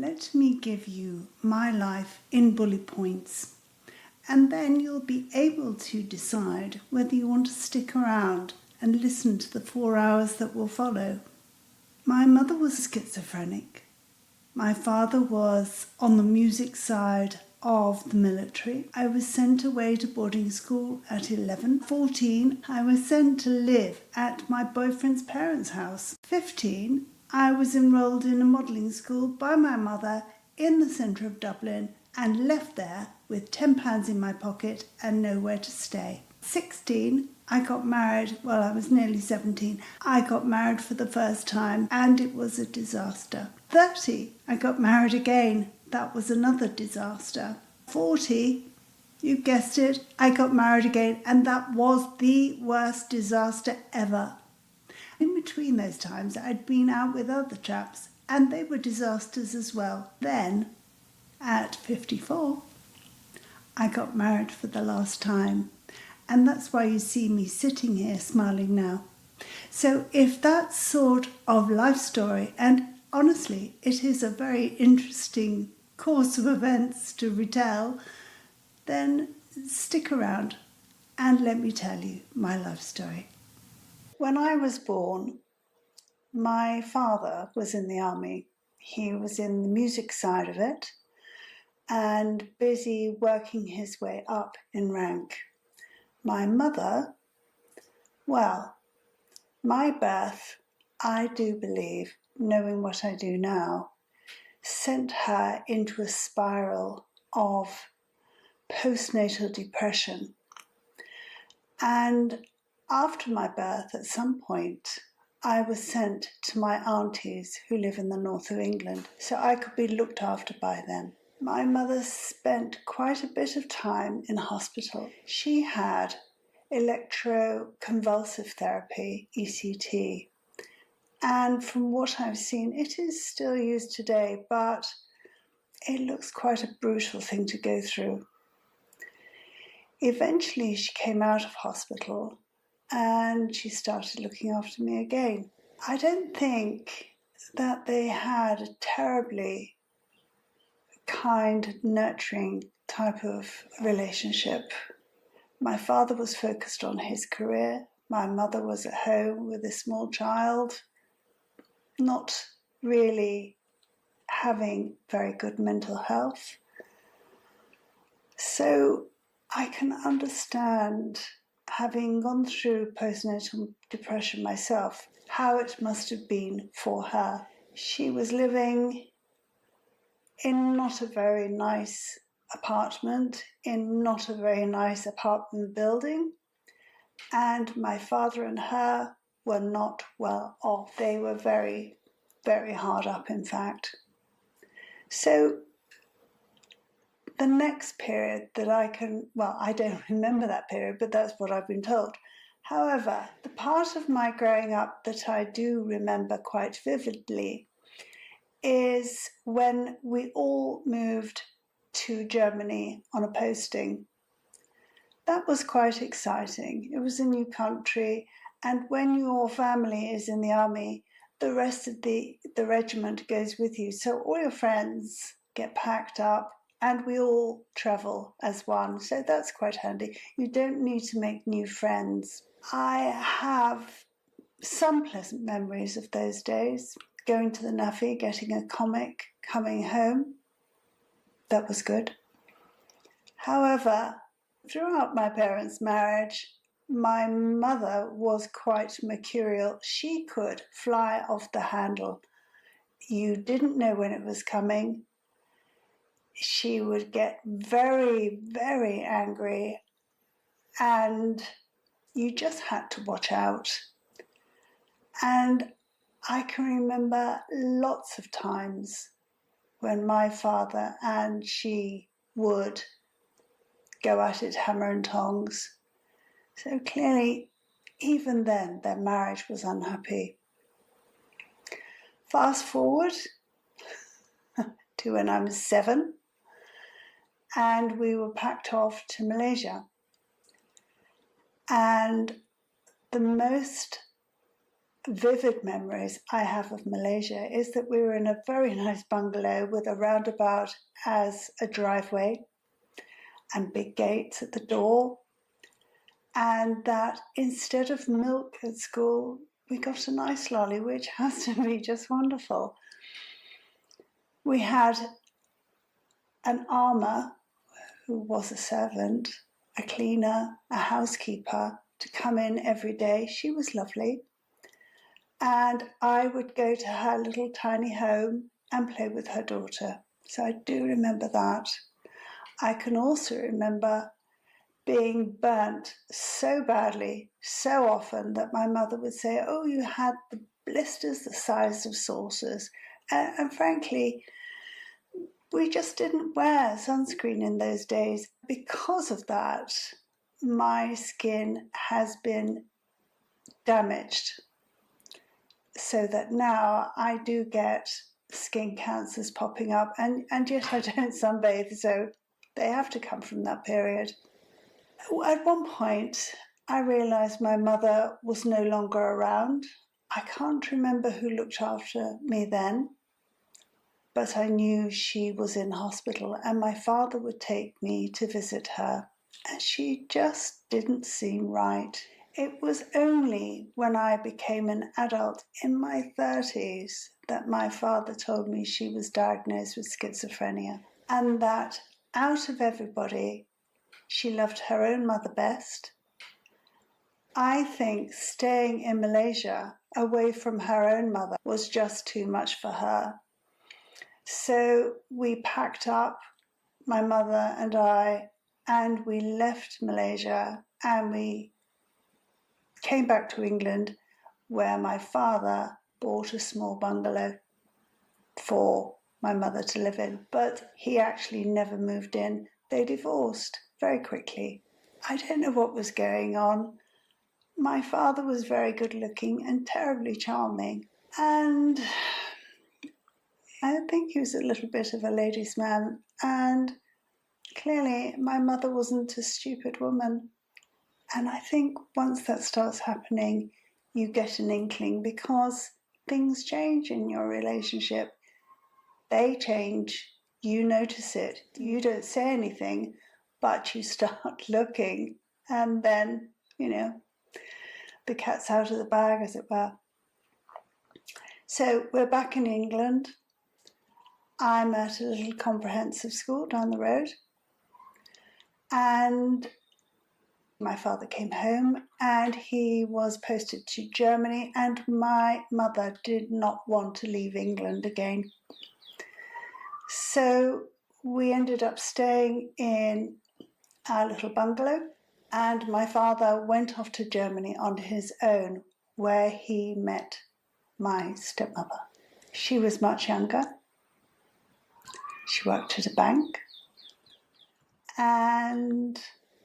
Let me give you my life in bullet points, and then you'll be able to decide whether you want to stick around and listen to the 4 hours that will follow. My mother was schizophrenic. My father was on the music side of the military. I was sent away to boarding school at 11. 14, I was sent to live at my boyfriend's parents' house. 15, I was enrolled in a modelling school by my mother in the centre of Dublin and left there with £10 in my pocket and nowhere to stay. 16, I got married. Well, I was nearly 17. I got married for the first time and it was a disaster. 30, I got married again. That was another disaster. 40, you guessed it, I got married again and that was the worst disaster ever. In between those times, I'd been out with other chaps and they were disasters as well. Then, at 54, I got married for the last time. And that's why you see me sitting here smiling now. So if that sort of life story, and honestly, it is a very interesting course of events to retell, then stick around and let me tell you my life story. When I was born, my father was in the army. He was in the music side of it and busy working his way up in rank. My mother, well, my birth, I do believe, knowing what I do now, sent her into a spiral of postnatal depression. And after my birth, at some point, I was sent to my aunties who live in the north of England, so I could be looked after by them. My mother spent quite a bit of time in hospital. She had electroconvulsive therapy, ECT, and from what I've seen, it is still used today, but it looks quite a brutal thing to go through. Eventually, she came out of hospital and she started looking after me again. I don't think that they had a terribly kind, nurturing type of relationship. My father was focused on his career. My mother was at home with a small child, not really having very good mental health. So I can understand, having gone through postnatal depression myself, how it must have been for her. She was living in not a very nice apartment, in not a very nice apartment building, and my father and her were not well off. They were very, very hard up, in fact. So the next period that I don't remember that period, but that's what I've been told. However, the part of my growing up that I do remember quite vividly is when we all moved to Germany on a posting. That was quite exciting. It was a new country, and when your family is in the army, the rest of the regiment goes with you. So all your friends get packed up and we all travel as one. So that's quite handy. You don't need to make new friends. I have some pleasant memories of those days. Going to the Nuffy, getting a comic, coming home. That was good. However, throughout my parents' marriage, my mother was quite mercurial. She could fly off the handle. You didn't know when it was coming. She would get very, very angry, and you just had to watch out. And I can remember lots of times when my father and she would go at it hammer and tongs. So clearly, even then, their marriage was unhappy. Fast forward to when I was 7, and we were packed off to Malaysia. And the most vivid memories I have of Malaysia is that we were in a very nice bungalow with a roundabout as a driveway and big gates at the door, and that instead of milk at school, we got a nice lolly, which has to be just wonderful. We had an armour who was a servant, a cleaner, a housekeeper to come in every day. She was lovely. And I would go to her little tiny home and play with her daughter. So I do remember that. I can also remember being burnt so badly, so often, that my mother would say, oh, you had the blisters the size of saucers. And frankly, we just didn't wear sunscreen in those days. Because of that, my skin has been damaged, so that now I do get skin cancers popping up, and yet I don't sunbathe, so they have to come from that period. At one point, I realised my mother was no longer around. I can't remember who looked after me then, but I knew she was in hospital, and my father would take me to visit her, and she just didn't seem right. It was only when I became an adult in my 30s that my father told me she was diagnosed with schizophrenia, and that out of everybody, she loved her own mother best. I think staying in Malaysia away from her own mother was just too much for her. So we packed up, my mother and I, and we left Malaysia, and we came back to England, where my father bought a small bungalow for my mother to live in, but he actually never moved in. They divorced very quickly. I don't know what was going on. My father was very good looking and terribly charming, and I think he was a little bit of a ladies' man, and clearly my mother wasn't a stupid woman. And I think once that starts happening, you get an inkling, because things change in your relationship. They change, you notice it. You don't say anything, but you start looking, and then, the cat's out of the bag, as it were. So we're back in England. I'm at a little comprehensive school down the road, and my father came home and he was posted to Germany, and my mother did not want to leave England again. So we ended up staying in our little bungalow, and my father went off to Germany on his own, where he met my stepmother. She was much younger. She worked at a bank, and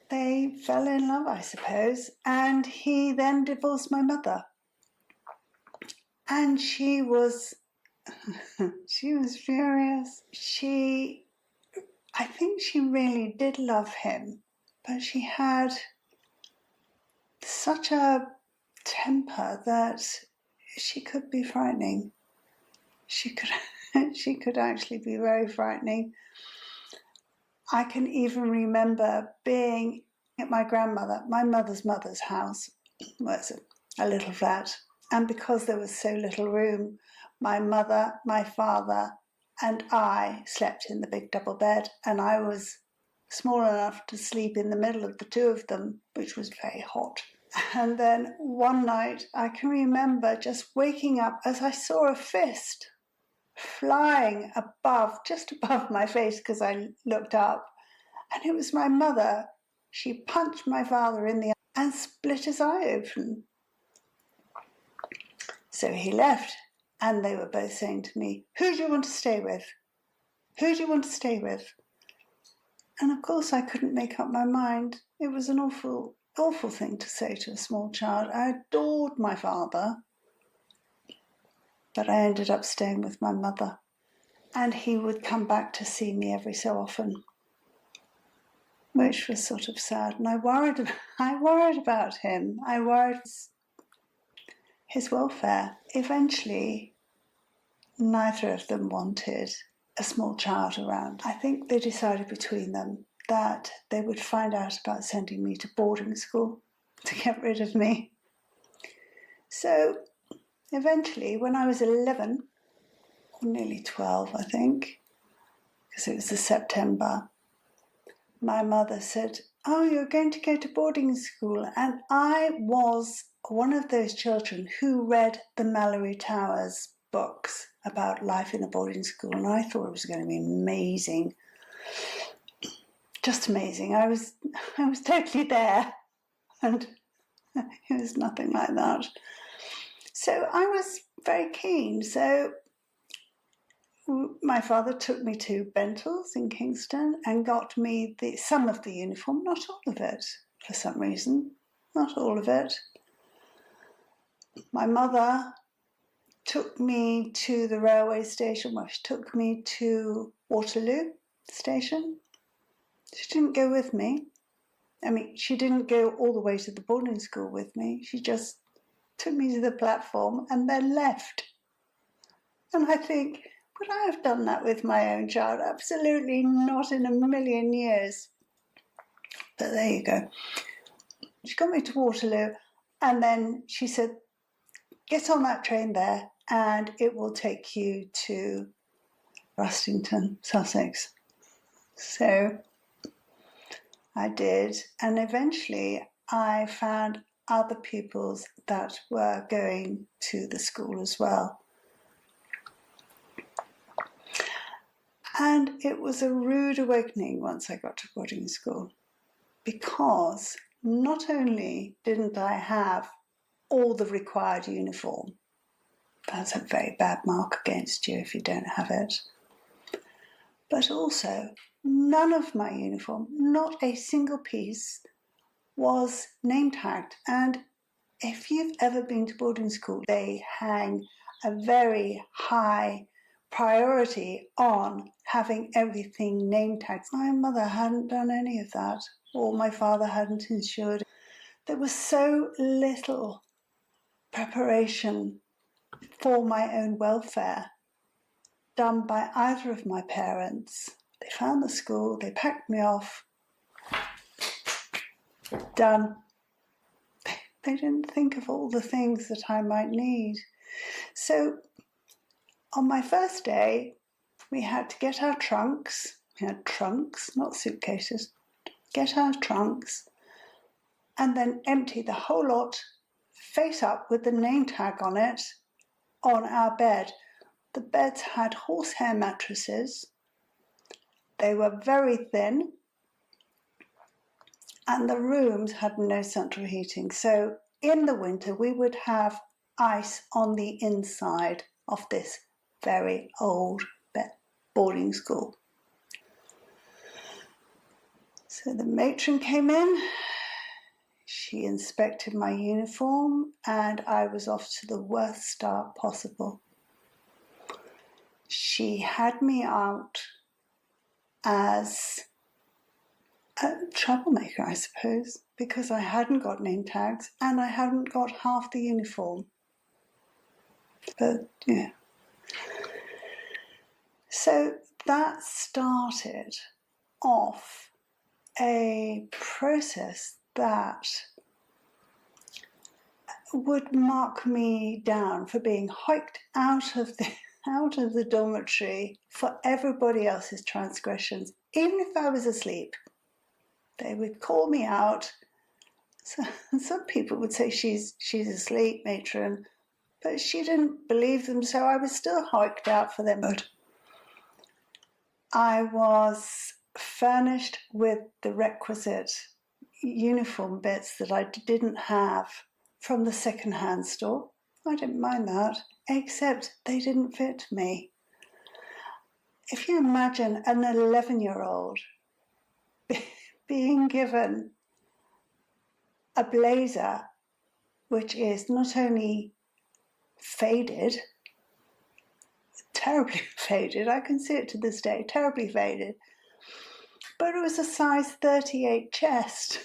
they fell in love, I suppose, and he then divorced my mother. And she was furious. I think she really did love him, but she had such a temper that she could be frightening. She could actually be very frightening. I can even remember being at my mother's house, where it's a little flat, and because there was so little room, my mother, my father, and I slept in the big double bed, and I was small enough to sleep in the middle of the two of them, which was very hot. And then one night, I can remember just waking up as I saw a fist flying just above my face, because I looked up, and it was my mother. She punched my father in the eye and split his eye open. So he left, and they were both saying to me, "Who do you want to stay with? Who do you want to stay with?" And of course I couldn't make up my mind. It was an awful, awful thing to say to a small child. I adored my father, but I ended up staying with my mother. And he would come back to see me every so often, which was sort of sad. And I worried about him. I worried his welfare. Eventually, neither of them wanted a small child around. I think they decided between them that they would find out about sending me to boarding school to get rid of me. So eventually, when I was 11, or nearly 12, I think, because it was the September, my mother said, "Oh, you're going to go to boarding school." And I was one of those children who read the Mallory Towers books about life in a boarding school, and I thought it was going to be amazing. Just amazing. I was totally there, and it was nothing like that. So I was very keen. So my father took me to Bentall's in Kingston and got me some of the uniform, not all of it, for some reason, not all of it. My mother took me to the railway station, she took me to Waterloo station. She didn't go with me. I mean, she didn't go all the way to the boarding school with me. She just took me to the platform and then left. And I think, would I have done that with my own child? Absolutely not in a million years. But there you go. She got me to Waterloo, and then she said, "Get on that train there and it will take you to Rustington, Sussex." So I did, and eventually I found other pupils that were going to the school as well. And it was a rude awakening once I got to boarding school, because not only didn't I have all the required uniform, that's a very bad mark against you if you don't have it, but also none of my uniform, not a single piece, was name tagged. And if you've ever been to boarding school, they hang a very high priority on having everything name tagged. My mother hadn't done any of that, or my father hadn't ensured. There was so little preparation for my own welfare done by either of my parents. They found the school, they packed me off, done. They didn't think of all the things that I might need. So on my first day, we had to get our trunks. We had trunks, not suitcases. Get our trunks and then empty the whole lot face up with the name tag on it on our bed. The beds had horsehair mattresses. They were very thin, and the rooms had no central heating. So in the winter, we would have ice on the inside of this very old boarding school. So the matron came in, she inspected my uniform, and I was off to the worst start possible. She had me out as a troublemaker, I suppose, because I hadn't got name tags and I hadn't got half the uniform. But yeah. So that started off a process that would mark me down for being hiked out of the dormitory for everybody else's transgressions. Even if I was asleep, they would call me out. So some people would say, she's asleep, matron, but she didn't believe them, so I was still hiked out for them. I was furnished with the requisite uniform bits that I didn't have from the second-hand store. I didn't mind that, except they didn't fit me. If you imagine an 11-year-old being given a blazer which is not only faded, terribly faded, I can see it to this day, terribly faded, but it was a size 38 chest,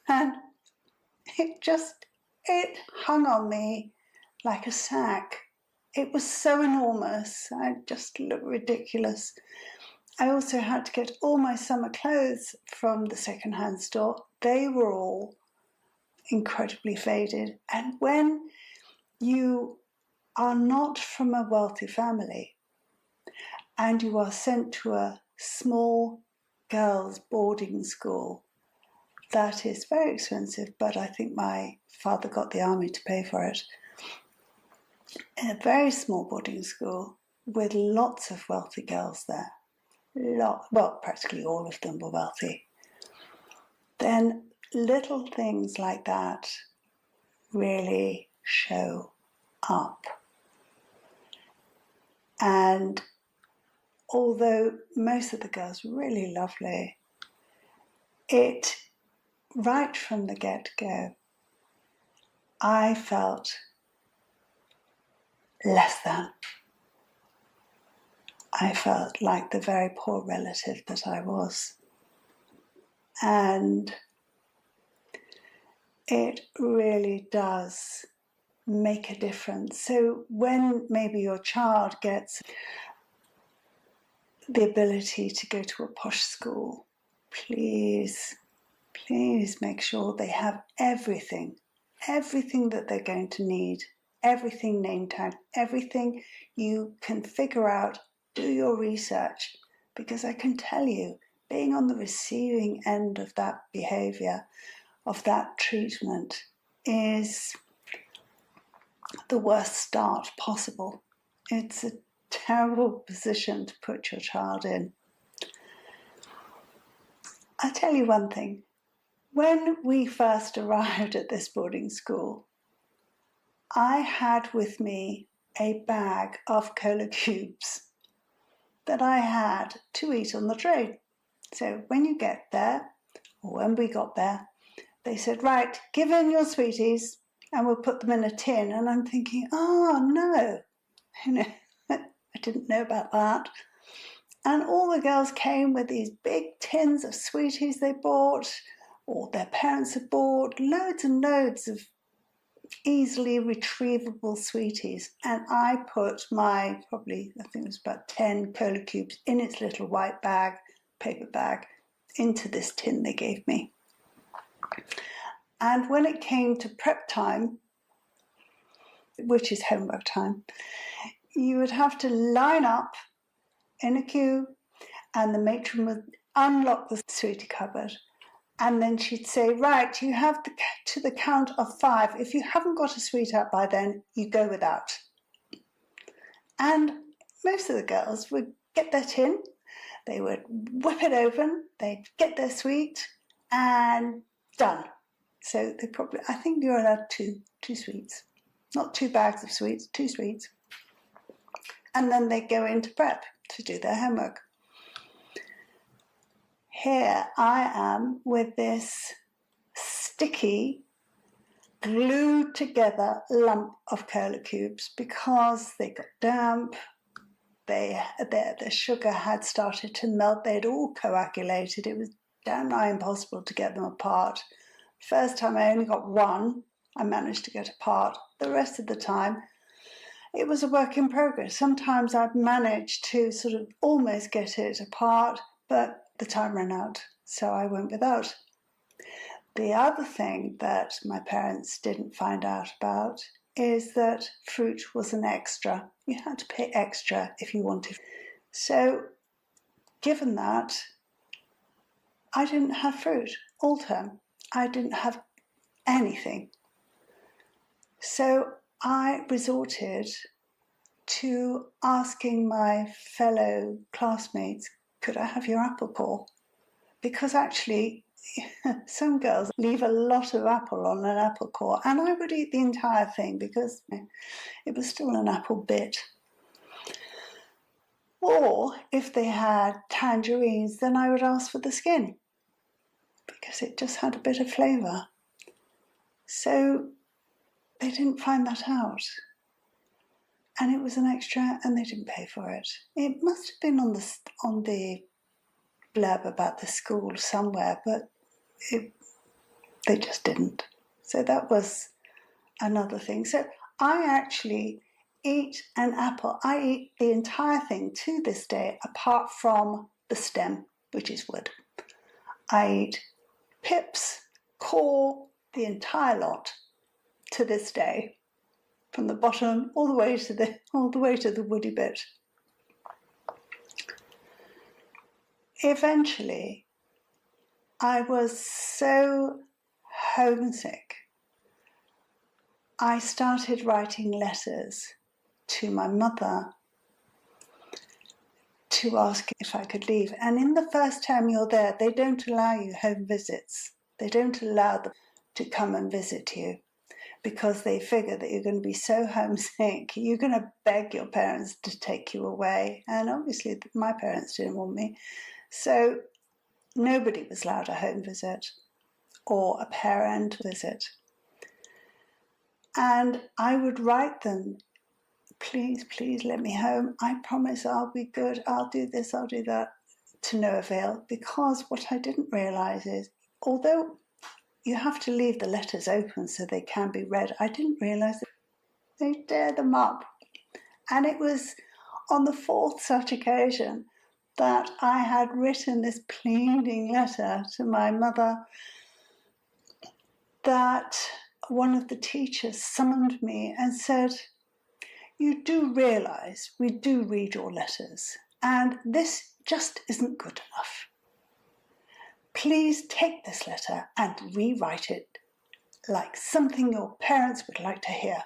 and it hung on me like a sack. It was so enormous, I just looked ridiculous. I also had to get all my summer clothes from the second-hand store. They were all incredibly faded. And when you are not from a wealthy family and you are sent to a small girls' boarding school, that is very expensive, but I think my father got the army to pay for it. In a very small boarding school with lots of wealthy girls there, well, practically all of them were wealthy, then little things like that really show up. And although most of the girls were really lovely, it, right from the get-go, I felt less than. I felt like the very poor relative that I was. And it really does make a difference. So when maybe your child gets the ability to go to a posh school, please make sure they have everything that they're going to need, everything name tag, everything you can figure out. Do your research, because I can tell you, being on the receiving end of that behaviour, of that treatment, is the worst start possible. It's a terrible position to put your child in. I'll tell you one thing. When we first arrived at this boarding school, I had with me a bag of cola cubes that I had to eat on the train. So when you get there, or when we got there, they said, right, give in your sweeties and we'll put them in a tin. And I'm thinking, oh no, I didn't know about that. And all the girls came with these big tins of sweeties they bought, or their parents had bought, loads and loads of easily retrievable sweeties. And I put my, probably, I think it was about 10 cola cubes in its little white bag, paper bag, into this tin they gave me. And when it came to prep time, which is homework time, you would have to line up in a queue, and the matron would unlock the sweetie cupboard, and then she'd say, right, you have to the count of 5. If you haven't got a sweet out by then, you go without. And most of the girls would get their tin, they would whip it open, they'd get their sweet, and done. So they probably, I think you're allowed two sweets. Not 2 bags of sweets, 2 sweets. And then they go into prep to do their homework. Here I am with this sticky, glued together lump of cola cubes because they got damp, the sugar had started to melt, they'd all coagulated, it was downright impossible to get them apart. First time I only got one, I managed to get apart. The rest of the time, it was a work in progress. Sometimes I'd managed to sort of almost get it apart, but the time ran out, so I went without. The other thing that my parents didn't find out about is that fruit was an extra. You had to pay extra if you wanted. So, given that, I didn't have fruit all term. I didn't have anything. So I resorted to asking my fellow classmates, could I have your apple core? Because actually, some girls leave a lot of apple on an apple core, and I would eat the entire thing because it was still an apple bit. Or if they had tangerines, then I would ask for the skin because it just had a bit of flavour. So they didn't find that out. And it was an extra and they didn't pay for it. It must have been on the blurb about the school somewhere, but they just didn't. So that was another thing. So I actually eat an apple. I eat the entire thing to this day, apart from the stem, which is wood. I eat pips, core, the entire lot to this day, from the bottom all the way to the woody bit. Eventually, I was so homesick, I started writing letters to my mother to ask if I could leave. And in the first time you're there, they don't allow you home visits. They don't allow them to come and visit you because they figure that you're going to be so homesick, you're going to beg your parents to take you away. And obviously my parents didn't want me. So nobody was allowed a home visit or a parent visit. And I would write them, please, please let me home. I promise I'll be good. I'll do this, I'll do that, to no avail. Because what I didn't realise is, although you have to leave the letters open so they can be read, I didn't realise that they tear them up. And it was on the fourth such occasion that I had written this pleading letter to my mother that one of the teachers summoned me and said, you do realise we do read your letters and this just isn't good enough. Please take this letter and rewrite it like something your parents would like to hear.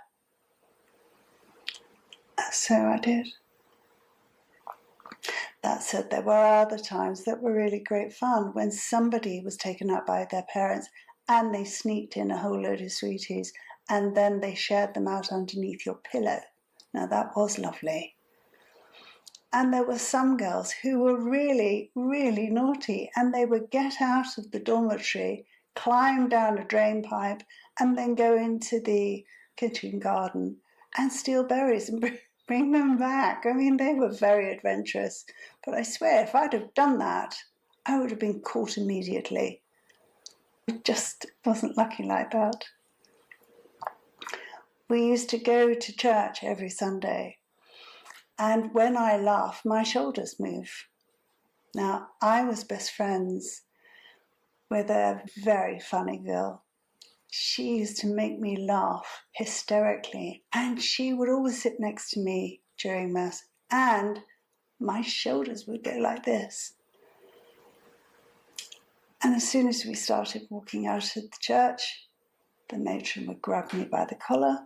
So I did. That said, there were other times that were really great fun when somebody was taken out by their parents and they sneaked in a whole load of sweeties and then they shared them out underneath your pillow. Now that was lovely. And there were some girls who were really, really naughty and they would get out of the dormitory, climb down a drain pipe and then go into the kitchen garden and steal berries and bring them back. I mean, they were very adventurous. But I swear, if I'd have done that, I would have been caught immediately. I just wasn't lucky like that. We used to go to church every Sunday. And when I laugh, my shoulders move. Now, I was best friends with a very funny girl. She used to make me laugh hysterically. And she would always sit next to me during Mass. And my shoulders would go like this. And as soon as we started walking out of the church, the matron would grab me by the collar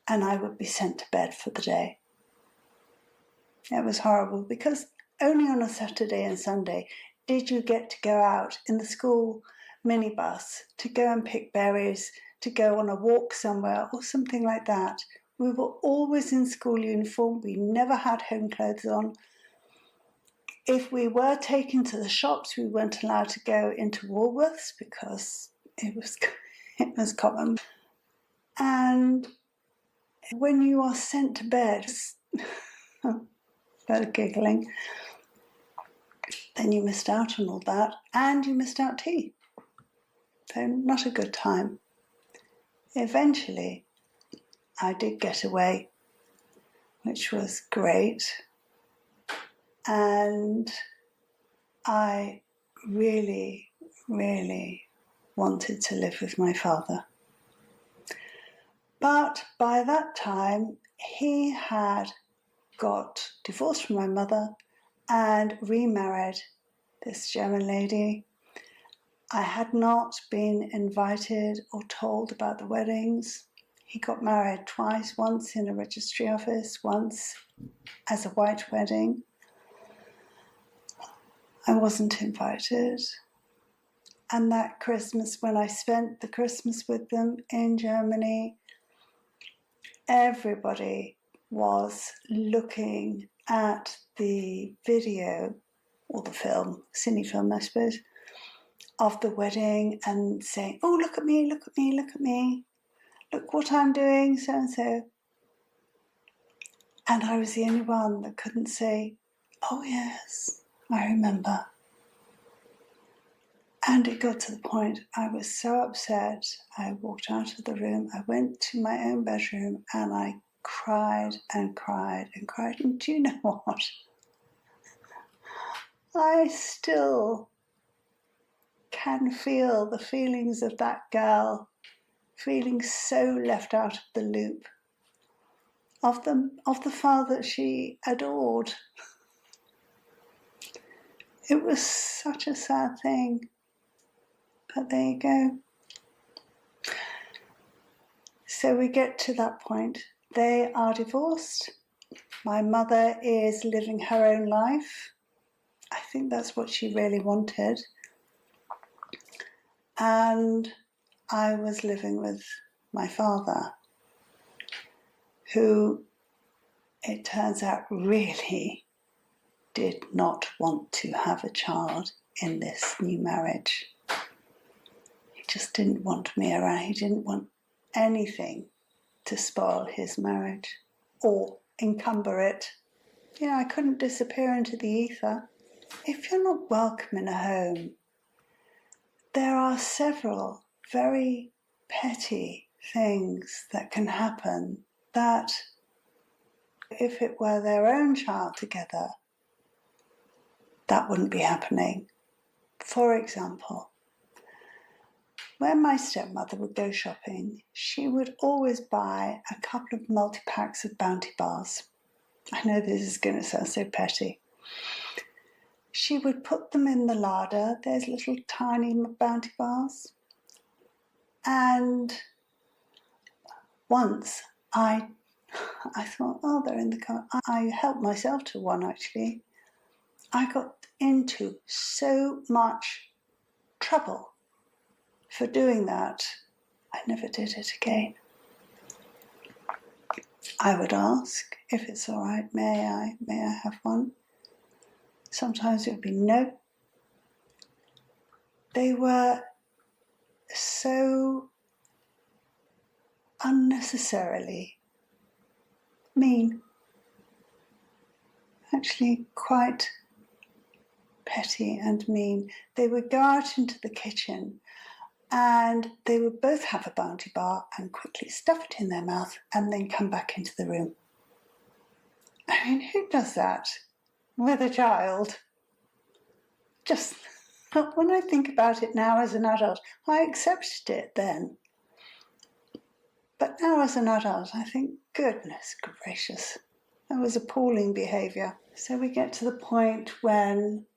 and I would be sent to bed for the day. It was horrible because only on a Saturday and Sunday did you get to go out in the school minibus to go and pick berries, to go on a walk somewhere or something like that. We were always in school uniform. We never had home clothes on. If we were taken to the shops, we weren't allowed to go into Woolworths because it was common. And when you are sent to bed, better giggling, then you missed out on all that and you missed out tea. So not a good time. Eventually, I did get away, which was great. And I really, really wanted to live with my father. But by that time, he had got divorced from my mother and remarried this German lady. I had not been invited or told about the weddings. He got married twice, once in a registry office, once as a white wedding. I wasn't invited. And that Christmas, when I spent the Christmas with them in Germany, everybody was looking at the video, or the film, cine film I suppose, of the wedding and saying, oh, look at me, look at me, look at me. Look what I'm doing, so and so. And I was the only one that couldn't say, oh yes, I remember. And it got to the point I was so upset. I walked out of the room. I went to my own bedroom and I cried and cried and cried. And do you know what? I still can feel the feelings of that girl, feeling so left out of the loop, of the father she adored. It was such a sad thing. But there you go. So we get to that point. They are divorced. My mother is living her own life. I think that's what she really wanted. And I was living with my father, who, it turns out, really did not want to have a child in this new marriage. He just didn't want me around. He didn't want anything to spoil his marriage or encumber it. You know, I couldn't disappear into the ether. If you're not welcome in a home, there are several very petty things that can happen that, if it were their own child together, that wouldn't be happening. For example, when my stepmother would go shopping, she would always buy a couple of multi-packs of Bounty bars. I know this is going to sound so petty. She would put them in the larder, there's little tiny Bounty bars. And once I thought, oh, they're in the car. I helped myself to one, actually. I got into so much trouble for doing that. I never did it again. I would ask if it's all right, may I have one? Sometimes it would be no. They were so unnecessarily mean. Actually, quite petty and mean. They would go out into the kitchen and they would both have a Bounty bar and quickly stuff it in their mouth and then come back into the room. I mean, who does that with a child? Just, when I think about it now as an adult, I accepted it then. But now as an adult, I think, goodness gracious, that was appalling behaviour. So we get to the point when,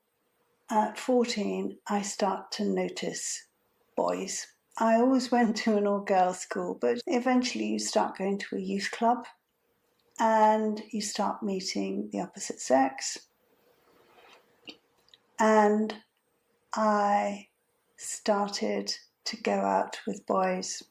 at 14, I start to notice boys. I always went to an all-girls school, but eventually you start going to a youth club and you start meeting the opposite sex. And I started to go out with boys.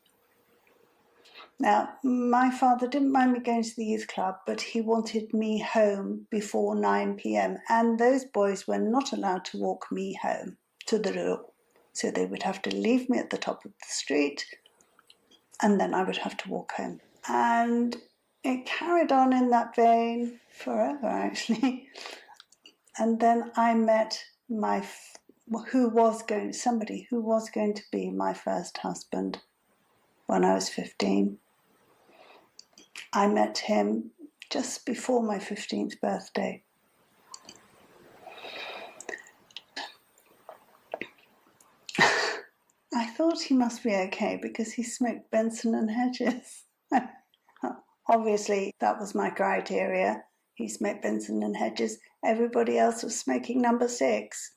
Now, my father didn't mind me going to the youth club, but he wanted me home before 9 p.m. And those boys were not allowed to walk me home to the door. So they would have to leave me at the top of the street, and then I would have to walk home. And it carried on in that vein forever, actually. And then I met somebody who was going to be my first husband when I was 15. I met him just before my 15th birthday. I thought he must be okay because he smoked Benson and Hedges. Obviously, that was my criteria. He smoked Benson and Hedges. Everybody else was smoking number 6.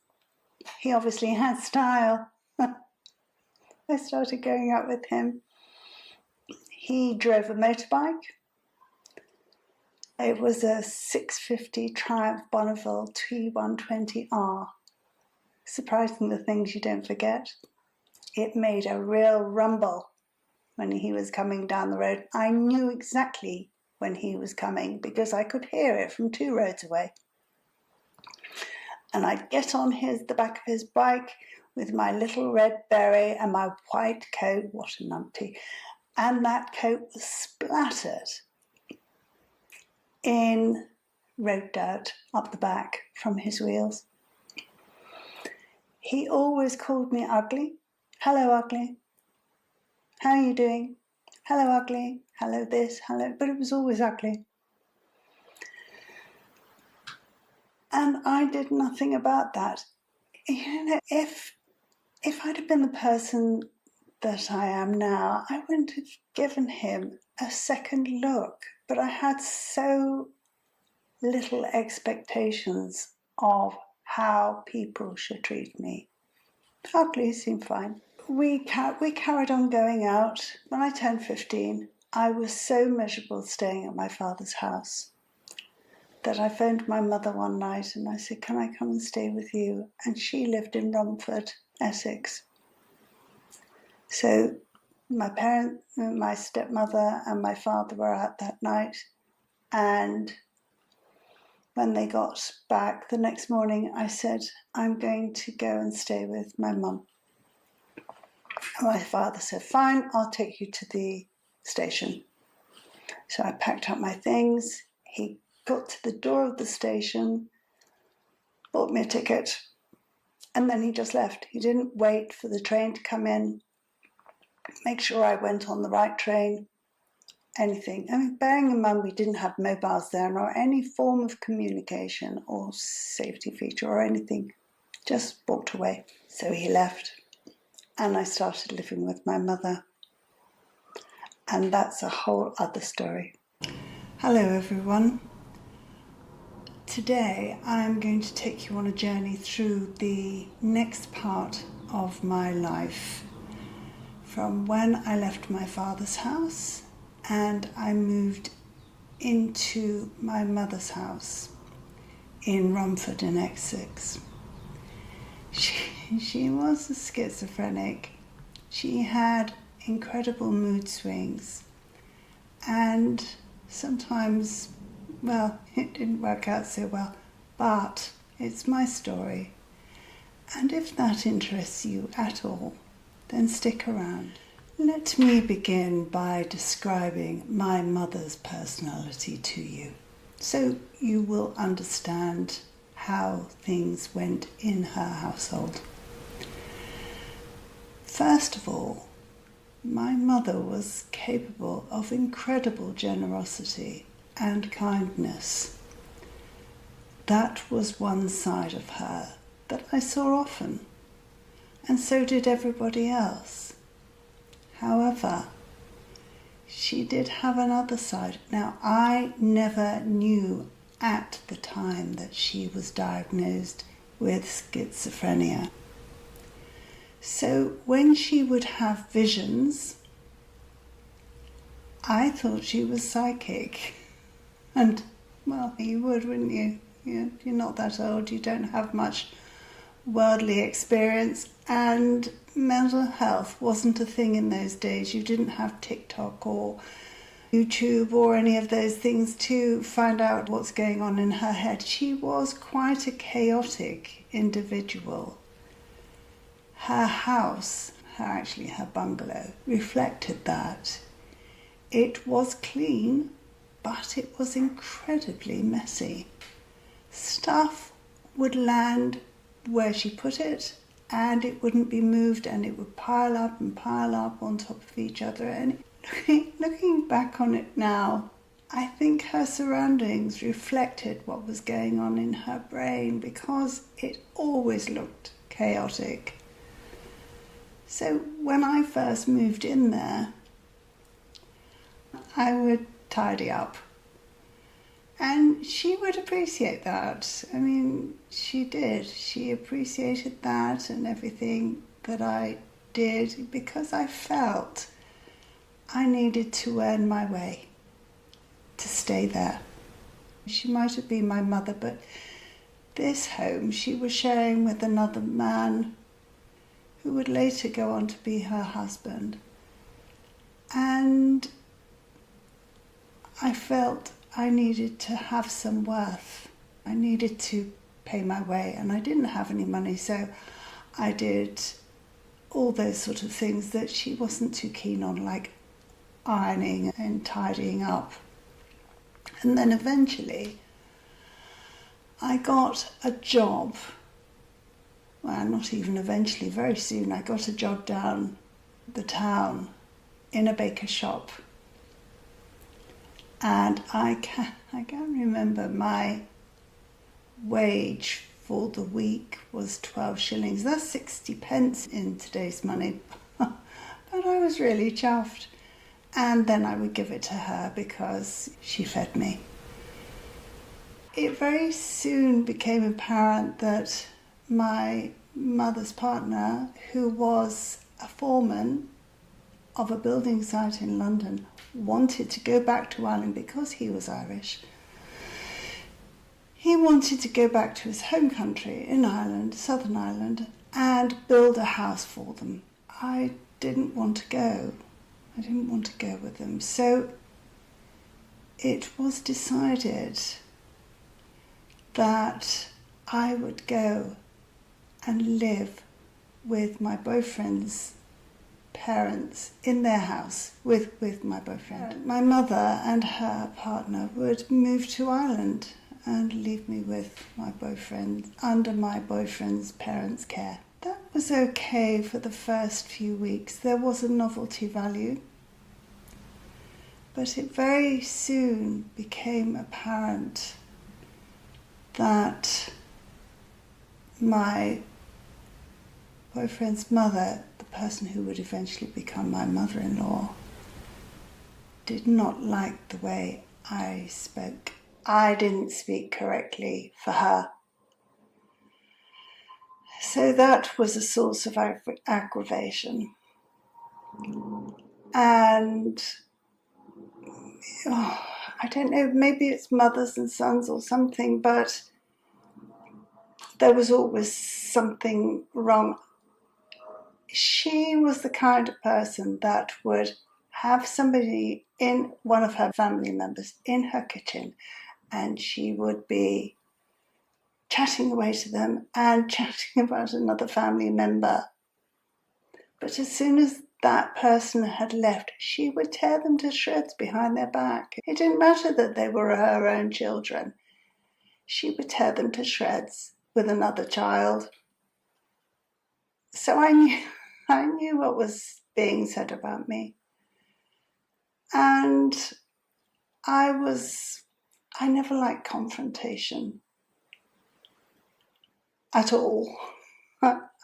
He obviously had style. I started going out with him. He drove a motorbike. It was a 650 Triumph Bonneville T120R. Surprising the things you don't forget. It made a real rumble when he was coming down the road. I knew exactly when he was coming because I could hear it from 2 roads away. And I'd get on the back of his bike with my little red beret and my white coat, what a numpty, and that coat was splattered in road dirt up the back from his wheels. He always called me ugly. Hello, ugly. How are you doing? Hello, ugly. Hello, this, hello. But it was always ugly. And I did nothing about that. You know, if I'd have been the person that I am now, I wouldn't have given him a second look. But I had so little expectations of how people should treat me. Ugly seemed fine. We carried on going out. When I turned 15, I was so miserable staying at my father's house that I phoned my mother one night and I said, can I come and stay with you? And she lived in Romford, Essex. So my stepmother and my father were out that night, and when they got back the next morning, I said, I'm going to go and stay with my mum. And my father said, fine, I'll take you to the station. So I packed up my things. He got to the door of the station, bought me a ticket, and then he just left. He didn't wait for the train to come in, make sure I went on the right train, anything. I mean, bearing in mind we didn't have mobiles then or any form of communication or safety feature or anything, just walked away. So he left and I started living with my mother. And that's a whole other story. Hello everyone. Today I'm going to take you on a journey through the next part of my life, from when I left my father's house and I moved into my mother's house in Romford in Essex. She was a schizophrenic. She had incredible mood swings, and sometimes, well, it didn't work out so well, but it's my story. And if that interests you at all, then stick around. Let me begin by describing my mother's personality to you, so you will understand how things went in her household. First of all, my mother was capable of incredible generosity and kindness. That was one side of her that I saw often, and so did everybody else. However, she did have another side. Now, I never knew at the time that she was diagnosed with schizophrenia. So when she would have visions, I thought she was psychic. And, well, you would, wouldn't you? You're not that old, you don't have much worldly experience, and mental health wasn't a thing in those days. You didn't have TikTok or YouTube or any of those things to find out what's going on in her head. She was quite a chaotic individual. Her house, her bungalow, reflected that. It was clean, but it was incredibly messy. Stuff would land where she put it, and it wouldn't be moved, and it would pile up on top of each other. And looking back on it now, I think her surroundings reflected what was going on in her brain, because it always looked chaotic. So when I first moved in there, I would tidy up. And she would appreciate that. I mean, she did. She appreciated that and everything that I did, because I felt I needed to earn my way to stay there. She might have been my mother, but this home she was sharing with another man who would later go on to be her husband. And I felt I needed to have some worth. I needed to pay my way, and I didn't have any money, so I did all those sort of things that she wasn't too keen on, like ironing and tidying up. And then eventually I got a job well, not even eventually, very soon, I got a job down the town in a baker's shop. And I can't remember, my wage for the week was 12 shillings. That's 60 pence in today's money. But I was really chuffed. And then I would give it to her because she fed me. It very soon became apparent that my mother's partner, who was a foreman of a building site in London, wanted to go back to Ireland because he was Irish. He wanted to go back to his home country in Ireland, Southern Ireland, and build a house for them. I didn't want to go. I didn't want to go with them. So it was decided that I would go and live with my boyfriend's parents in their house with my boyfriend. My mother and her partner would move to Ireland and leave me with my boyfriend under my boyfriend's parents' care. That was okay for the first few weeks. There was a novelty value, but it very soon became apparent that my boyfriend's mother, the person who would eventually become my mother-in-law, did not like the way I spoke. I didn't speak correctly for her. So that was a source of aggravation. And I don't know, maybe it's mothers and sons or something, but there was always something wrong. She was the kind of person that would have somebody in, one of her family members, in her kitchen, and she would be chatting away to them and chatting about another family member. But as soon as that person had left, she would tear them to shreds behind their back. It didn't matter that they were her own children. She would tear them to shreds with another child. So I knew what was being said about me. And I never liked confrontation at all.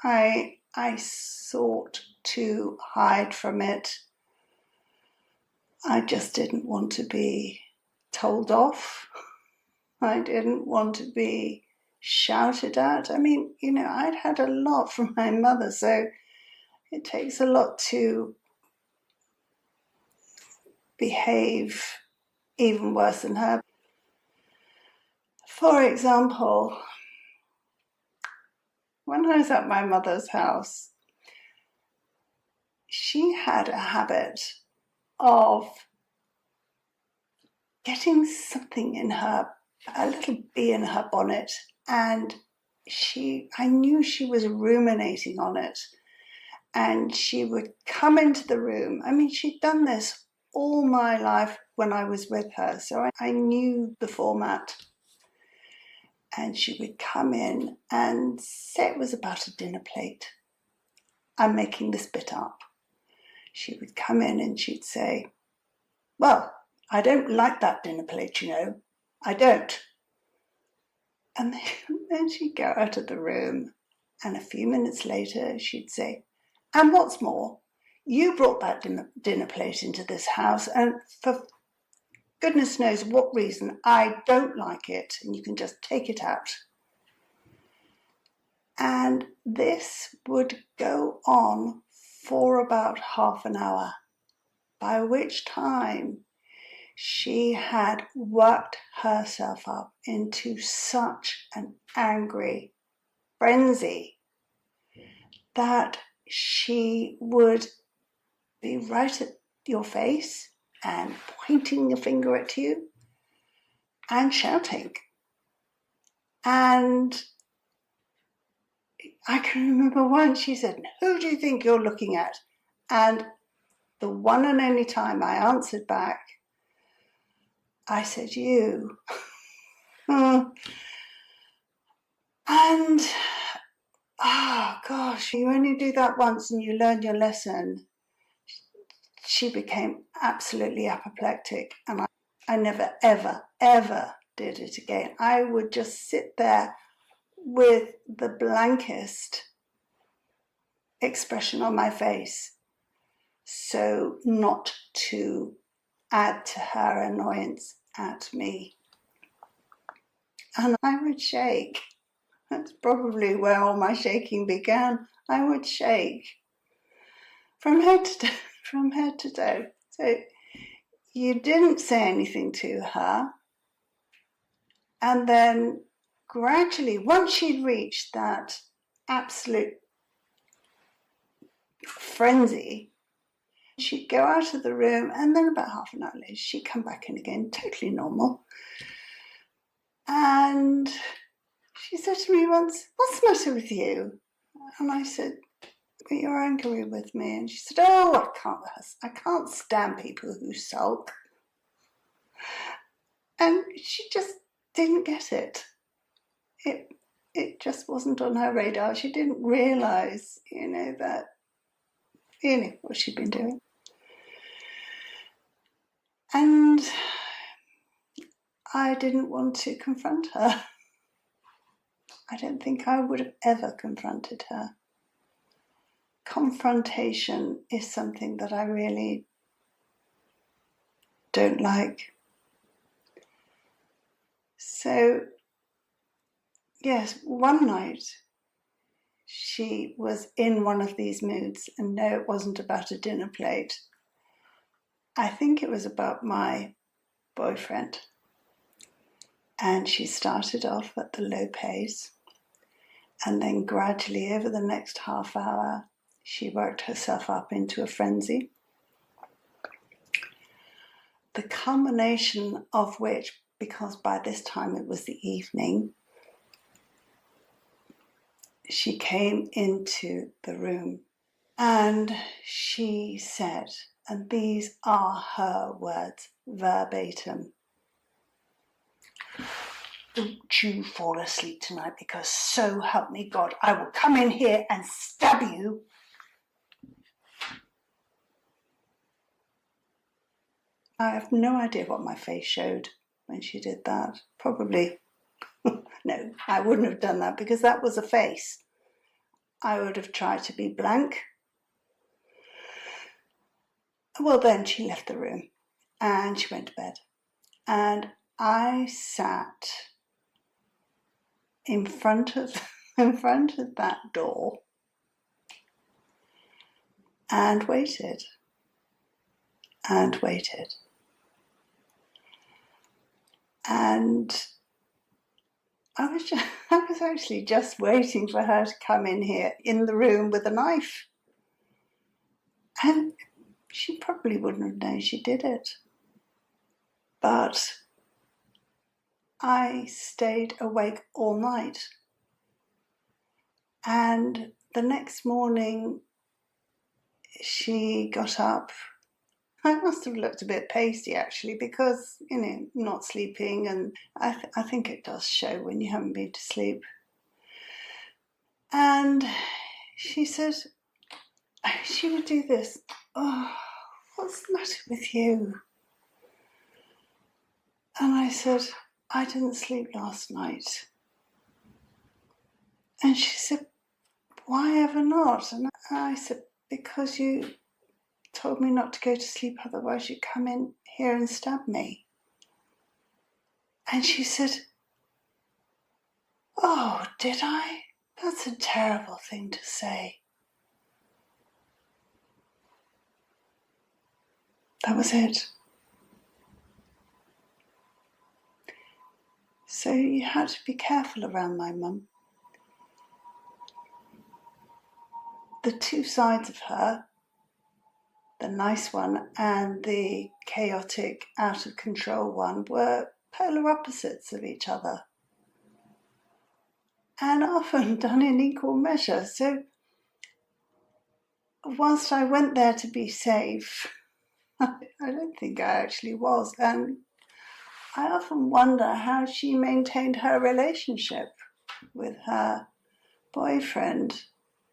I sought to hide from it. I just didn't want to be told off. I didn't want to be shouted at. I mean, I'd had a lot from my mother, so it takes a lot to behave even worse than her. For example, when I was at my mother's house, she had a habit of getting something in her, a little bee in her bonnet, and I knew she was ruminating on it, and she would come into the room. I mean, she'd done this all my life when I was with her, so I knew the format. And she would come in and say it was about a dinner plate. I'm making this bit up. She would come in and she'd say, well, I don't like that dinner plate, I don't. And then she'd go out of the room, and a few minutes later she'd say, and what's more, you brought that dinner plate into this house, and for goodness knows what reason, I don't like it, and you can just take it out. And this would go on for about half an hour, by which time she had worked herself up into such an angry frenzy that she would be right at your face and pointing a finger at you and shouting. And I can remember once she said, who do you think you're looking at? And the one and only time I answered back, I said, you. And oh gosh, you only do that once and you learn your lesson. She became absolutely apoplectic, and I never, ever, ever did it again. I would just sit there with the blankest expression on my face, so not to add to her annoyance at me. And I would shake. That's probably where all my shaking began. I would shake from head to toe. So you didn't say anything to her. And then gradually, once she'd reached that absolute frenzy, she'd go out of the room, and then about half an hour later, she'd come back in again, totally normal. And she said to me once, "What's the matter with you?" And I said, "Well, you're angry with me." And she said, "Oh, I can't stand people who sulk." And she just didn't get it. It just wasn't on her radar. She didn't realise, that, what she'd been doing. And I didn't want to confront her. I don't think I would have ever confronted her. Confrontation is something that I really don't like. So, yes, one night she was in one of these moods, and no, it wasn't about a dinner plate. I think it was about my boyfriend. And she started off at the low pace, and then gradually over the next half hour, she worked herself up into a frenzy. The culmination of which, because by this time it was the evening, she came into the room and she said, and these are her words verbatim, "Don't you fall asleep tonight, because so help me God, I will come in here and stab you." I have no idea what my face showed when she did that. Probably, no, I wouldn't have done that, because that was a face. I would have tried to be blank. Well, then she left the room and she went to bed. And I sat in front of that door and waited and waited. And I was actually just waiting for her to come in here in the room with a knife. And she probably wouldn't have known she did it. But I stayed awake all night. And the next morning, she got up. I must have looked a bit pasty, actually, because, not sleeping, and I think it does show when you haven't been to sleep. And she said, she would do this. "Oh, what's the matter with you?" And I said, "I didn't sleep last night." And she said, "Why ever not?" And I said, "Because you told me not to go to sleep, otherwise you'd come in here and stab me." And she said, "Oh, did I? That's a terrible thing to say." That was it. So you had to be careful around my mum. The two sides of her, the nice one and the chaotic, out of control one, were polar opposites of each other, and often done in equal measure. So whilst I went there to be safe, I don't think I actually was. And I often wonder how she maintained her relationship with her boyfriend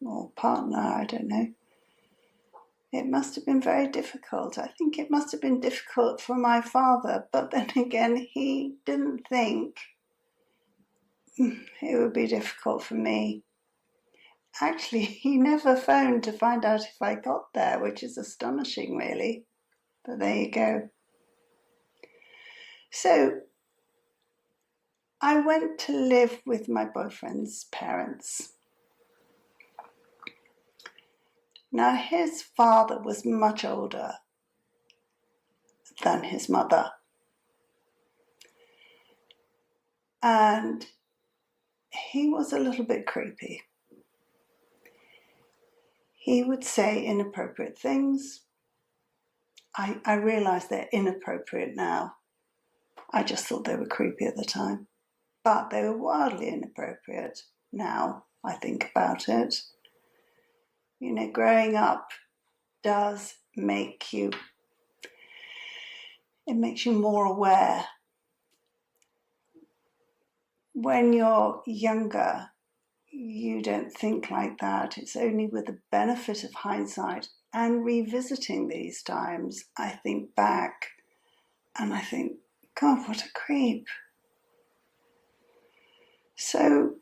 or partner, I don't know. It must have been very difficult. I think it must have been difficult for my father, but then again, he didn't think it would be difficult for me. Actually, he never phoned to find out if I got there, which is astonishing, really. But there you go. So I went to live with my boyfriend's parents. Now, his father was much older than his mother. And he was a little bit creepy. He would say inappropriate things. I realise they're inappropriate now. I just thought they were creepy at the time. But they were wildly inappropriate now, I think about it. You know, growing up does make you, it makes you more aware. When you're younger, you don't think like that. It's only with the benefit of hindsight and revisiting these times, I think back and I think, God, what a creep. So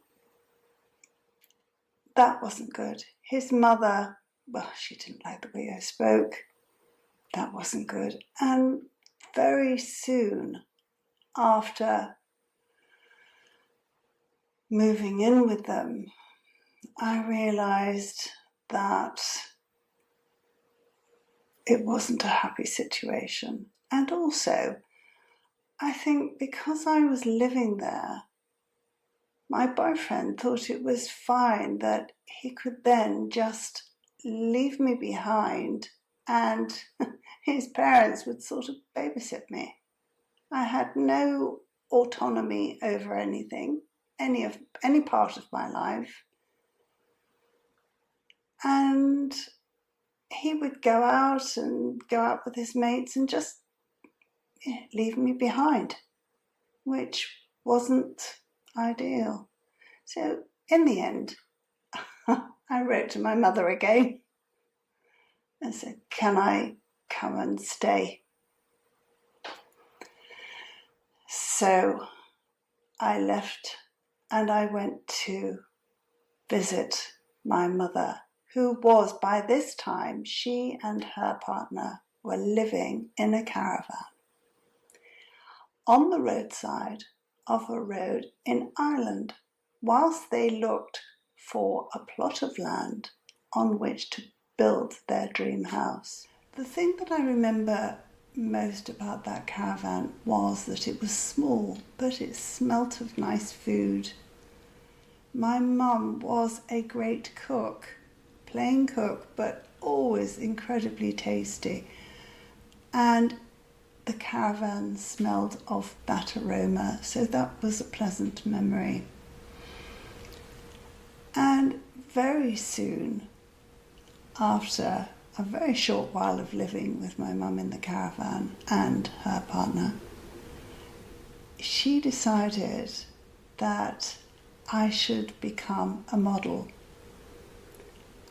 that wasn't good. His mother, well, she didn't like the way I spoke. That wasn't good. And very soon after moving in with them, I realised that it wasn't a happy situation. And also, I think because I was living there, my boyfriend thought it was fine that he could then just leave me behind and his parents would sort of babysit me. I had no autonomy over anything, any part of my life. And he would go out with his mates and just leave me behind, which wasn't ideal. So in the end, I wrote to my mother again and said, can I come and stay? So I left and I went to visit my mother, who was, by this time, she and her partner were living in a caravan on the roadside of a road in Ireland, whilst they looked for a plot of land on which to build their dream house. The thing that I remember most about that caravan was that it was small, but it smelt of nice food. My mum was a great cook, plain cook, but always incredibly tasty. And the caravan smelled of that aroma, so that was a pleasant memory. And very soon, after a very short while of living with my mum in the caravan and her partner, she decided that I should become a model.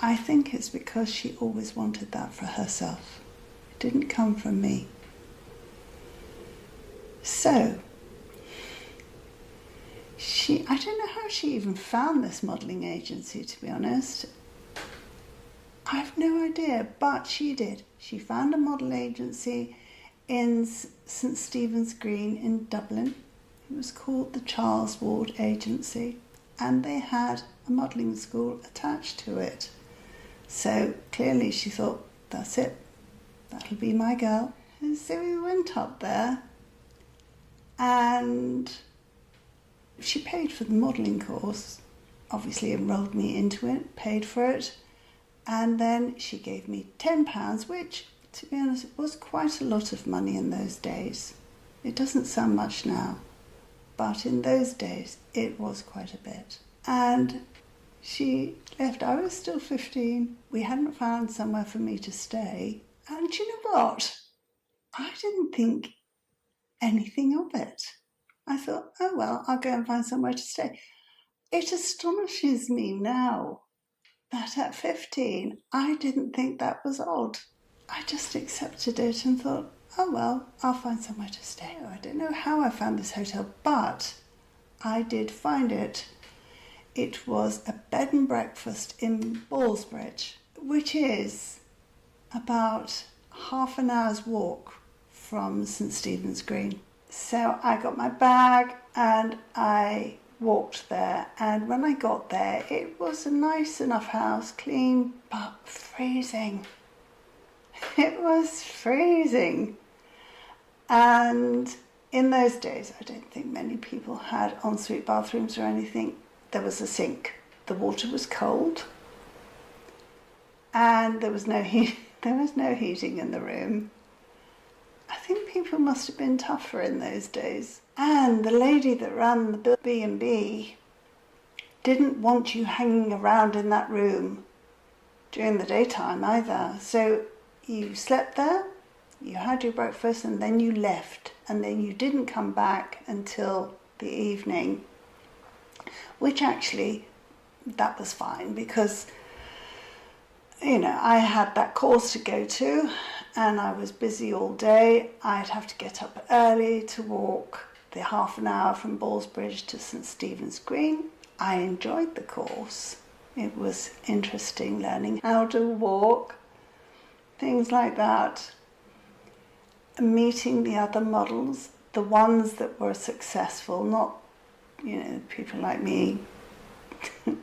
I think it's because she always wanted that for herself. It didn't come from me. So, I don't know how she even found this modelling agency, to be honest. I've no idea, but she did. She found a model agency in St Stephen's Green in Dublin. It was called the Charles Ward Agency, and they had a modelling school attached to it. So clearly she thought, that's it, that'll be my girl. And so we went up there, and she paid for the modelling course, obviously enrolled me into it, paid for it, and then she gave me £10, which, to be honest, was quite a lot of money in those days. It doesn't sound much now, but in those days it was quite a bit. And she left. I was still 15. We hadn't found somewhere for me to stay. And you know what? I didn't think anything of it. I thought, oh well, I'll go and find somewhere to stay. It astonishes me now that at 15, I didn't think that was odd. I just accepted it and thought, oh well, I'll find somewhere to stay. I don't know how I found this hotel, but I did find it. It was a bed and breakfast in Ballsbridge, which is about half an hour's walk from St Stephen's Green. So I got my bag and I walked there, and when I got there it was a nice enough house, clean, but freezing. It was freezing. And in those days I don't think many people had ensuite bathrooms or anything. There was a sink, the water was cold, and there was no heating in the room. I think people must have been tougher in those days. And the lady that ran the B&B didn't want you hanging around in that room during the daytime either. So you slept there, you had your breakfast, and then you left. And then you didn't come back until the evening, which actually, that was fine because, you know, I had that course to go to and I was busy all day. I'd have to get up early to walk the half an hour from Ballsbridge to St Stephen's Green. I enjoyed the course. It was interesting learning how to walk, things like that. Meeting the other models, the ones that were successful, not, you know, people like me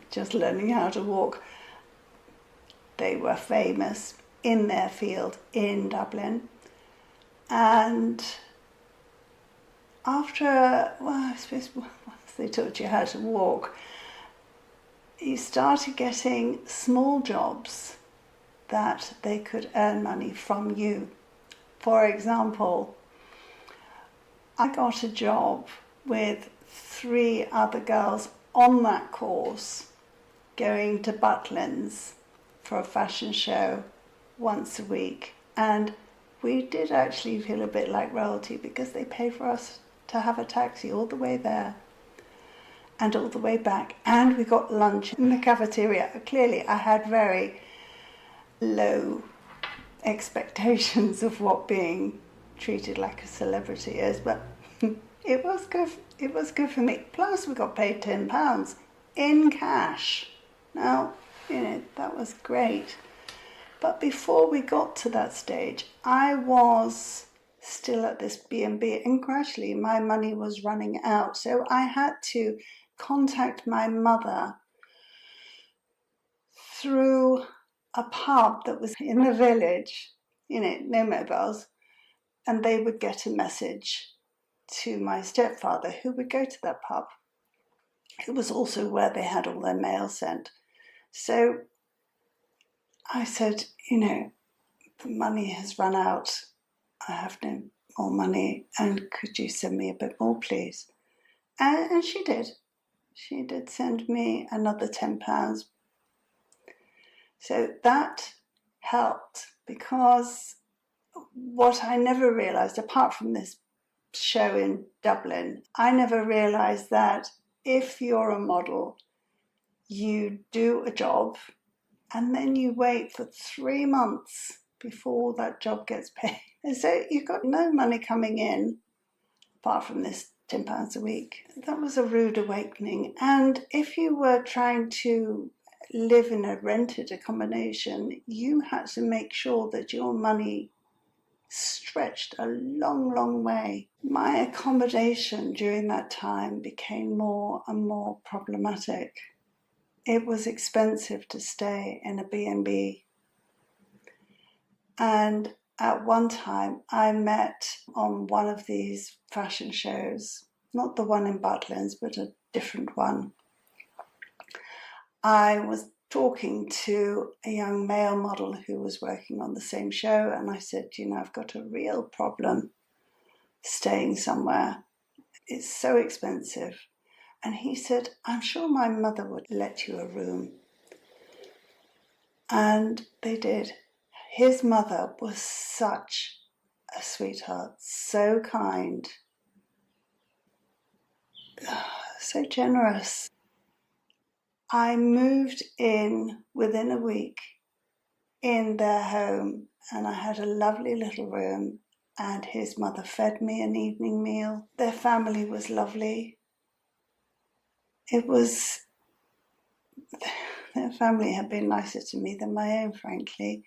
just learning how to walk. They were famous in their field in Dublin. And after, I suppose once they taught you how to walk, you started getting small jobs that they could earn money from you. For example, I got a job with 3 other girls on that course going to Butlins for a fashion show once a week, and we did actually feel a bit like royalty because they paid for us to have a taxi all the way there and all the way back, and we got lunch in the cafeteria. Clearly I had very low expectations of what being treated like a celebrity is, but it was good for me. Plus we got paid £10 in cash. Now, you know, that was great. But before we got to that stage, I was still at this B&B, and gradually my money was running out. So I had to contact my mother through a pub that was in the village, you know, no mobiles, and they would get a message to my stepfather, who would go to that pub. It was also where they had all their mail sent. So I said, you know, the money has run out. I have no more money, and could you send me a bit more, please? And she did. She did send me another £10. So that helped, because what I never realised, apart from this show in Dublin, I never realised that if you're a model, you do a job and then you wait for 3 months before that job gets paid. And so you've got no money coming in apart from this £10 a week. That was a rude awakening. And if you were trying to live in a rented accommodation, you had to make sure that your money stretched a long, long way. My accommodation during that time became more and more problematic. It was expensive to stay in a B&B. And at one time I met on one of these fashion shows, not the one in Butlins, but a different one. I was talking to a young male model who was working on the same show, and I said, you know, I've got a real problem staying somewhere. It's so expensive. And he said, I'm sure my mother would let you a room. And they did. His mother was such a sweetheart, so kind, so generous. I moved in within a week in their home, and I had a lovely little room, and his mother fed me an evening meal. Their family was lovely. Their family had been nicer to me than my own, frankly.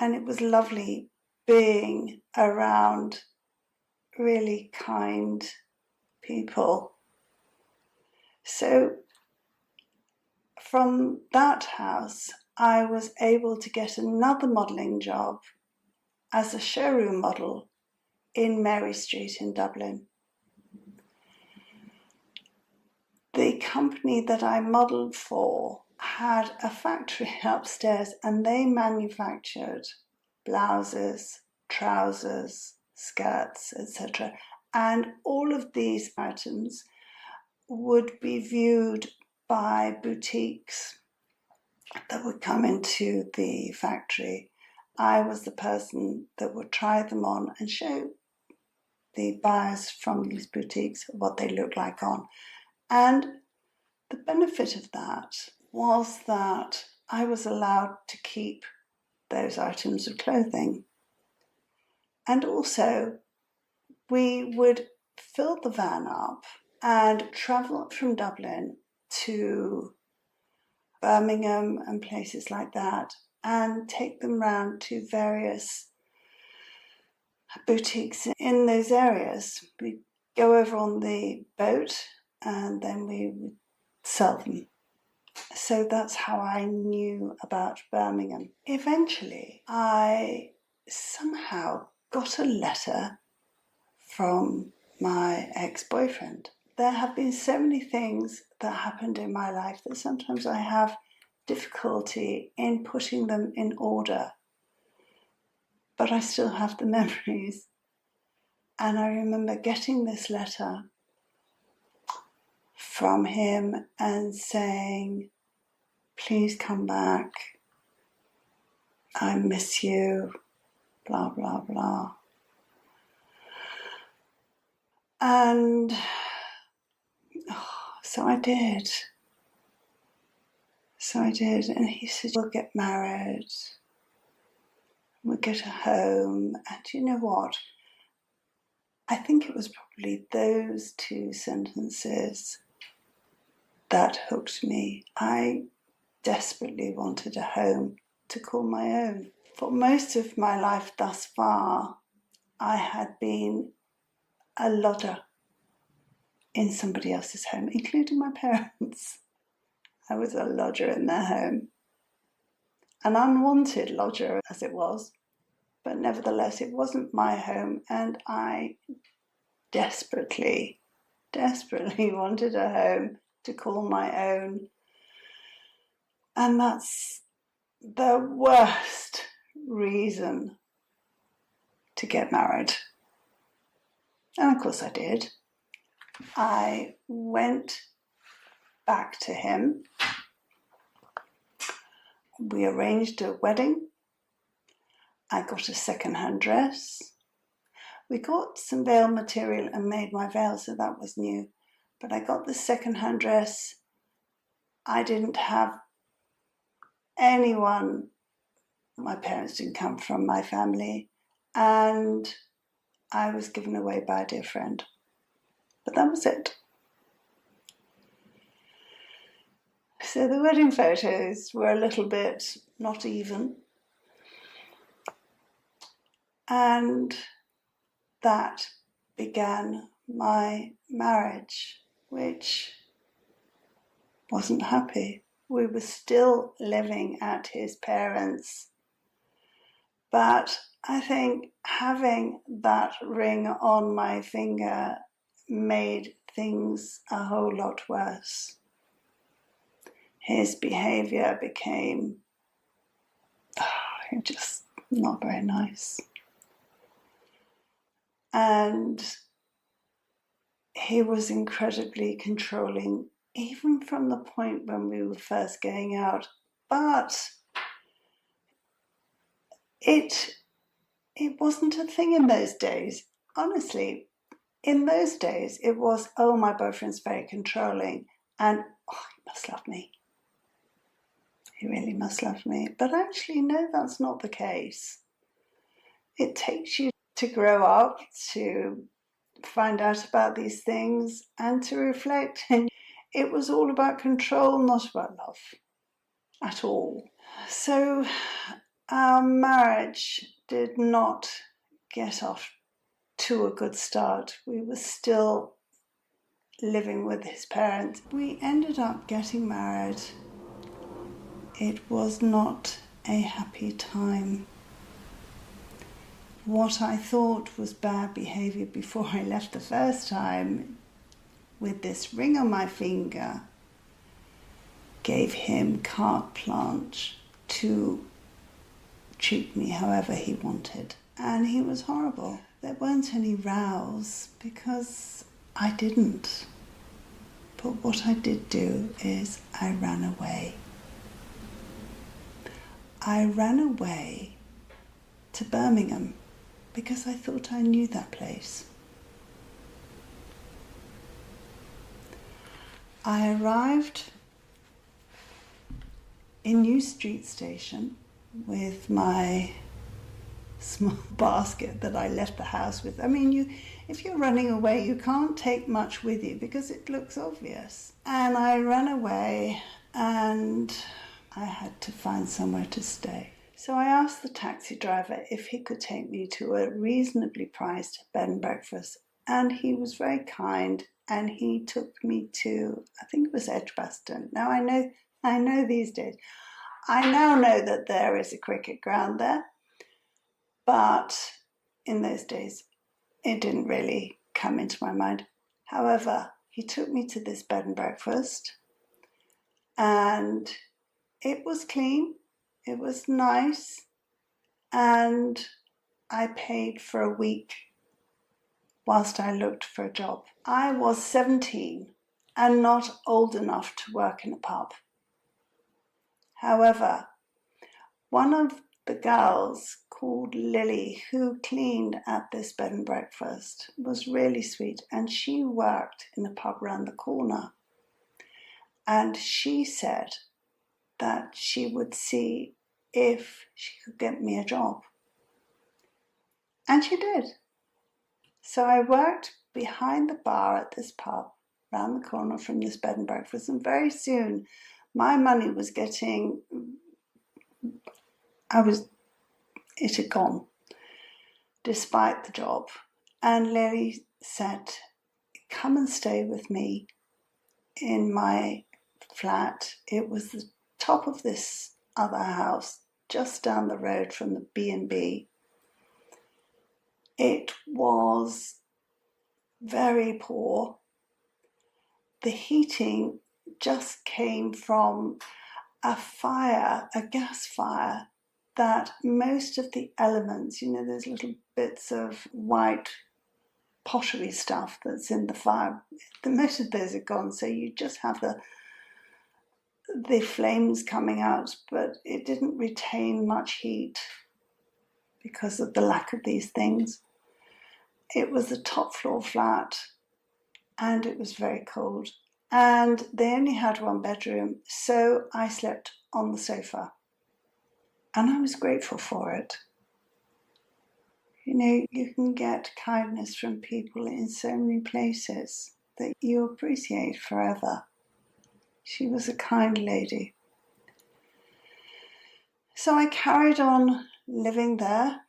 And it was lovely being around really kind people. So from that house, I was able to get another modelling job as a showroom model in Mary Street in Dublin. The company that I modelled for had a factory upstairs, and they manufactured blouses, trousers, skirts, etc. And all of these items would be viewed by boutiques that would come into the factory. I was the person that would try them on and show the buyers from these boutiques what they looked like on. And the benefit of that was that I was allowed to keep those items of clothing. And also, we would fill the van up and travel from Dublin to Birmingham and places like that, and take them round to various boutiques in those areas. We'd go over on the boat and then we would sell them. So that's how I knew about Birmingham. Eventually, I somehow got a letter from my ex-boyfriend. There have been so many things that happened in my life that sometimes I have difficulty in putting them in order. But I still have the memories. And I remember getting this letter from him and saying, please come back. I miss you, blah, blah, blah. And so I did. And he said, we'll get married. We'll get a home. And you know what? I think it was probably those two sentences that hooked me. I desperately wanted a home to call my own. For most of my life thus far, I had been a lodger in somebody else's home, including my parents. I was a lodger in their home. An unwanted lodger as it was, but nevertheless it wasn't my home, and I desperately wanted a home to call my own. And that's the worst reason to get married. And of course I did. I went back to him. We arranged a wedding. I got a second-hand dress. We got some veil material and made my veil, so that was new. But I got the second-hand dress. I didn't have anyone. My parents didn't come from my family. And I was given away by a dear friend. But that was it. So the wedding photos were a little bit not even. And that began my marriage, which wasn't happy. We were still living at his parents'. But I think having that ring on my finger made things a whole lot worse. His behaviour became just not very nice. And he was incredibly controlling, even from the point when we were first going out. But it wasn't a thing in those days. Honestly, in those days, it was, oh, my boyfriend's very controlling. And must love me. He really must love me. But actually, no, that's not the case. It takes you to grow up, to find out about these things, and to reflect. And it was all about control, not about love at all. So our marriage did not get off to a good start. We were still living with his parents. We ended up getting married. It was not a happy time. What I thought was bad behaviour before I left the first time, with this ring on my finger, gave him carte blanche to treat me however he wanted. And he was horrible. There weren't any rows because I didn't. But what I did do is I ran away. I ran away to Birmingham because I thought I knew that place. I arrived in New Street Station with my small basket that I left the house with. I mean, if you're running away, you can't take much with you because it looks obvious. And I ran away and I had to find somewhere to stay. So I asked the taxi driver if he could take me to a reasonably priced bed and breakfast. And he was very kind and he took me to, I think it was Edgbaston. Now I know these days. I now know that there is a cricket ground there. But in those days, it didn't really come into my mind. However, he took me to this bed and breakfast and it was clean, it was nice, and I paid for a week whilst I looked for a job. I was 17 and not old enough to work in a pub. However, one of the girls called Lily, who cleaned at this bed and breakfast, was really sweet, and she worked in the pub round the corner. And she said that she would see if she could get me a job. And she did. So I worked behind the bar at this pub round the corner from this bed and breakfast, and very soon my money was getting, it had gone, despite the job. And Lily said, come and stay with me in my flat. It was the top of this other house, just down the road from the B&B. It was very poor. The heating just came from a fire, a gas fire, that most of the elements, those little bits of white pottery stuff that's in the fire, most of those are gone, so you just have the flames coming out, but it didn't retain much heat because of the lack of these things. It was a top floor flat and it was very cold, and they only had one bedroom, so I slept on the sofa. And I was grateful for it. You can get kindness from people in so many places that you appreciate forever. She was a kind lady. So I carried on living there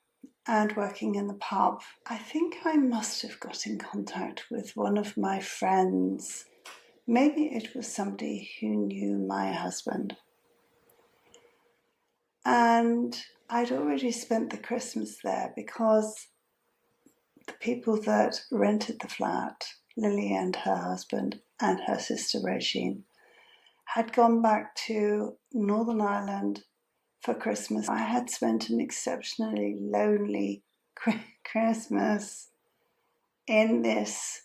and working in the pub. I think I must have got in contact with one of my friends. Maybe it was somebody who knew my husband. And I'd already spent the Christmas there because the people that rented the flat, Lily and her husband and her sister Regine, had gone back to Northern Ireland for Christmas. I had spent an exceptionally lonely Christmas in this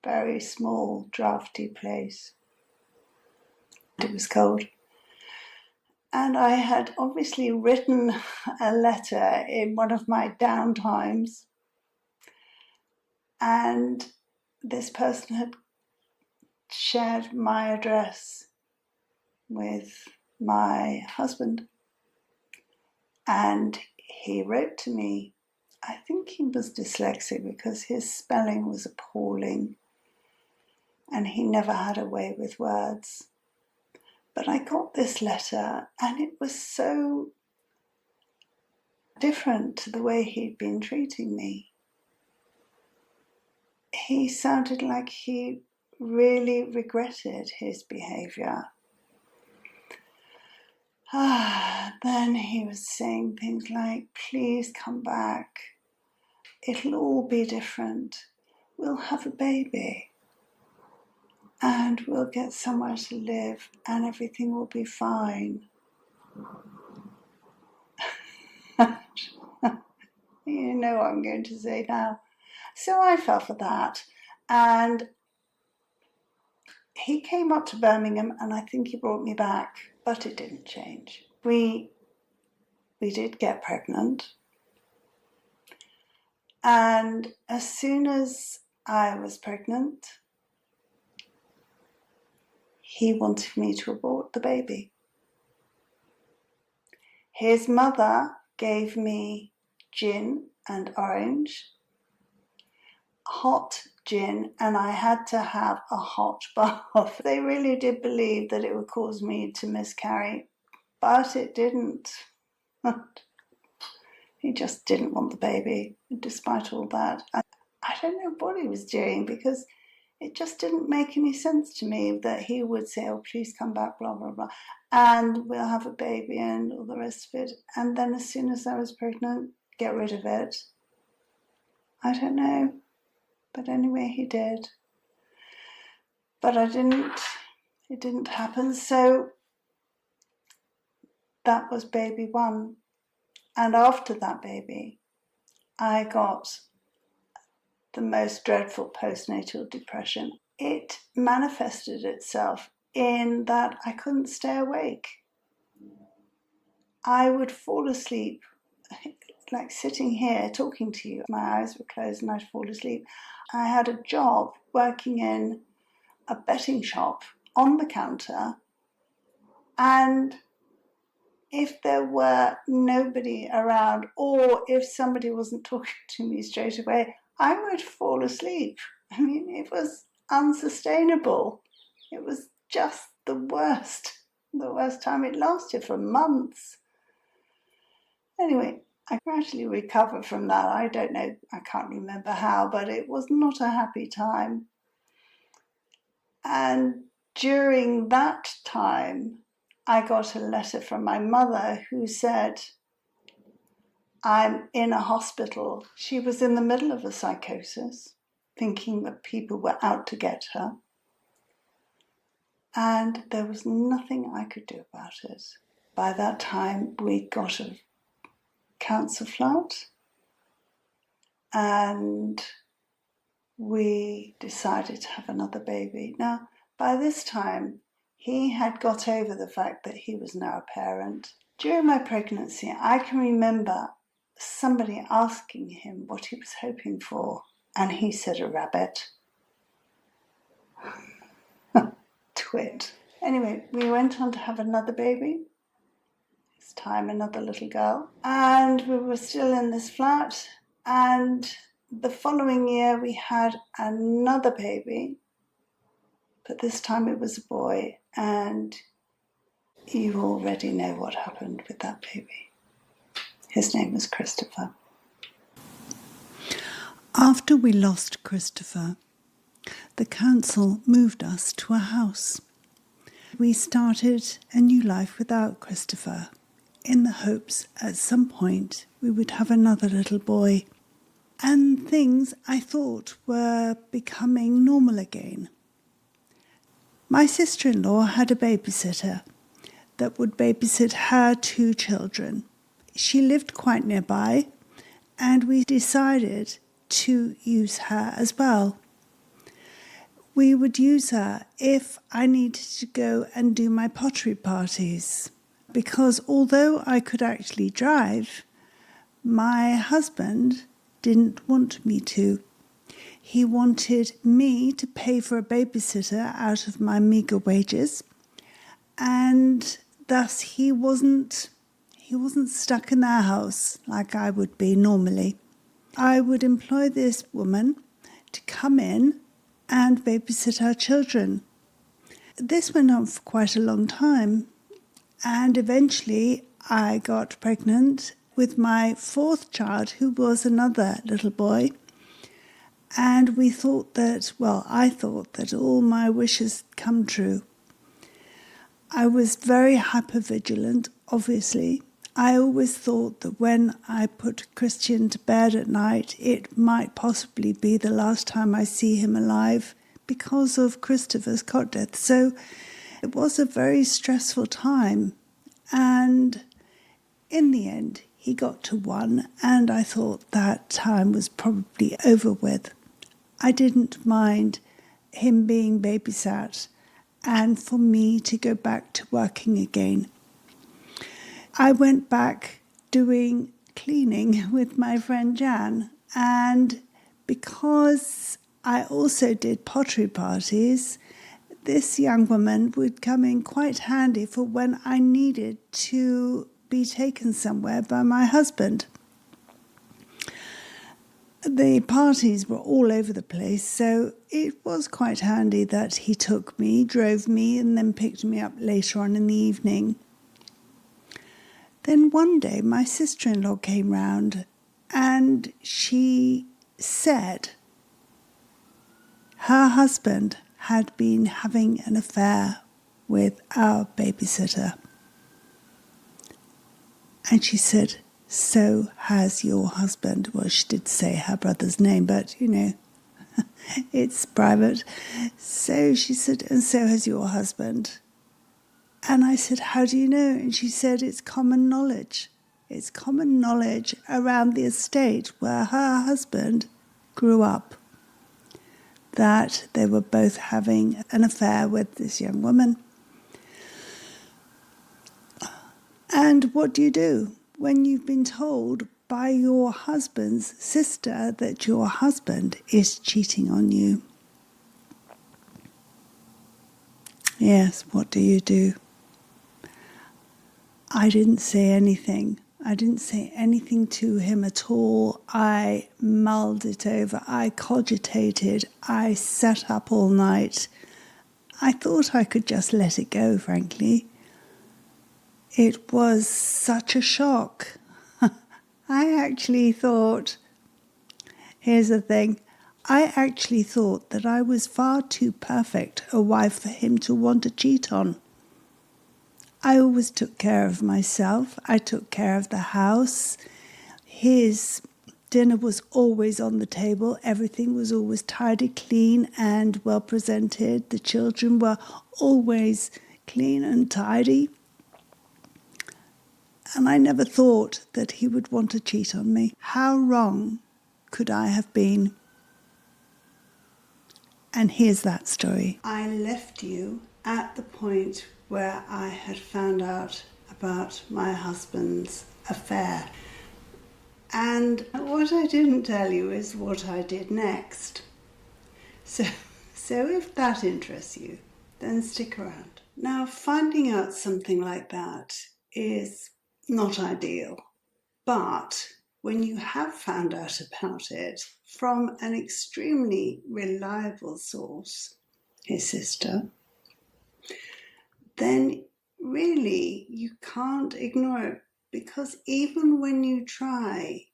very small, drafty place. It was cold. And I had obviously written a letter in one of my down times, and this person had shared my address with my husband, and he wrote to me. I think he was dyslexic because his spelling was appalling and he never had a way with words. But I got this letter and it was so different to the way he'd been treating me. He sounded like he really regretted his behaviour. Then he was saying things like, please come back. It'll all be different. We'll have a baby. And we'll get somewhere to live and everything will be fine. You know what I'm going to say now. So I fell for that. And he came up to Birmingham and I think he brought me back, but it didn't change. We did get pregnant. And as soon as I was pregnant, he wanted me to abort the baby. His mother gave me gin and orange, hot gin, and I had to have a hot bath. They really did believe that it would cause me to miscarry, but it didn't. He just didn't want the baby, despite all that. I don't know what he was doing, because it just didn't make any sense to me that he would say, oh, please come back, blah, blah, blah, and we'll have a baby and all the rest of it. And then as soon as I was pregnant, get rid of it. I don't know. But anyway, he did. But it didn't happen. So that was baby one. And after that baby, I got the most dreadful postnatal depression. It manifested itself in that I couldn't stay awake. I would fall asleep, like sitting here talking to you. My eyes were closed and I'd fall asleep. I had a job working in a betting shop on the counter, and if there were nobody around, or if somebody wasn't talking to me straight away, I would fall asleep. I mean, it was unsustainable. It was just the worst time. It lasted for months. Anyway, I gradually recovered from that. I don't know, I can't remember how, but it was not a happy time. And during that time, I got a letter from my mother who said, I'm in a hospital. She was in the middle of a psychosis, thinking that people were out to get her. And there was nothing I could do about it. By that time, we'd got a cancer flat, and we decided to have another baby. Now, by this time, he had got over the fact that he was now a parent. During my pregnancy, I can remember somebody asking him what he was hoping for, and he said a rabbit. Twit. Anyway, we went on to have another baby. This time another little girl. And we were still in this flat, and the following year we had another baby, but this time it was a boy, and you already know what happened with that baby. His name was Christopher. After we lost Christopher, the council moved us to a house. We started a new life without Christopher, in the hopes at some point we would have another little boy. And things, I thought, were becoming normal again. My sister-in-law had a babysitter that would babysit her 2 children. She lived quite nearby, and we decided to use her as well. We would use her if I needed to go and do my pottery parties, because although I could actually drive, my husband didn't want me to. He wanted me to pay for a babysitter out of my meagre wages, and thus he wasn't stuck in their house like I would be normally. I would employ this woman to come in and babysit our children. This went on for quite a long time, and eventually I got pregnant with my fourth child, who was another little boy. And I thought that all my wishes come true. I was very hypervigilant, obviously. I always thought that when I put Christian to bed at night, it might possibly be the last time I see him alive because of Christopher's cot death. So it was a very stressful time. And in the end, he got to 1, and I thought that time was probably over with. I didn't mind him being babysat and for me to go back to working again. I went back doing cleaning with my friend Jan, and because I also did pottery parties, this young woman would come in quite handy for when I needed to be taken somewhere by my husband. The parties were all over the place, so it was quite handy that he took me, drove me, and then picked me up later on in the evening. Then one day my sister-in-law came round and she said her husband had been having an affair with our babysitter. And she said, "So has your husband." Well, she did say her brother's name, but, it's private. So she said, "And so has your husband." And I said, "How do you know?" And she said, "It's common knowledge. It's common knowledge around the estate where her husband grew up, that they were both having an affair with this young woman." And what do you do when you've been told by your husband's sister that your husband is cheating on you? Yes, what do you do? I didn't say anything. I didn't say anything to him at all. I mulled it over. I cogitated. I sat up all night. I thought I could just let it go, frankly. It was such a shock. I actually thought, here's the thing, I actually thought that I was far too perfect a wife for him to want to cheat on. I always took care of myself. I took care of the house. His dinner was always on the table. Everything was always tidy, clean, and well presented. The children were always clean and tidy. And I never thought that he would want to cheat on me. How wrong could I have been? And here's that story. I left you at the point where I had found out about my husband's affair. And what I didn't tell you is what I did next. So if that interests you, then stick around. Now, finding out something like that is not ideal, but when you have found out about it from an extremely reliable source, his sister, then really you can't ignore it, because even when you try,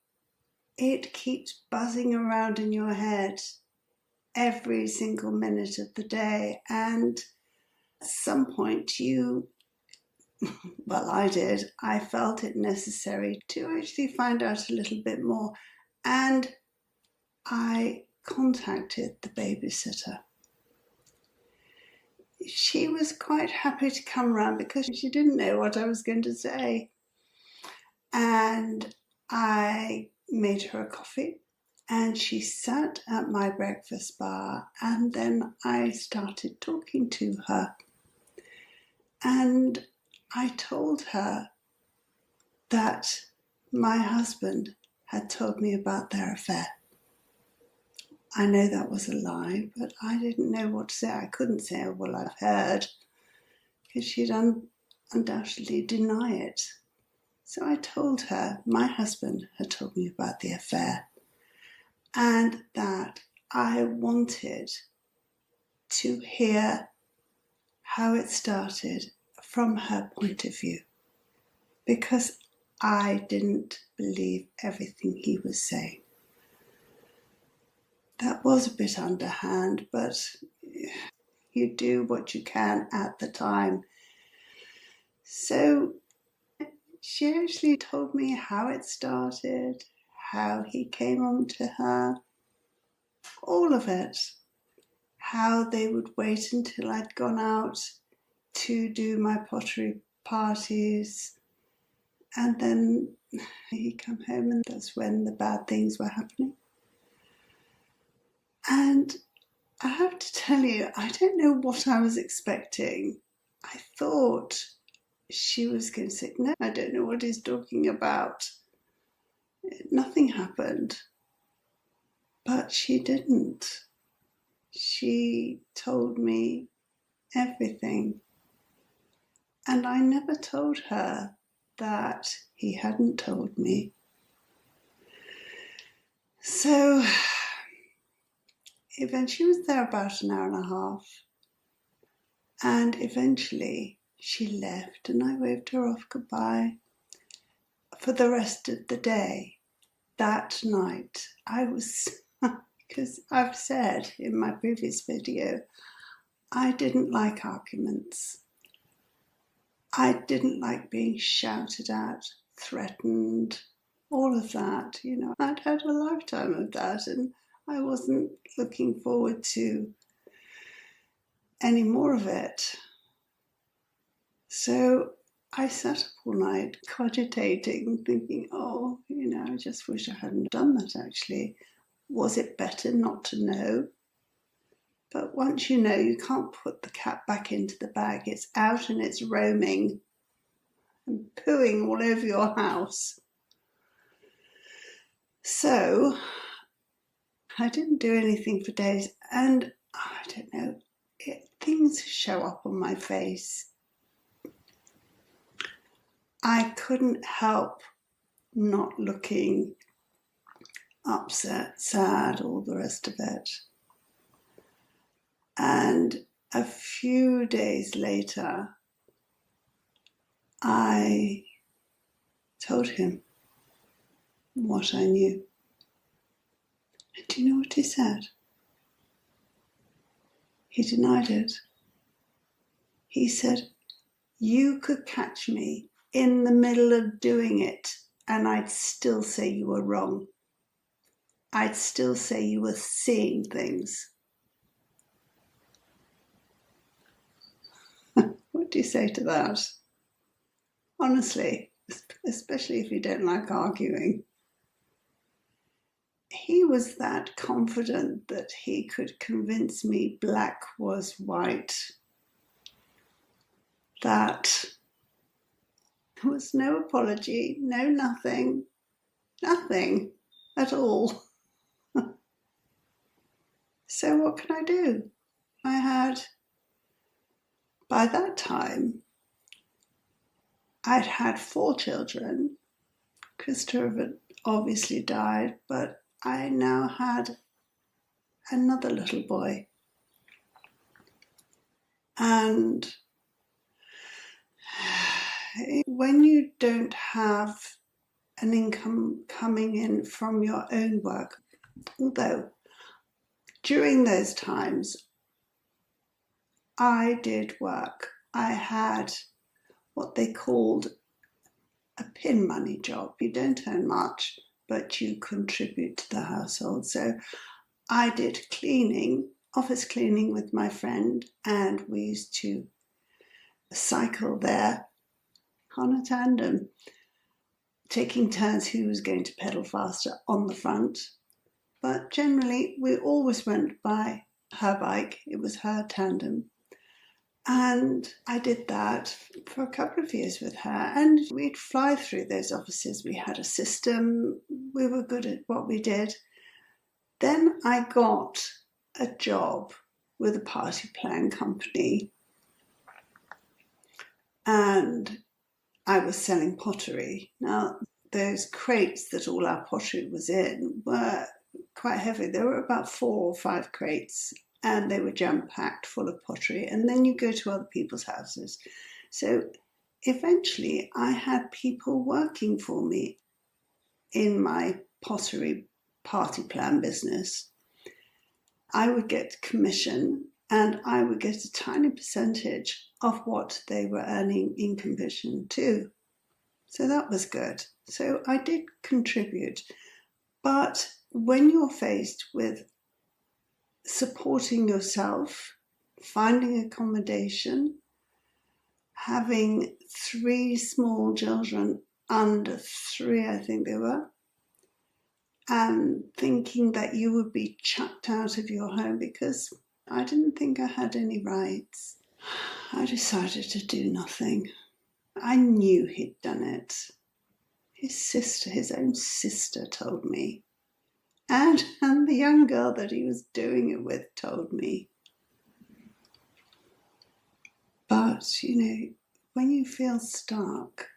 it keeps buzzing around in your head every single minute of the day, and at some point I felt it necessary to actually find out a little bit more, and I contacted the babysitter. She was quite happy to come round because she didn't know what I was going to say, and I made her a coffee and she sat at my breakfast bar, and then I started talking to her, and I told her that my husband had told me about their affair. I know that was a lie, but I didn't know what to say. I couldn't say, "Well, I've heard." because she'd undoubtedly deny it. So I told her my husband had told me about the affair and that I wanted to hear how it started from her point of view, because I didn't believe everything he was saying. That was a bit underhand, but you do what you can at the time. So she actually told me how it started, how he came on to her, all of it. How they would wait until I'd gone out to do my pottery parties, and then he'd come home, and that's when the bad things were happening. And I have to tell you, I don't know what I was expecting. I thought she was going to say, no, I don't know what he's talking about. Nothing happened. But she didn't. She told me everything. And I never told her that he hadn't told me. So eventually she was there about an hour and a half. And eventually she left and I waved her off goodbye. For the rest of the day, that night, I was, because I've said in my previous video, I didn't like arguments. I didn't like being shouted at, threatened, all of that. You know, I'd had a lifetime of that and I wasn't looking forward to any more of it. So I sat up all night cogitating, thinking, oh, you know, I just wish I hadn't done that actually. Was it better not to know? But once you know, you can't put the cat back into the bag. It's out and it's roaming and pooing all over your house. So I didn't do anything for days, and I don't know, things show up on my face. I couldn't help not looking upset, sad, all the rest of it. And a few days later, I told him what I knew. And do you know what he said? He denied it. He said, you could catch me in the middle of doing it and I'd still say you were wrong. I'd still say you were seeing things. What do you say to that? Honestly, especially if you don't like arguing. He was that confident that he could convince me black was white, that there was no apology, no nothing at all. So what can I do? I had, by that time, I'd had 4 children. Christopher had obviously died, but I now had another little boy. And when you don't have an income coming in from your own work, although during those times I did work, I had what they called a pin money job. You don't earn much, but you contribute to the household. So I did cleaning, office cleaning with my friend, and we used to cycle there on a tandem, taking turns who was going to pedal faster on the front. But generally, we always went by her bike. It was her tandem. And I did that for a couple of years with her, and we'd fly through those offices. We had a system. We were good at what we did. Then I got a job with a party plan company. and I was selling pottery. Now, those crates that all our pottery was in were quite heavy. There were about 4 or 5 crates, and they were jam-packed full of pottery. And then you go to other people's houses. So eventually I had people working for me in my pottery party plan business. I would get commission, and I would get a tiny percentage of what they were earning in commission too. So that was good. So I did contribute. But when you're faced with supporting yourself, finding accommodation, having 3 small children, under 3 I think they were, and thinking that you would be chucked out of your home because I didn't think I had any rights, I decided to do nothing. I knew he'd done it. His own sister told me. And the young girl that he was doing it with told me. But, when you feel stuck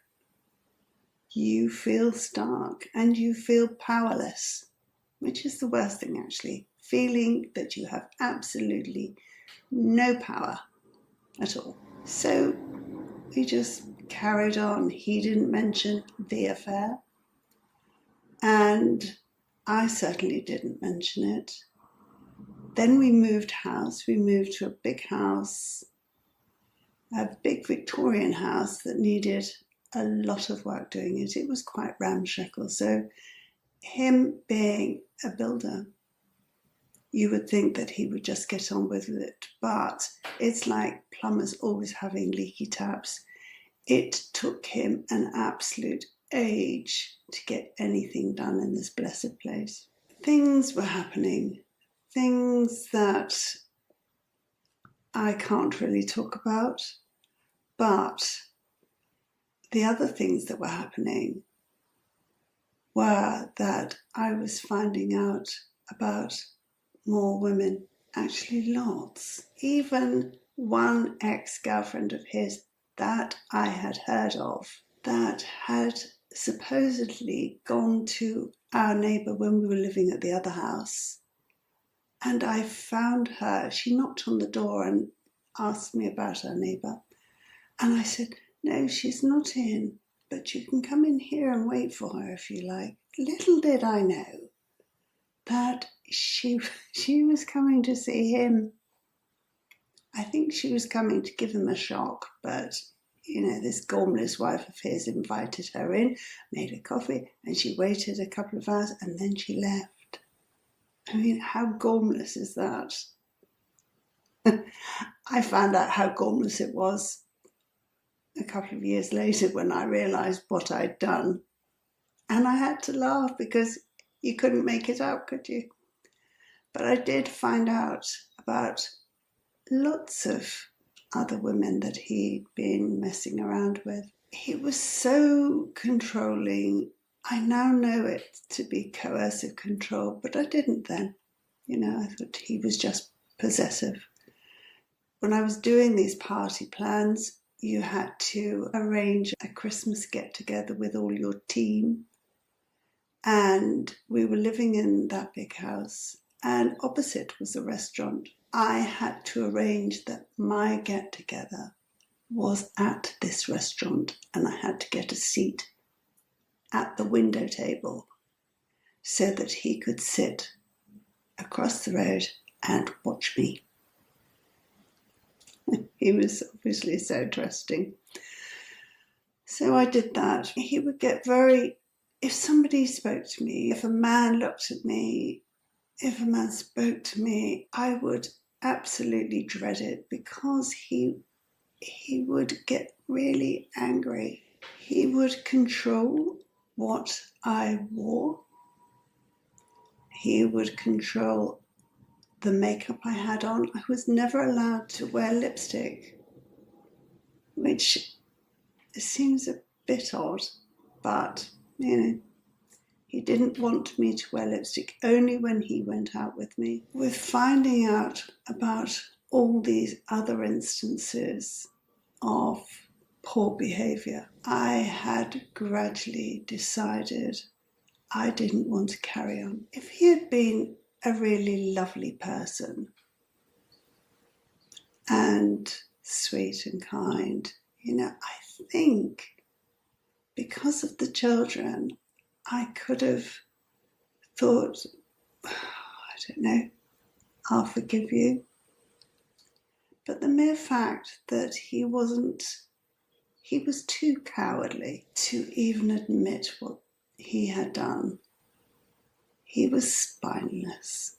and you feel powerless, which is the worst thing actually, feeling that you have absolutely no power at all. So we just carried on. He didn't mention the affair, and I certainly didn't mention it. Then we moved house. We moved to a big house, a big Victorian house that needed a lot of work doing it. It was quite ramshackle. So him being a builder, you would think that he would just get on with it. But it's like plumbers always having leaky taps. It took him an absolute age to get anything done in this blessed place. Things were happening, things that I can't really talk about, but the other things that were happening were that I was finding out about more women, actually lots. Even one ex-girlfriend of his that I had heard of that had supposedly gone to our neighbour when we were living at the other house. And I found her. She knocked on the door and asked me about our neighbour. And I said, no, she's not in, but you can come in here and wait for her if you like. Little did I know that she was coming to see him. I think she was coming to give him a shock, but this gormless wife of his invited her in, made her coffee, and she waited a couple of hours and then she left. I mean, how gormless is that? I found out how gormless it was a couple of years later when I realised what I'd done. And I had to laugh because you couldn't make it up, could you? But I did find out about lots of other women that he'd been messing around with. He was so controlling. I now know it to be coercive control, but I didn't then. I thought he was just possessive. When I was doing these party plans, you had to arrange a Christmas get-together with all your team. And we were living in that big house, and opposite was a restaurant. I had to arrange that my get-together was at this restaurant, and I had to get a seat at the window table so that he could sit across the road and watch me. He was obviously so trusting. So I did that. He would get if somebody spoke to me, if a man looked at me, if a man spoke to me, I would absolutely dread it because he would get really angry. He would control what I wore. He would control the makeup I had on. I was never allowed to wear lipstick, which seems a bit odd, but he didn't want me to wear lipstick, only when he went out with me. With finding out about all these other instances of poor behaviour. I had gradually decided I didn't want to carry on. If he had been a really lovely person and sweet and kind, I think because of the children, I could have thought, I don't know, I'll forgive you. But the mere fact that he was too cowardly to even admit what he had done. He was spineless.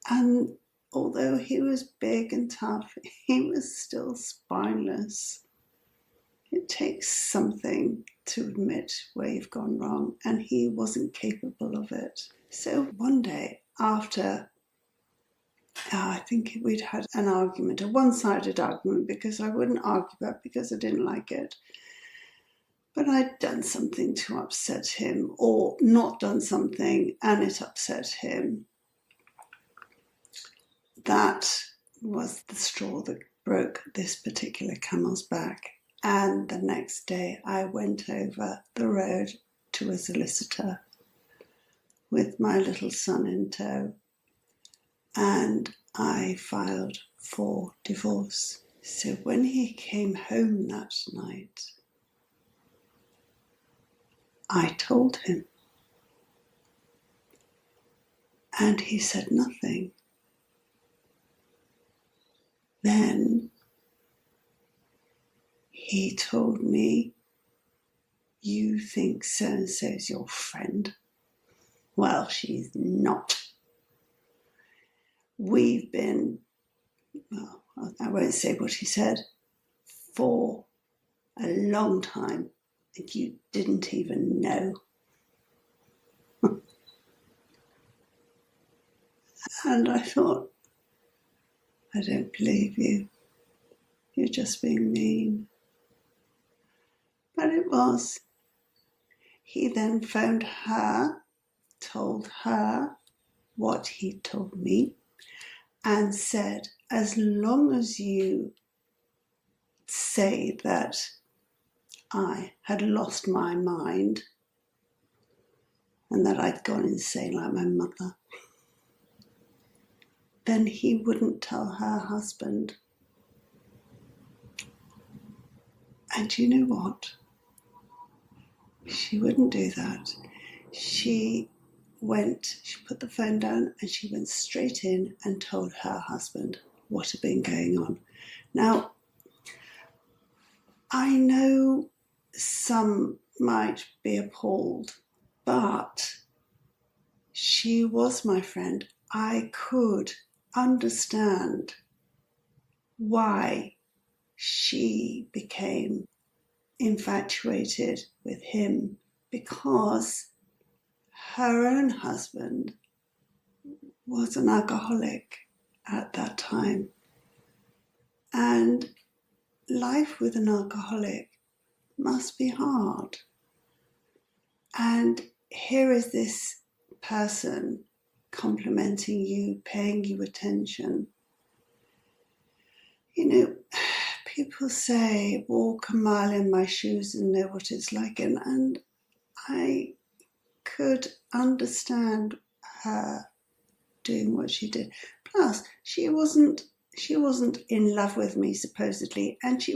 And although he was big and tough, he was still spineless. It takes something to admit where you've gone wrong, and he wasn't capable of it. So one day after, I think we'd had an argument, a one-sided argument, because I wouldn't argue about because I didn't like it. But I'd done something to upset him, or not done something and it upset him. That was the straw that broke this particular camel's back. And the next day I went over the road to a solicitor with my little son in tow, and I filed for divorce. So when he came home that night, I told him, and he said nothing. Then he told me, you think so-and-so's your friend? Well, she's not. We've been, well, I won't say what he said, for a long time, and you didn't even know. And I thought, I don't believe you. You're just being mean. But it was. He then phoned her, told her what he told me, and said, as long as you say that I had lost my mind and that I'd gone insane like my mother, then he wouldn't tell her husband. And you know what? She wouldn't do that. She put the phone down and she went straight in and told her husband what had been going on. Now, I know some might be appalled, but she was my friend. I could understand why she became infatuated with him, because her own husband was an alcoholic at that time. And life with an alcoholic must be hard. And here is this person complimenting you, paying you attention. People say, walk a mile in my shoes and know what it's like. And I could understand her doing what she did. Plus, she wasn't in love with me, supposedly, and she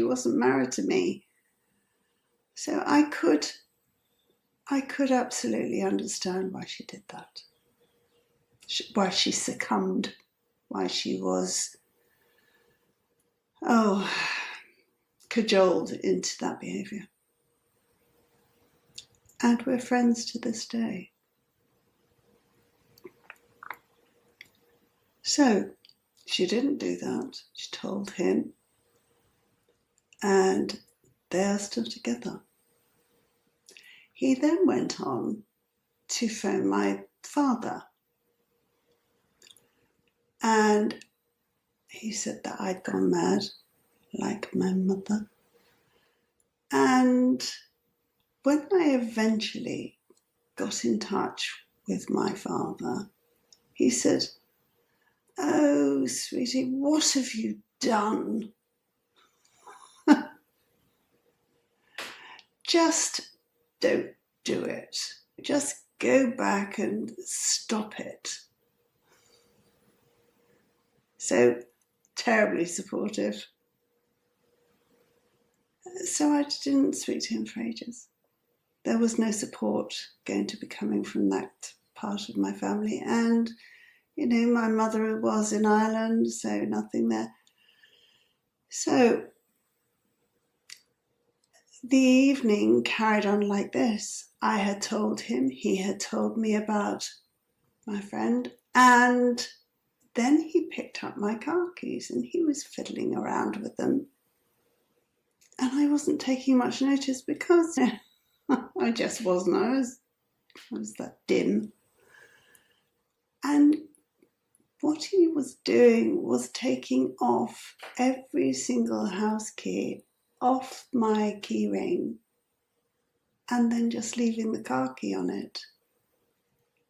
wasn't married to me. So I could absolutely understand why she did that, why she succumbed, why she was, cajoled into that behaviour. And we're friends to this day. So she didn't do that. She told him, and they are still together. He then went on to phone my father, and he said that I'd gone mad, like my mother. And when I eventually got in touch with my father, he said, oh, sweetie, what have you done? just don't do it. Just go back and stop it. So terribly supportive. So I didn't speak to him for ages. There was no support going to be coming from that part of my family. And, my mother was in Ireland, so nothing there. So the evening carried on like this. I had told him, he had told me about my friend, and then he picked up my car keys and he was fiddling around with them. And I wasn't taking much notice because I just wasn't. I was that dim. And what he was doing was taking off every single house key off my key ring and then just leaving the car key on it.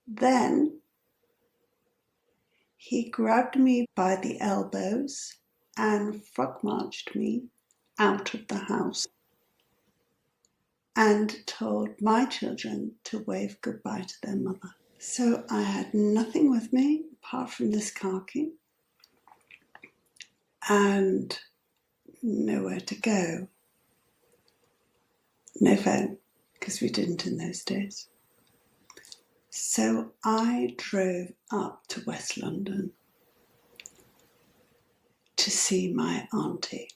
Then he grabbed me by the elbows and frog marched me out of the house and told my children to wave goodbye to their mother. So I had nothing with me apart from this car key and nowhere to go. No phone, because we didn't in those days. So I drove up to West London to see my auntie.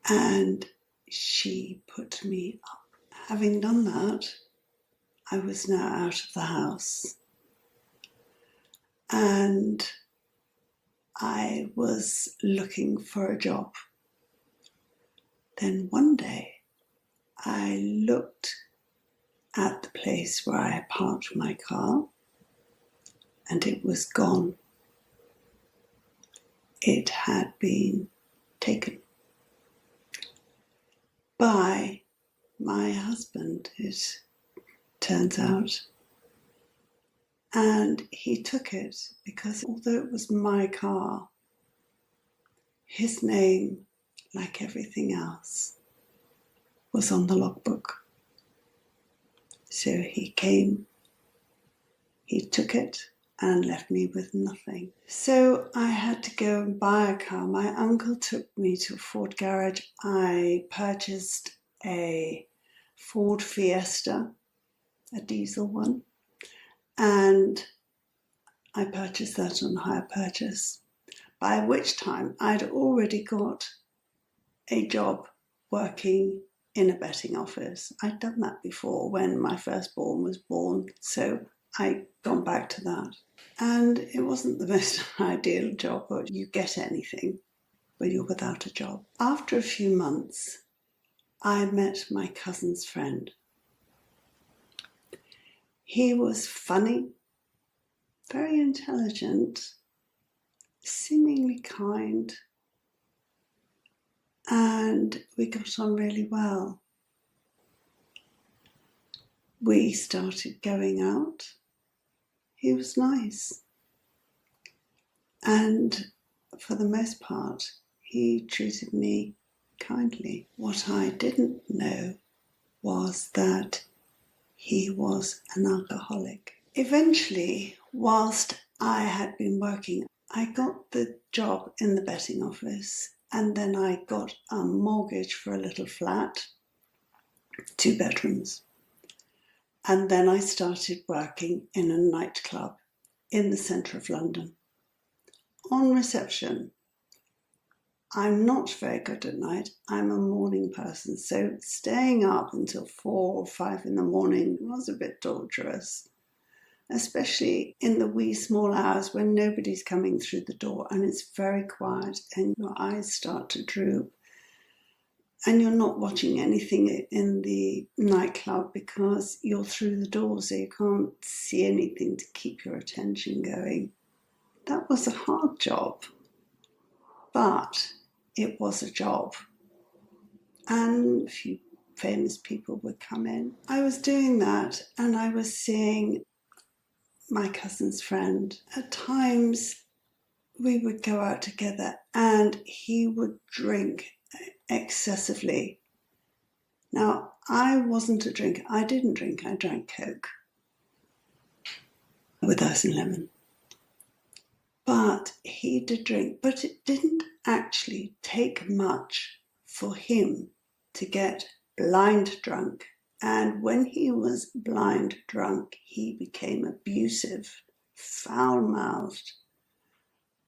And she put me up. Having done that, I was now out of the house. And I was looking for a job. Then one day, I looked at the place where I parked my car, and it was gone. It had been taken by my husband, it turns out. And he took it because although it was my car, his name, like everything else, was on the logbook. So he came, he took it and left me with nothing. So I had to go and buy a car. My uncle took me to a Ford garage. I purchased a Ford Fiesta, a diesel one, and I purchased that on hire purchase, by which time I'd already got a job working in a betting office. I'd done that before when my firstborn was born, so I'd gone back to that. And it wasn't the most ideal job, but you get anything when you're without a job. After a few months, I met my cousin's friend. He was funny, very intelligent, seemingly kind, and we got on really well. We started going out. He was nice. And for the most part, he treated me kindly. What I didn't know was that he was an alcoholic. Eventually, whilst I had been working, I got the job in the betting office, and then I got a mortgage for a little flat, 2 bedrooms. And then I started working in a nightclub in the centre of London. On reception. I'm not very good at night. I'm a morning person, so staying up until 4 or 5 in the morning was a bit torturous, especially in the wee small hours when nobody's coming through the door and it's very quiet and your eyes start to droop and you're not watching anything in the nightclub because you're through the door, so you can't see anything to keep your attention going. That was a hard job, but it was a job. And a few famous people would come in. I was doing that and I was seeing my cousin's friend. At times we would go out together and he would drink excessively. Now, I wasn't a drinker. I didn't drink. I drank Coke with ice and lemon. But he did drink. But it didn't actually take much for him to get blind drunk. And when he was blind drunk, he became abusive, foul-mouthed,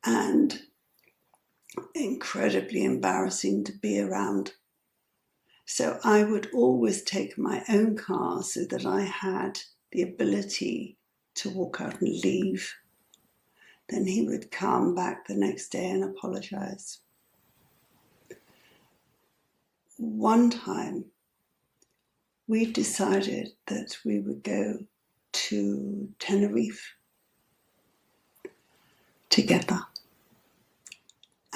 and incredibly embarrassing to be around. So I would always take my own car so that I had the ability to walk out and leave. Then he would come back the next day and apologise. One time, we decided that we would go to Tenerife together.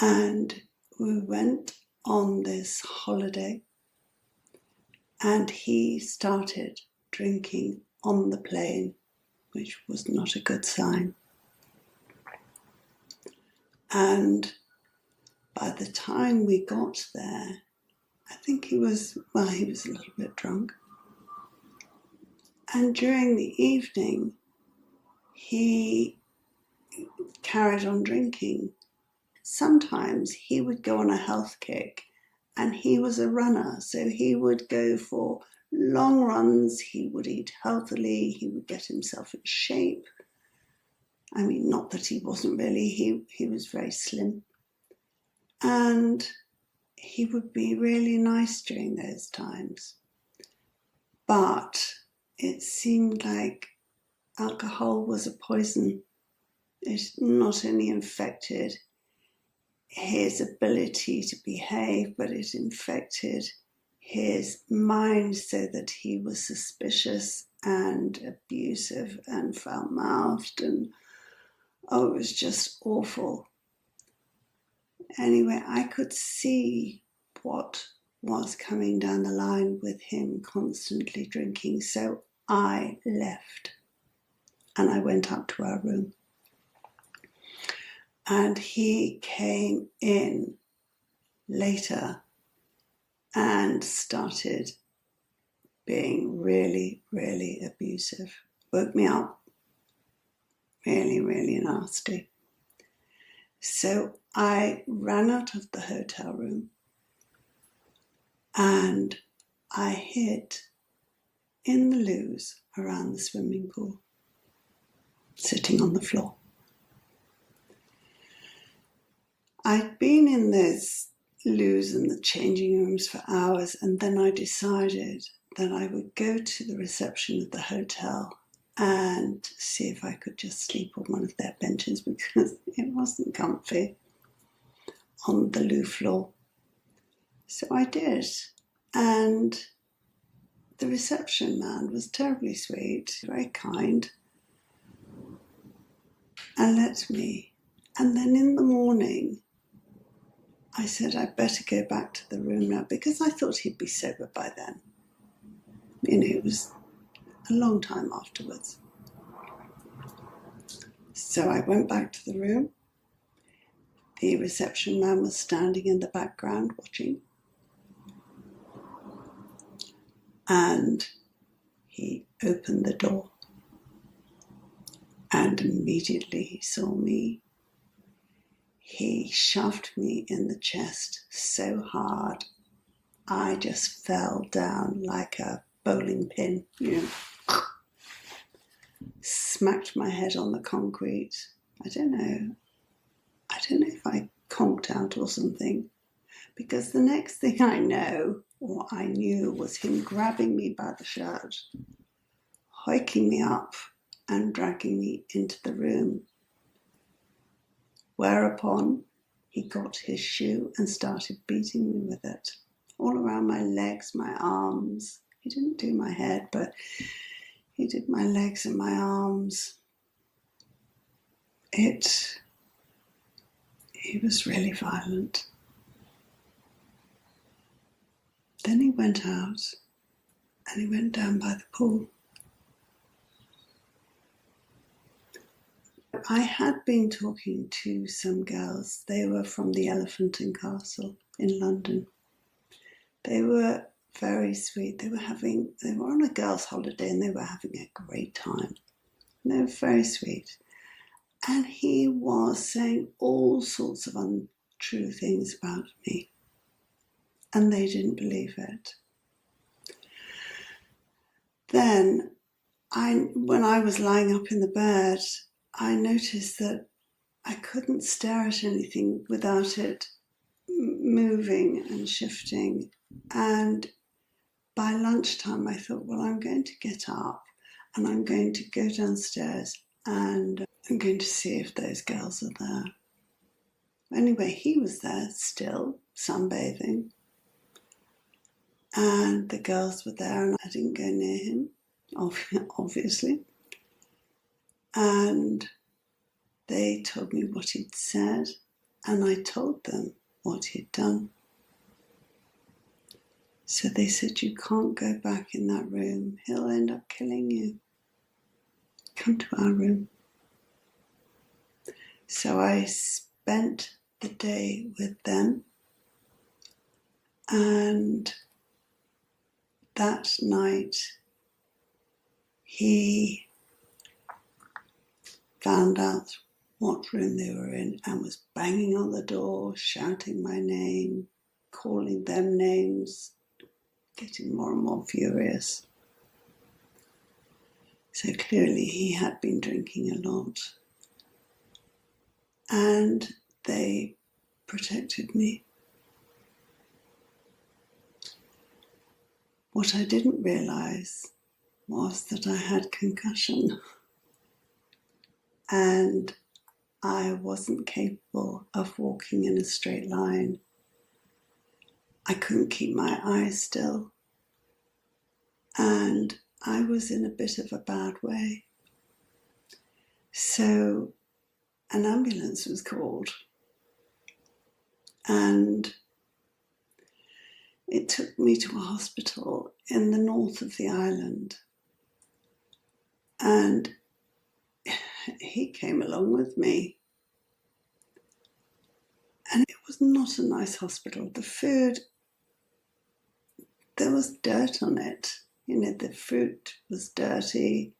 And we went on this holiday, and he started drinking on the plane, which was not a good sign. And by the time we got there, I think he was a little bit drunk. And during the evening, he carried on drinking. Sometimes he would go on a health kick, and he was a runner, so he would go for long runs, he would eat healthily, he would get himself in shape. I mean, not that he wasn't really, he was very slim. And he would be really nice during those times. But it seemed like alcohol was a poison. It not only infected his ability to behave, but it infected his mind so that he was suspicious and abusive and foul-mouthed, and it was just awful. Anyway, I could see what was coming down the line with him constantly drinking, so I left and I went up to our room. And he came in later and started being really, really abusive. Woke me up. Really, really nasty. So I ran out of the hotel room and I hid in the loos around the swimming pool, sitting on the floor. I'd been in those loos and the changing rooms for hours, and then I decided that I would go to the reception of the hotel and see if I could just sleep on one of their benches because it wasn't comfy on the loo floor. So I did, and the reception man was terribly sweet, very kind, and let me. And then in the morning, I said I'd better go back to the room now because I thought he'd be sober by then. You know, it was a long time afterwards. So I went back to the room. The reception man was standing in the background watching. And he opened the door. And immediately he saw me. He shoved me in the chest so hard, I just fell down like a bowling pin, Smacked my head on the concrete. I don't know if I conked out or something, because the next thing I knew was him grabbing me by the shirt, hoiking me up and dragging me into the room. Whereupon he got his shoe and started beating me with it, all around my legs, my arms. He didn't do my head, but he did my legs and my arms. He was really violent. Then he went out and he went down by the pool. I had been talking to some girls. They were from the Elephant and Castle in London. They were very sweet. They were on a girls' holiday and they were having a great time. They were very sweet. And he was saying all sorts of untrue things about me. And they didn't believe it. Then, when I was lying up in the bed, I noticed that I couldn't stare at anything without it moving and shifting. And by lunchtime, I thought, well, I'm going to get up and I'm going to go downstairs and I'm going to see if those girls are there. Anyway, he was there still, sunbathing. And the girls were there and I didn't go near him, obviously. And they told me what he'd said and I told them what he'd done. So they said, you can't go back in that room. He'll end up killing you. Come to our room. So I spent the day with them, and that night he found out what room they were in and was banging on the door, shouting my name, calling them names, getting more and more furious. So clearly he had been drinking a lot. And they protected me. What I didn't realise was that I had concussion and I wasn't capable of walking in a straight line. I couldn't keep my eyes still and I was in a bit of a bad way. So an ambulance was called and it took me to a hospital in the north of the island. And he came along with me. And it was not a nice hospital. The food, there was dirt on it. The fruit was dirty.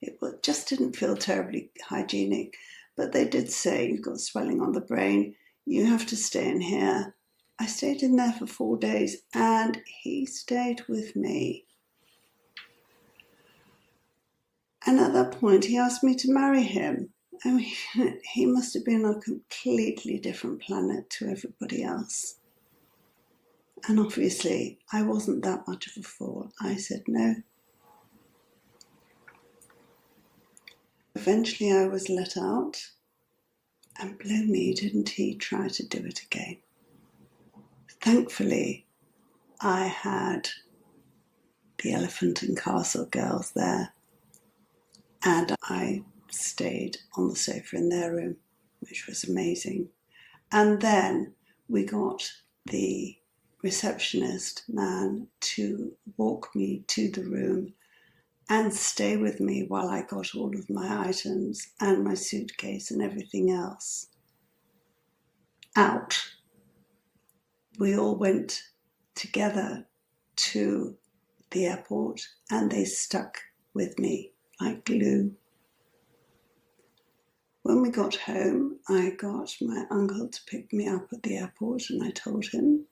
It just didn't feel terribly hygienic. But they did say, you've got swelling on the brain, you have to stay in here. I stayed in there for 4 days and he stayed with me. And at that point, he asked me to marry him. I mean, he must have been on a completely different planet to everybody else. And obviously, I wasn't that much of a fool. I said no. Eventually, I was let out. And blow me, didn't he try to do it again. Thankfully, I had the Elephant and Castle girls there. And I stayed on the sofa in their room, which was amazing. And then we got the receptionist man to walk me to the room and stay with me while I got all of my items and my suitcase and everything else out. We all went together to the airport and they stuck with me like glue. When we got home, I got my uncle to pick me up at the airport and I told him.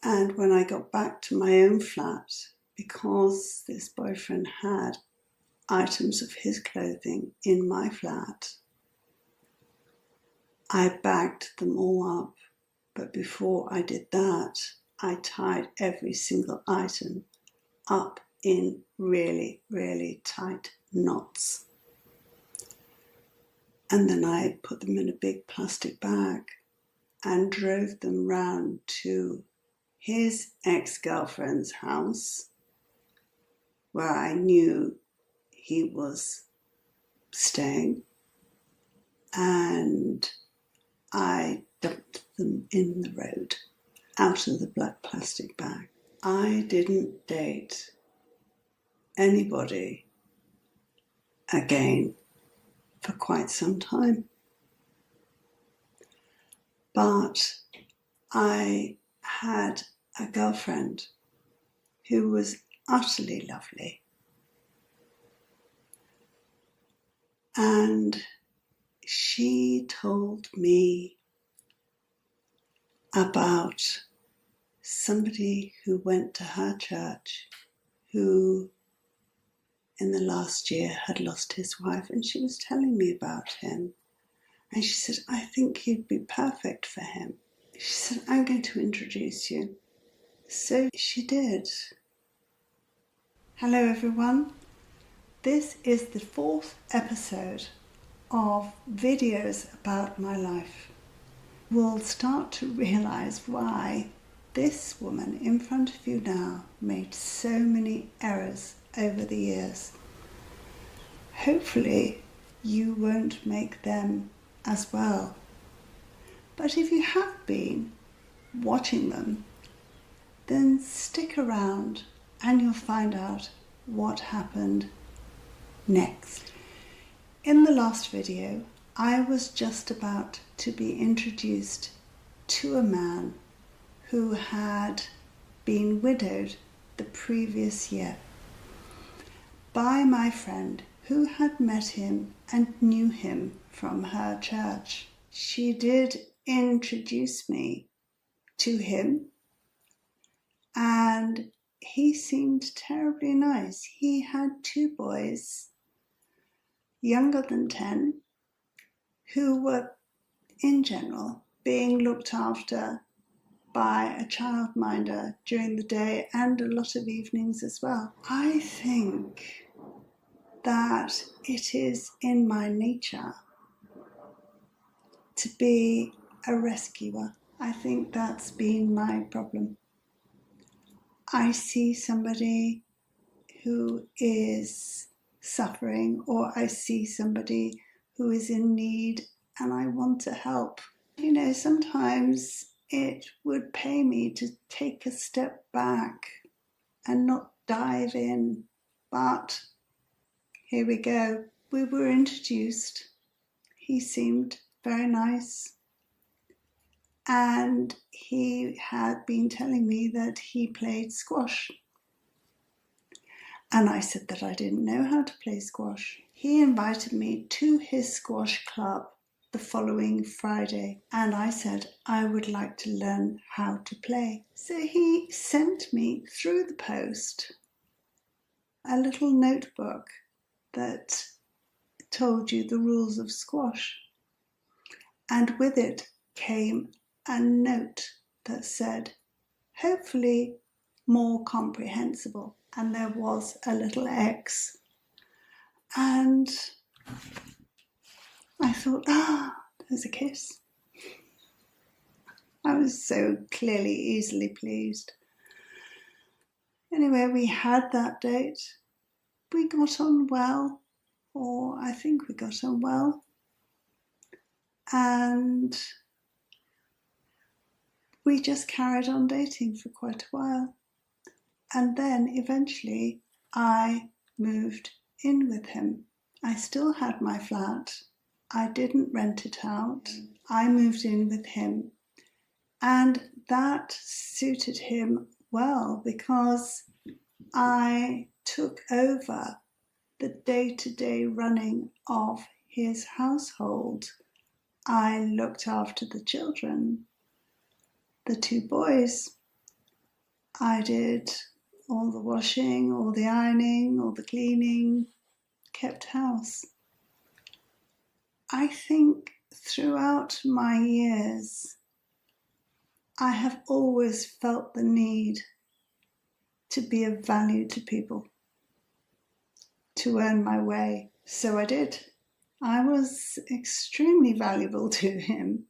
And when I got back to my own flat, because this boyfriend had items of his clothing in my flat, I bagged them all up. But before I did that, I tied every single item up in really, really tight knots. And then I put them in a big plastic bag and drove them round to his ex-girlfriend's house, where I knew he was staying, and I dumped them in the road, out of the black plastic bag. I didn't date anybody again for quite some time. But I had a girlfriend who was utterly lovely. And she told me about somebody who went to her church who in the last year had lost his wife, and she was telling me about him. And she said, I think you'd be perfect for him. She said, I'm going to introduce you. So she did. Hello everyone. This is the 4th episode of videos about my life. We'll start to realise why this woman in front of you now made so many errors over the years. Hopefully you won't make them as well. But if you have been watching them, then stick around and you'll find out what happened next. In the last video, I was just about to be introduced to a man who had been widowed the previous year by my friend who had met him and knew him from her church. She did introduce me to him, and he seemed terribly nice. He had 2 boys, younger than 10, who were, in general, being looked after by a childminder during the day and a lot of evenings as well. I think that it is in my nature to be a rescuer. I think that's been my problem. I see somebody who is suffering, or I see somebody who is in need and I want to help. You know, sometimes it would pay me to take a step back and not dive in, but here we go. We were introduced. He seemed very nice. And he had been telling me that he played squash. And I said that I didn't know how to play squash. He invited me to his squash club the following Friday, and I said I would like to learn how to play. So he sent me through the post a little notebook that told you the rules of squash. And with it came a note that said, hopefully more comprehensible. And there was a little X. And I thought, there's a kiss. I was so clearly easily pleased. Anyway, we had that date. We got on well, or I think we got on well. And we just carried on dating for quite a while. And then eventually I moved in with him. I still had my flat. I didn't rent it out. I moved in with him. And that suited him well because I took over the day-to-day running of his household. I looked after the children, the 2 boys. I did all the washing, all the ironing, all the cleaning, kept house. I think throughout my years, I have always felt the need to be of value to people, to earn my way. So I did. I was extremely valuable to him.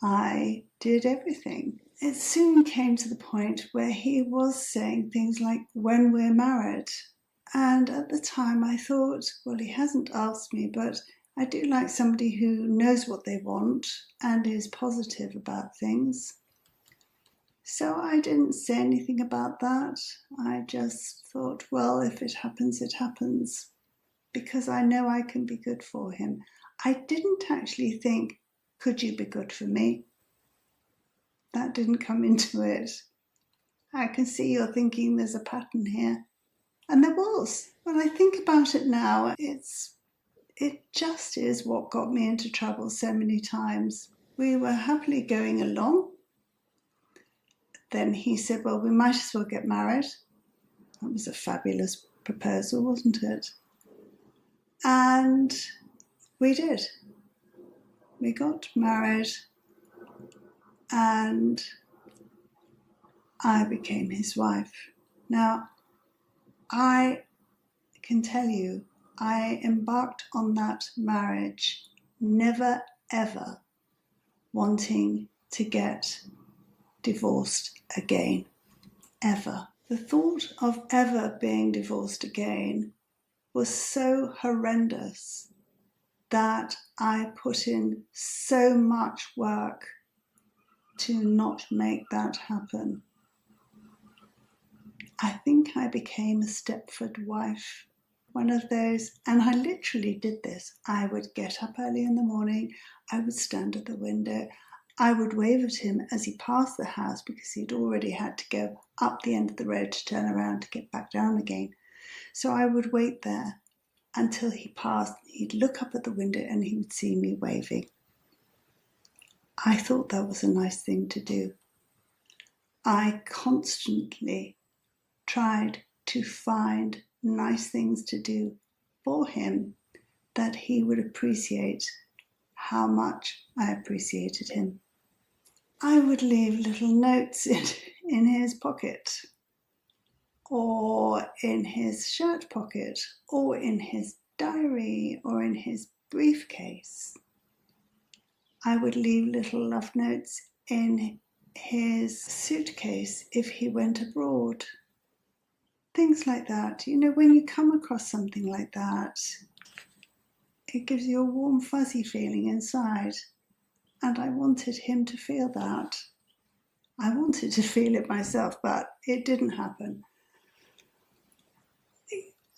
I did everything. It soon came to the point where he was saying things like, when we're married. And at the time I thought, well, he hasn't asked me, but I do like somebody who knows what they want and is positive about things. So I didn't say anything about that. I just thought, well, if it happens, it happens, because I know I can be good for him. I didn't actually think, could you be good for me? that didn't come into it. I can see you're thinking there's a pattern here. And there was. When I think about it now, it just is what got me into trouble so many times. We were happily going along. Then he said, well, we might as well get married. That was a fabulous proposal, wasn't it? And we did. We got married and I became his wife. Now, I can tell you, I embarked on that marriage never ever wanting to get divorced again, ever. The thought of ever being divorced again was so horrendous that I put in so much work to not make that happen. I think I became a Stepford wife, one of those, and I literally did this. I would get up early in the morning, I would stand at the window, I would wave at him as he passed the house because he'd already had to go up the end of the road to turn around to get back down again. So I would wait there until he passed. He'd look up at the window and he would see me waving. I thought that was a nice thing to do. I constantly tried to find nice things to do for him that he would appreciate how much I appreciated him. I would leave little notes in his pocket, or in his shirt pocket, or in his diary, or in his briefcase. I would leave little love notes in his suitcase if he went abroad. Things like that. You know, when you come across something like that, it gives you a warm, fuzzy feeling inside. And I wanted him to feel that. I wanted to feel it myself, but it didn't happen.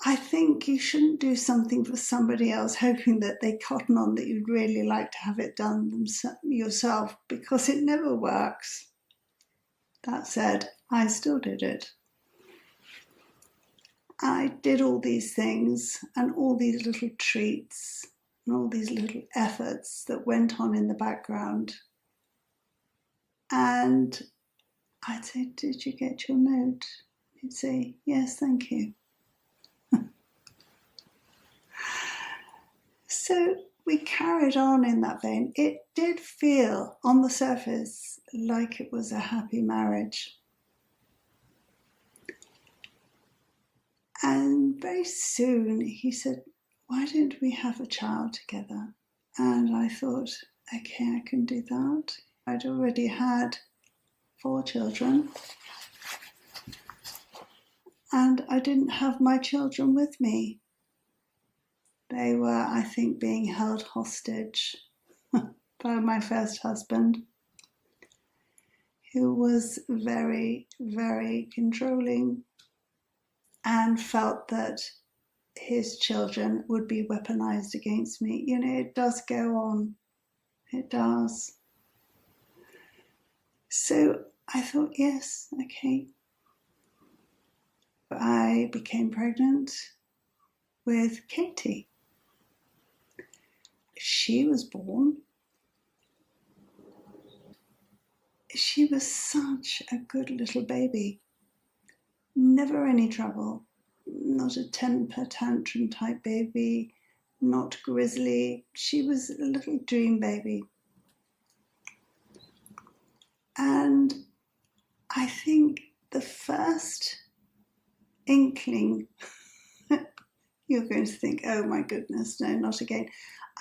I think you shouldn't do something for somebody else hoping that they cotton on that you'd really like to have it done yourself, because it never works. That said, I still did it. I did all these things and all these little treats and all these little efforts that went on in the background. And I'd say, did you get your note? He'd say, yes, thank you. So we carried on in that vein. It did feel on the surface like it was a happy marriage. And very soon he said, why don't we have a child together? And I thought, okay, I can do that. I'd already had 4 children. And I didn't have my children with me. They were, I think, being held hostage by my first husband, who was very, very controlling and felt that his children would be weaponized against me. You know, it does go on. It does. So I thought, yes, okay. I became pregnant with Katie. She was born. She was such a good little baby. Never any trouble. Not a temper tantrum type baby. Not grizzly. She was a little dream baby. And I think the first inkling, you're going to think, oh my goodness, no, not again.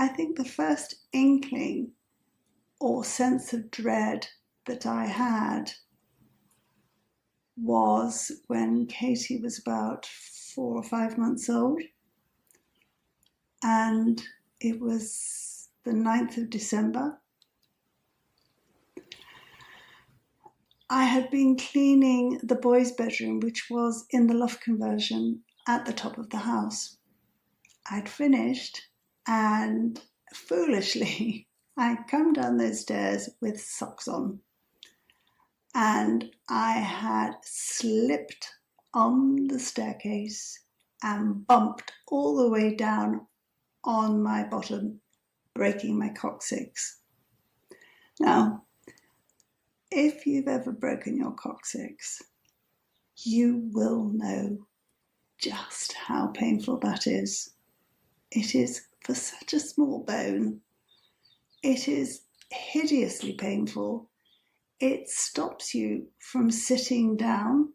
I think the first inkling or sense of dread that I had was when Katie was about 4 or 5 months old, and it was the 9th of December. I had been cleaning the boys' bedroom, which was in the loft conversion at the top of the house. I'd finished, and foolishly, I'd come down those stairs with socks on. and I had slipped on the staircase and bumped all the way down on my bottom, breaking my coccyx. Now, if you've ever broken your coccyx, you will know just how painful that is. It is for such a small bone. It is hideously painful. It stops you from sitting down,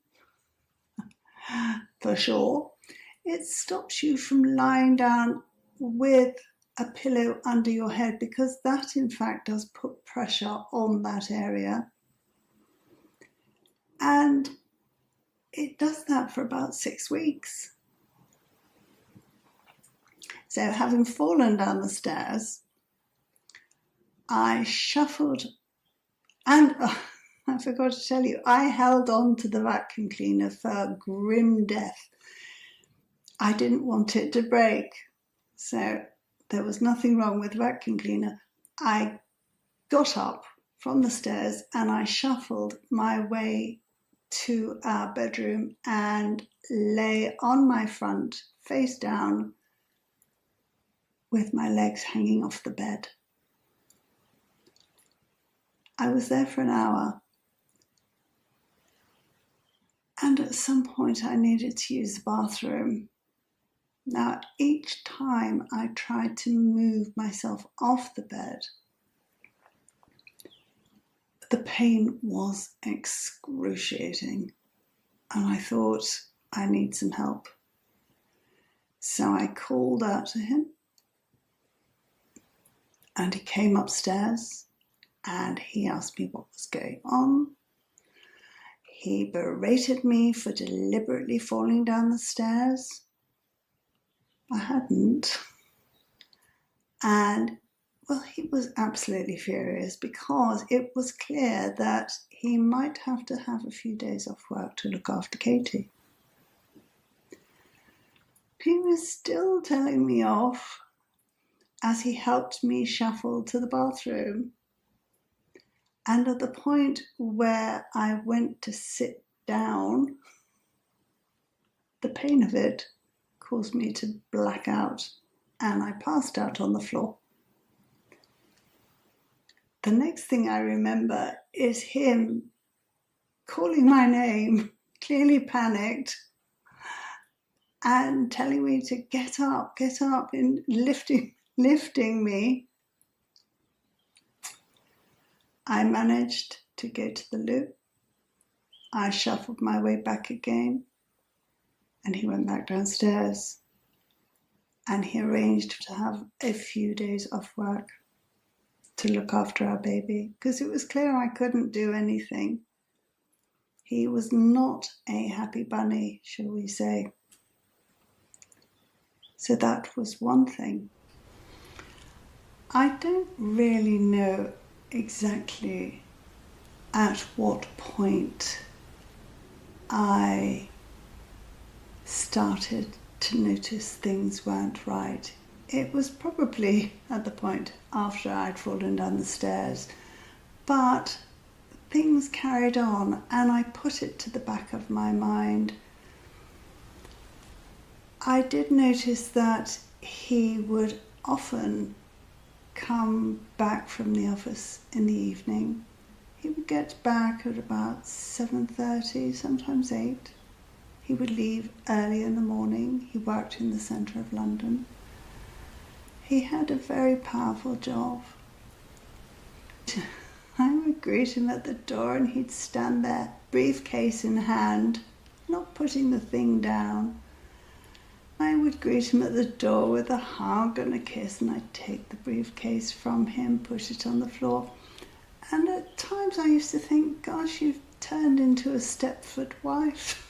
for sure. It stops you from lying down with a pillow under your head, because that in fact does put pressure on that area. And it does that for about 6 weeks. So having fallen down the stairs, I shuffled, and I forgot to tell you, I held on to the vacuum cleaner for grim death. I didn't want it to break, so there was nothing wrong with the vacuum cleaner. I got up from the stairs and I shuffled my way to our bedroom and lay on my front, face down, with my legs hanging off the bed. I was there for an hour, and at some point I needed to use the bathroom. Now, each time I tried to move myself off the bed, the pain was excruciating, and I thought, I need some help. So I called out to him, and he came upstairs and he asked me what was going on. He berated me for deliberately falling down the stairs. I hadn't. And, well, he was absolutely furious, because it was clear that he might have to have a few days off work to look after Katie. He was still telling me off as he helped me shuffle to the bathroom. And at the point where I went to sit down, the pain of it caused me to black out, and I passed out on the floor. The next thing I remember is him calling my name, clearly panicked, and telling me to get up, and lifting me. I managed to go to the loo. I shuffled my way back again, and he went back downstairs, and he arranged to have a few days off work to look after our baby, because it was clear I couldn't do anything. He was not a happy bunny, shall we say. So that was one thing. I don't really know exactly at what point I started to notice things weren't right. It was probably at the point after I'd fallen down the stairs, but things carried on, and I put it to the back of my mind. I did notice that he would often come back from the office in the evening. He would get back at about 7:30, sometimes 8. He would leave early in the morning. He worked in the centre of London. He had a very powerful job. I would greet him at the door, and he'd stand there, briefcase in hand, not putting the thing down. I would greet him at the door with a hug and a kiss, and I'd take the briefcase from him, put it on the floor. And at times I used to think, gosh, you've turned into a Stepford wife.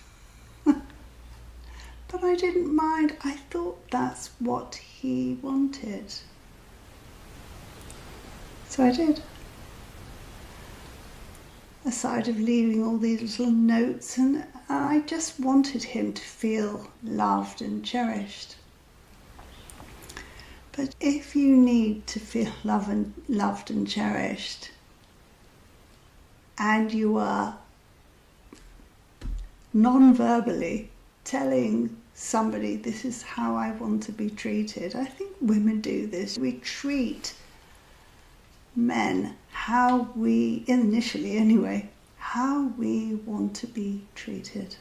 But I didn't mind. I thought that's what he wanted. So I did. Aside of leaving all these little notes, and I just wanted him to feel loved and cherished. But if you need to feel loved and cherished, and you are non-verbally telling somebody, this is how I want to be treated. I think women do this. We treat men how we, initially anyway, how we want to be treated.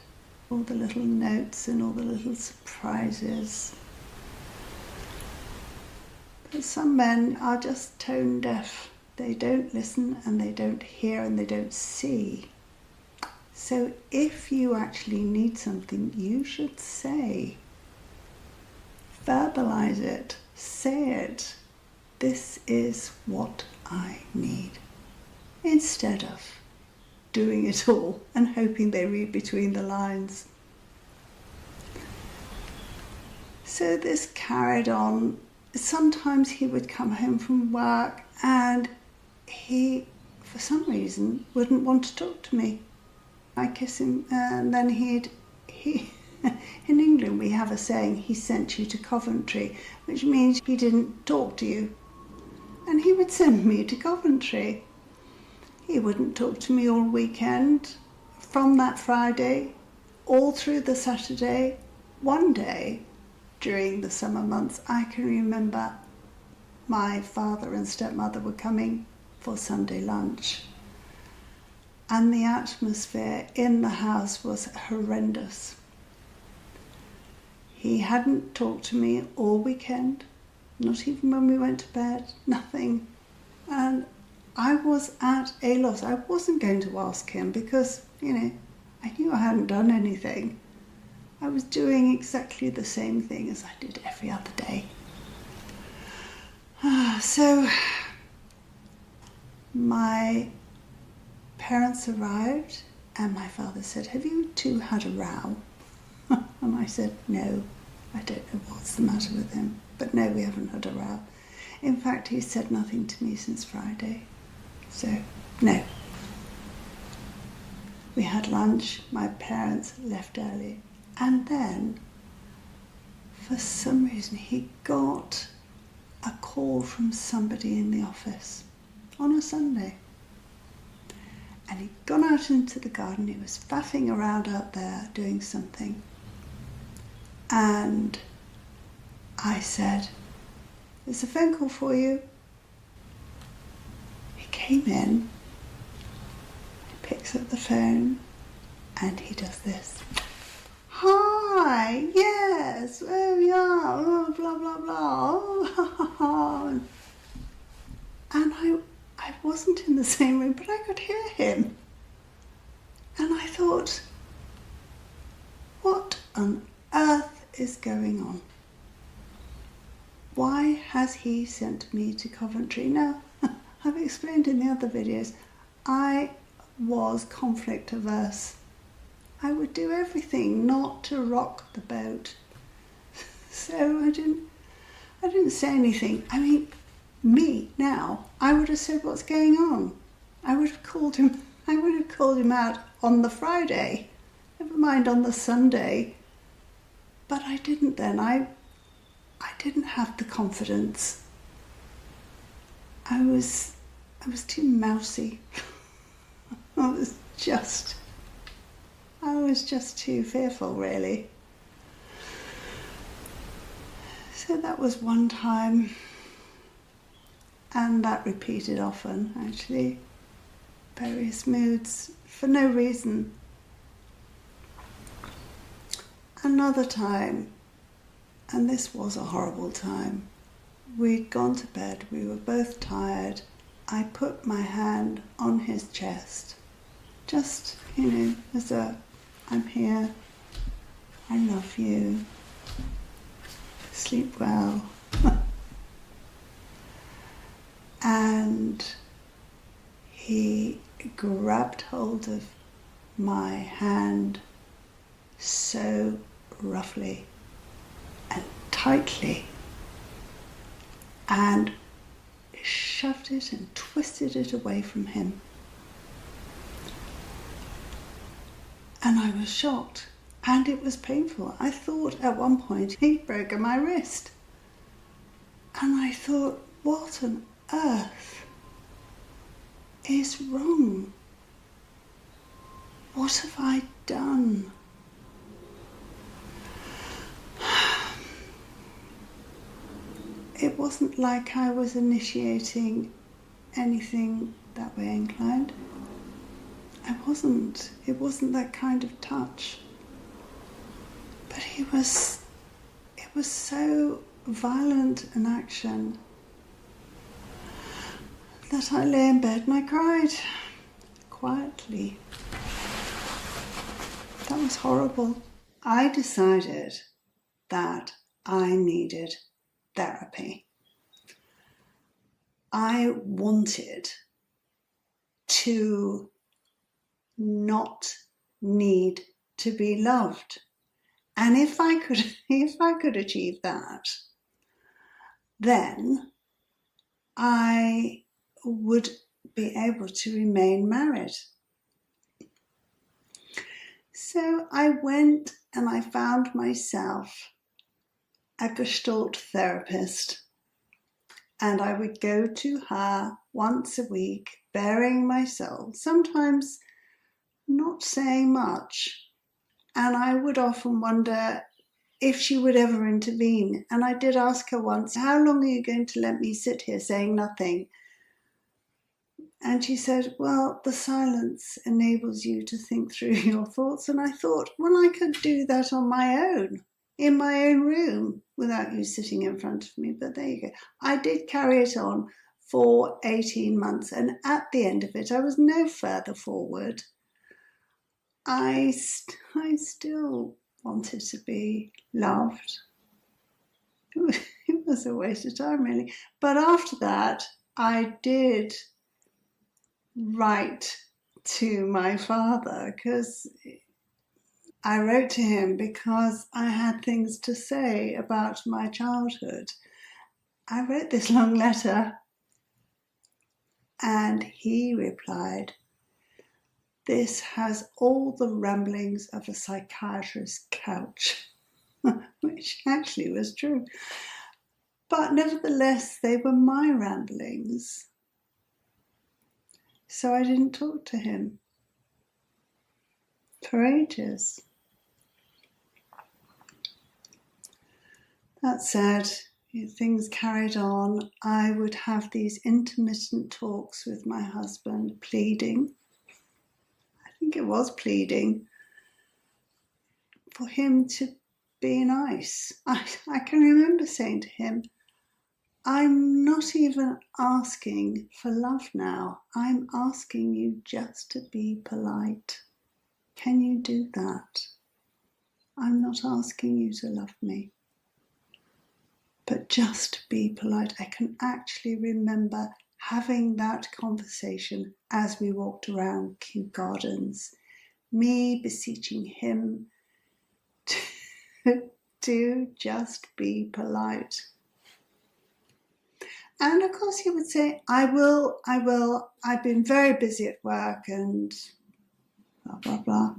All the little notes and all the little surprises. But some men are just tone deaf. They don't listen and they don't hear and they don't see. So if you actually need something, you should say. Verbalize it. Say it. This is what I need. Instead of doing it all and hoping they read between the lines. So this carried on. Sometimes he would come home from work and he, for some reason, wouldn't want to talk to me. I kiss him and then he in England we have a saying, he sent you to Coventry, which means he didn't talk to you. And he would send me to Coventry. He wouldn't talk to me all weekend, from that Friday, all through the Saturday. One day, during the summer months, I can remember my father and stepmother were coming for Sunday lunch. And the atmosphere in the house was horrendous. He hadn't talked to me all weekend, not even when we went to bed, nothing. And I was at a loss. I wasn't going to ask him because, I knew I hadn't done anything. I was doing exactly the same thing as I did every other day. So my parents arrived and my father said, have you two had a row? And I said, no, I don't know what's the matter with him. But no, we haven't had a row. In fact, he's said nothing to me since Friday. So, no. We had lunch, my parents left early. And then, for some reason, he got a call from somebody in the office on a Sunday. And he'd gone out into the garden, he was faffing around out there doing something. And I said, there's a phone call for you. He came in, he picks up the phone, and he does this. Hi, yes, oh yeah, oh, blah, blah, blah. Oh, and I wasn't in the same room, but I could hear him. And I thought, what on earth is going on? Why has he sent me to Coventry? Now, I've explained in the other videos, I was conflict averse. I would do everything not to rock the boat. So I didn't say anything. I mean, me now, I would have said, what's going on? I would have called him out on the Friday, never mind on the Sunday. But I didn't then. I didn't have the confidence. I was too mousy. I was just too fearful, really. So that was one time, and that repeated often, actually. Various moods for no reason. Another time, and this was a horrible time, we'd gone to bed, we were both tired. I put my hand on his chest, just, as a, I'm here, I love you, sleep well. And he grabbed hold of my hand so roughly and tightly and shoved it and twisted it away from him. And I was shocked and it was painful. I thought at one point he'd broken my wrist. And I thought, what on earth is wrong What have I done? It wasn't like I was initiating anything that way inclined. I wasn't. It wasn't that kind of touch. But it was so violent an action that I lay in bed and I cried quietly. That was horrible. I decided that I needed therapy. I wanted to not need to be loved. And if I could achieve that, then I would be able to remain married. So I went and I found myself a Gestalt therapist, and I would go to her once a week, bearing my soul, sometimes not saying much. And I would often wonder if she would ever intervene. And I did ask her once, how long are you going to let me sit here saying nothing? And she said, well, the silence enables you to think through your thoughts. And I thought, well, I could do that on my own, in my own room, without you sitting in front of me. But there you go. I did carry it on for 18 months. And at the end of it, I was no further forward. I still wanted to be loved. It was a waste of time, really. But after that, I did write to my father, because I wrote to him because I had things to say about my childhood. I wrote this long letter and he replied, "This has all the ramblings of a psychiatrist's couch," which actually was true. But nevertheless, they were my ramblings. So I didn't talk to him for ages. That said, things carried on. I would have these intermittent talks with my husband, pleading. I think it was pleading for him to be nice. I can remember saying to him, I'm not even asking for love now. I'm asking you just to be polite. Can you do that? I'm not asking you to love me, but just be polite. I can actually remember having that conversation as we walked around Kew Gardens, me beseeching him to just be polite. And of course he would say, I will, I've been very busy at work and blah, blah, blah.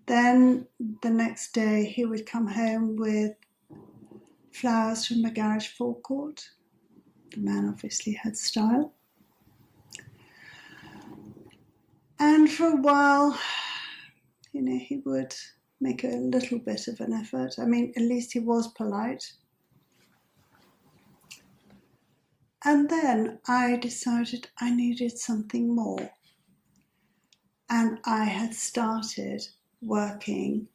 Then the next day he would come home with flowers from the garage forecourt. The man obviously had style. And for a while, he would make a little bit of an effort. I mean, at least he was polite. And then I decided I needed something more. And I had started working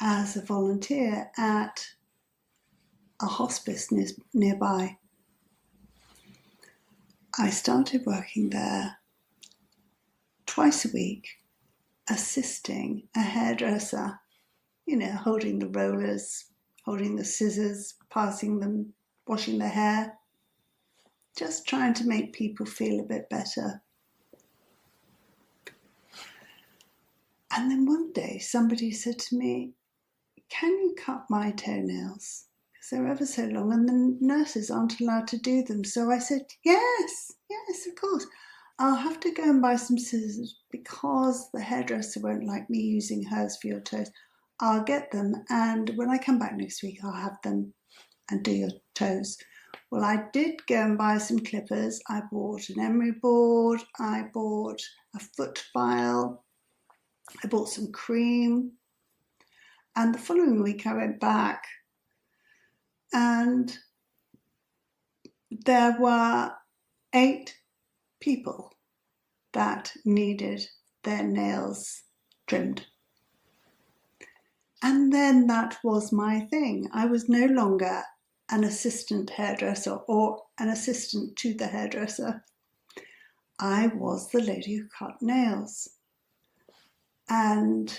as a volunteer at a hospice nearby. I started working there twice a week, assisting a hairdresser, holding the rollers, holding the scissors, passing them, washing their hair, just trying to make people feel a bit better. And then one day somebody said to me, can you cut my toenails? Because they're ever so long and the nurses aren't allowed to do them. So I said, yes, of course. I'll have to go and buy some scissors because the hairdresser won't like me using hers for your toes. I'll get them, and when I come back next week, I'll have them and do your toes. Well, I did go and buy some clippers. I bought an emery board. I bought a foot file. I bought some cream, and the following week I went back, and there were 8 people that needed their nails trimmed. And then that was my thing. I was no longer an assistant hairdresser or an assistant to the hairdresser. I was the lady who cut nails. And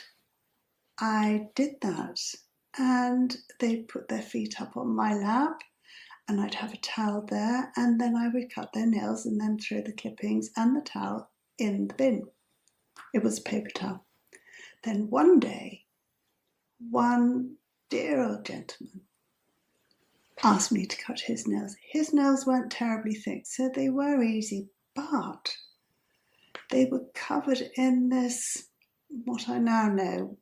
I did that. And they'd put their feet up on my lap, and I'd have a towel there, and then I would cut their nails and then throw the clippings and the towel in the bin. It was a paper towel. Then one day, one dear old gentleman asked me to cut his nails. His nails weren't terribly thick, so they were easy, but they were covered in this, what I now know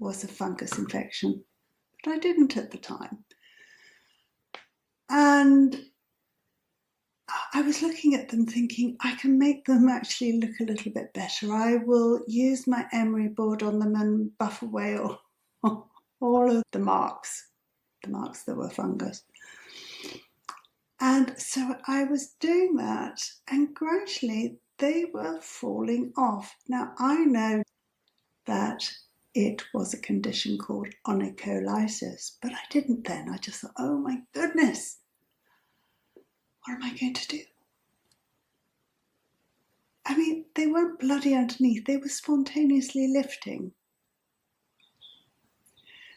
was a fungus infection, but I didn't at the time. And I was looking at them thinking, I can make them actually look a little bit better. I will use my emery board on them and buff away all of the marks that were fungus. And so I was doing that, and gradually they were falling off. Now I know that it was a condition called onycholysis, but I didn't then. I just thought, oh my goodness, what am I going to do? I mean, they weren't bloody underneath, they were spontaneously lifting.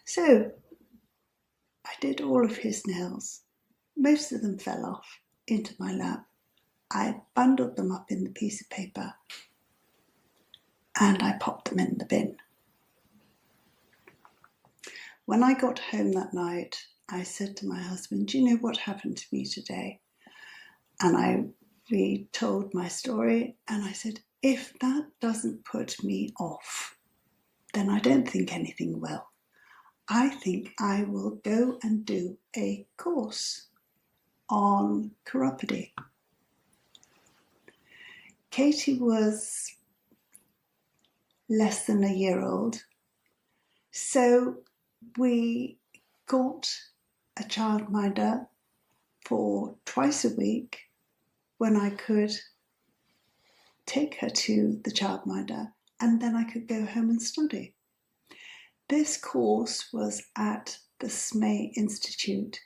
So I did all of his nails. Most of them fell off into my lap. I bundled them up in the piece of paper and I popped them in the bin. When I got home that night, I said to my husband, do you know what happened to me today? And I retold my story, and I said, if that doesn't put me off, then I don't think anything will. I think I will go and do a course on chiropody. Katie was less than a year old, so we got a childminder for twice a week when I could take her to the childminder, and then I could go home and study. This course was at the SME Institute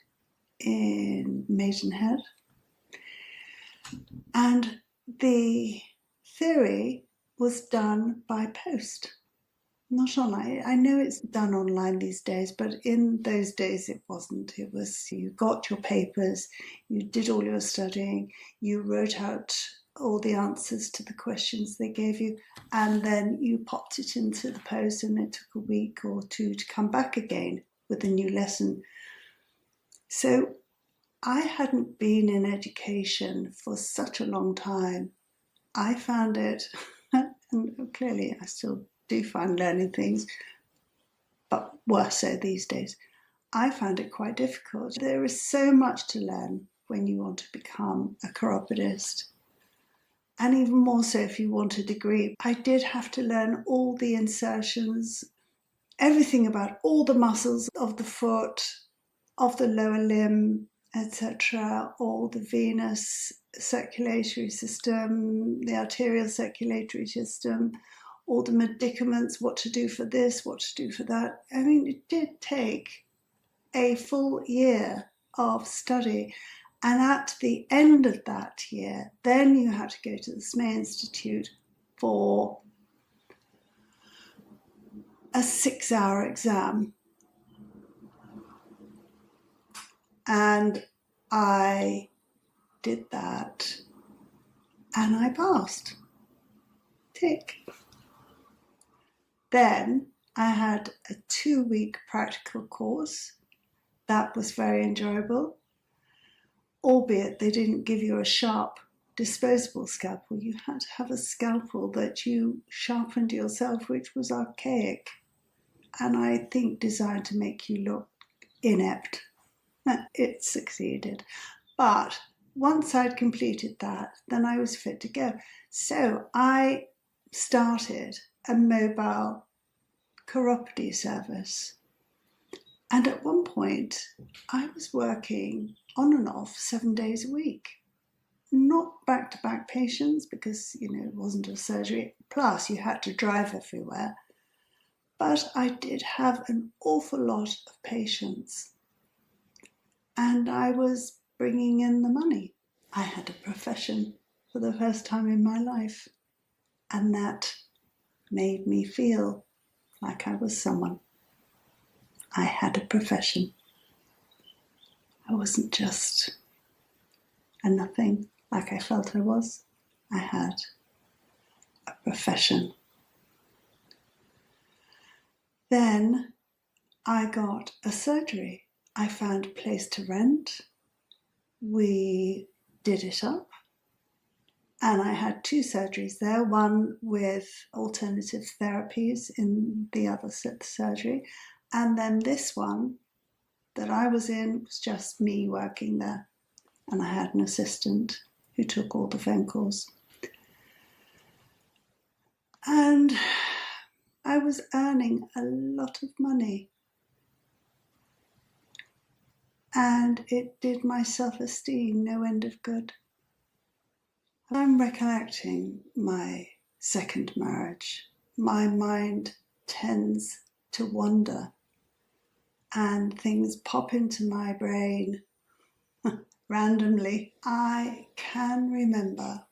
in Maidenhead, and the theory was done by post, not online. I know it's done online these days, but in those days it wasn't. It was, you got your papers, you did all your studying, you wrote out all the answers to the questions they gave you, and then you popped it into the post, and it took a week or 2 to come back again with a new lesson. So I hadn't been in education for such a long time. I found it, and clearly I still do find learning things, but worse so these days. I found it quite difficult. There is so much to learn when you want to become a chiropodist, and even more so if you want a degree. I did have to learn all the insertions, everything about all the muscles of the foot, of the lower limb, etc., all the venous circulatory system, the arterial circulatory system, all the medicaments, what to do for this, what to do for that. I mean, it did take a full year of study. And at the end of that year, then you had to go to the SME Institute for a 6-hour exam. And I did that, and I passed. Tick. Then I had a 2-week practical course. That was very enjoyable, albeit they didn't give you a sharp disposable scalpel. You had to have a scalpel that you sharpened yourself, which was archaic, and I think designed to make you look inept. It succeeded. But once I'd completed that, then I was fit to go. So I started a mobile Chiropody service. And at one point, I was working on and off 7 days a week. Not back-to-back patients because, it wasn't a surgery. Plus, you had to drive everywhere. But I did have an awful lot of patients. And I was bringing in the money. I had a profession for the first time in my life. And that made me feel like I was someone. I had a profession. I wasn't just a nothing like I felt I was. I had a profession. Then I got a surgery. I found a place to rent. We did it up. And I had 2 surgeries there, one with alternative therapies in the other surgery. And then this one that I was in was just me working there. And I had an assistant who took all the phone calls. And I was earning a lot of money. And it did my self-esteem no end of good. I'm recollecting my second marriage. My mind tends to wander and things pop into my brain randomly. I can remember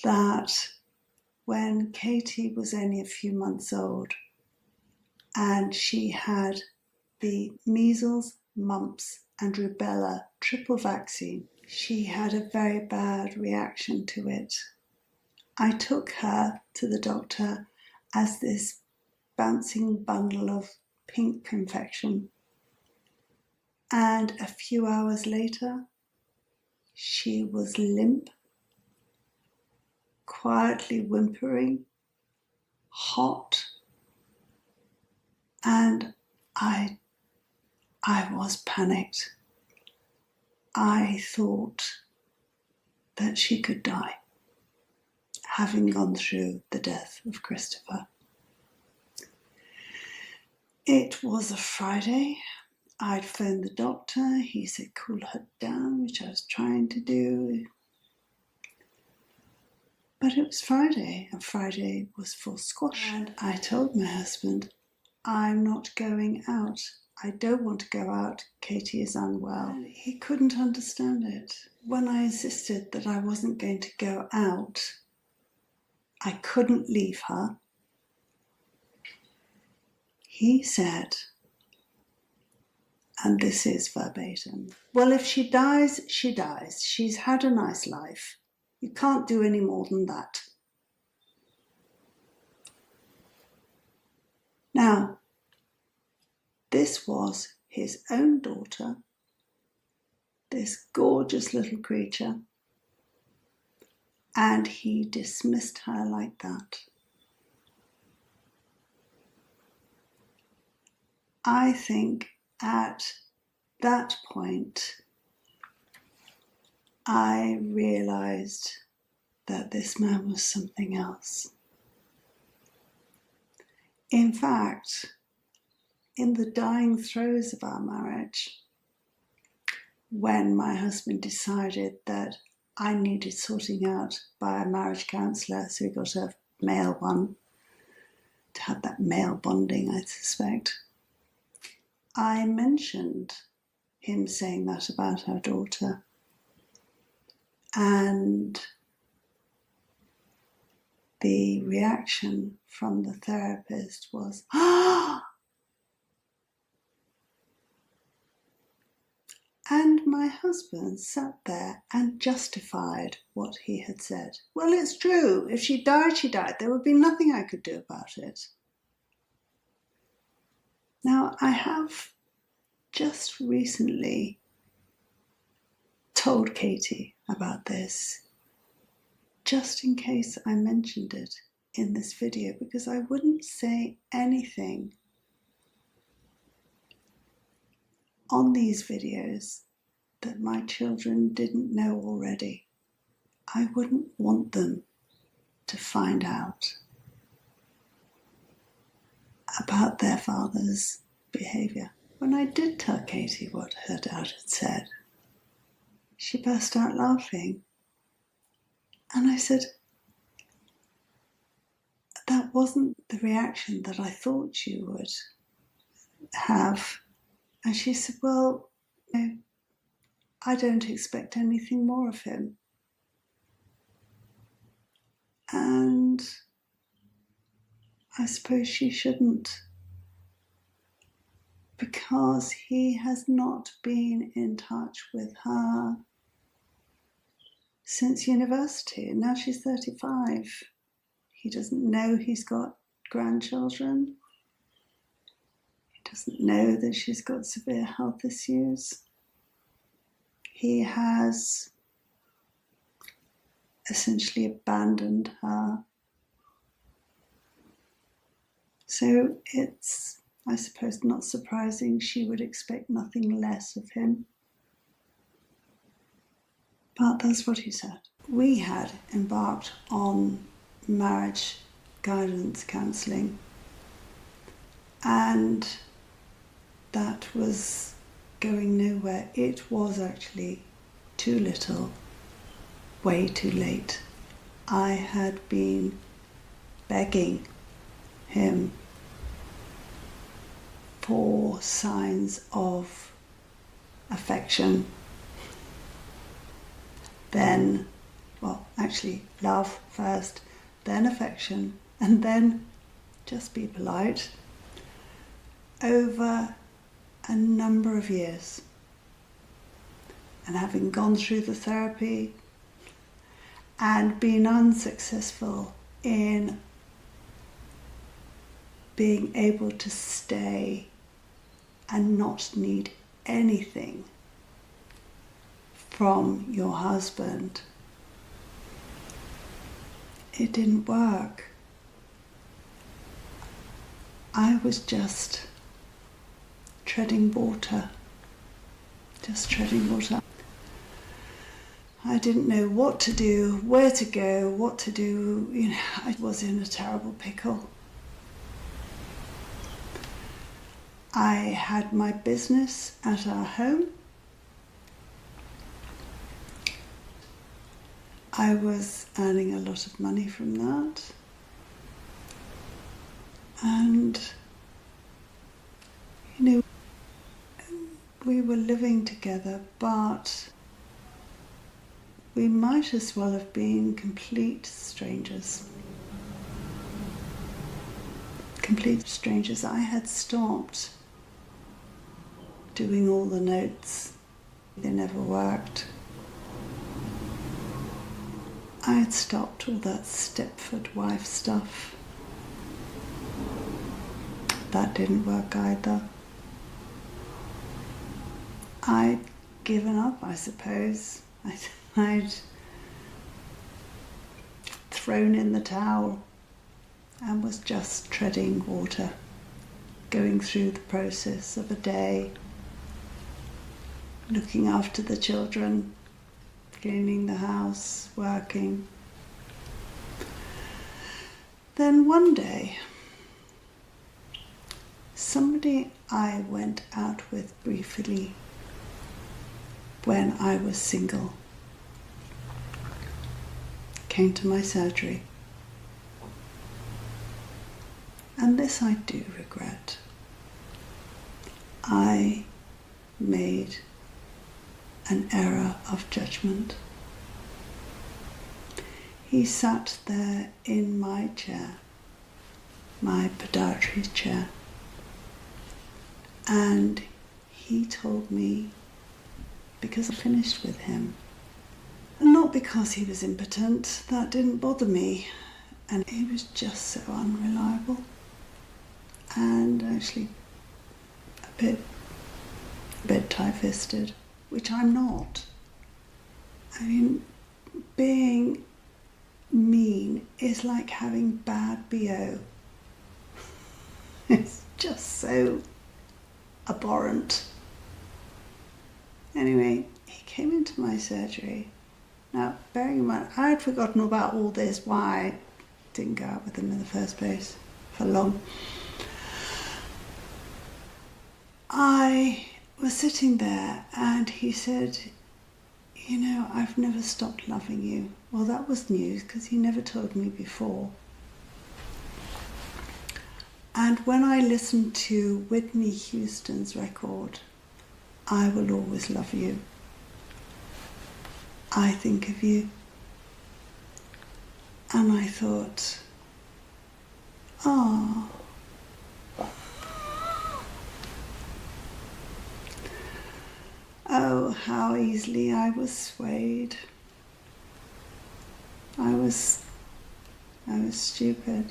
that when Katie was only a few months old and she had the measles, mumps and rubella triple vaccine, she had a very bad reaction to it. I took her to the doctor as this bouncing bundle of pink confection. And a few hours later, she was limp, quietly whimpering, hot, and I was panicked. I thought that she could die, having gone through the death of Christopher. It was a Friday. I'd phoned the doctor. He said, cool her down, which I was trying to do. But it was Friday, and Friday was full squash. And I told my husband, I'm not going out. I don't want to go out. Katie is unwell. And he couldn't understand it. When I insisted that I wasn't going to go out, I couldn't leave her. He said, and this is verbatim, well, if she dies, she dies. She's had a nice life. You can't do any more than that. Now, this was his own daughter, this gorgeous little creature, and he dismissed her like that. I think at that point, I realized that this man was something else. In fact, in the dying throes of our marriage, when my husband decided that I needed sorting out by a marriage counsellor, so we got a male one, to have that male bonding, I suspect, I mentioned him saying that about our daughter. And the reaction from the therapist was, ah! And my husband sat there and justified what he had said. Well, it's true. If she died, she died. There would be nothing I could do about it. Now, I have just recently told Katie about this, just in case I mentioned it in this video, because I wouldn't say anything on these videos that my children didn't know already. I wouldn't want them to find out. about their father's behaviour. When I did tell Katie what her dad had said, she burst out laughing. And I said, that wasn't the reaction that I thought you would have. And she said, well, no, I don't expect anything more of him. And I suppose she shouldn't, because he has not been in touch with her since university, and now she's 35. He doesn't know he's got grandchildren. He doesn't know that she's got severe health issues. He has essentially abandoned her. So it's, I suppose, not surprising she would expect nothing less of him. But that's what he said. We had embarked on marriage guidance counselling, and that was going nowhere. It was actually too little, way too late. I had been begging him for signs of affection, then, well, actually love first, then affection, and then just be polite, over a number of years. And having gone through the therapy and been unsuccessful in being able to stay and not need anything from your husband, it didn't work. I was just treading water, I didn't know what to do, where to go, what to do. I was in a terrible pickle. I had my business at our home. I was earning a lot of money from that. And, we were living together, but we might as well have been complete strangers. Complete strangers. I had stopped doing all the notes. They never worked. I had stopped all that Stepford wife stuff. That didn't work either. I'd given up, I suppose. I'd thrown in the towel and was just treading water, going through the process of a day, looking after the children, cleaning the house, working. Then one day, somebody I went out with briefly when I was single came to my surgery. And this I do regret. I made an error of judgment. He sat there in my chair, my podiatry chair, and he told me, because I finished with him, and not because he was impotent, that didn't bother me, and he was just so unreliable and actually a bit tight-fisted, which I'm not. I mean, being mean is like having bad BO. It's just so abhorrent. Anyway, he came into my surgery. Now, bearing in mind, I had forgotten about all this, why I didn't go out with him in the first place for long. I was sitting there and he said, you know, I've never stopped loving you. Well, that was news because he never told me before. And when I listen to Whitney Houston's record, I Will Always Love You, I think of you. And I thought, oh, oh, how easily I was swayed. I was stupid.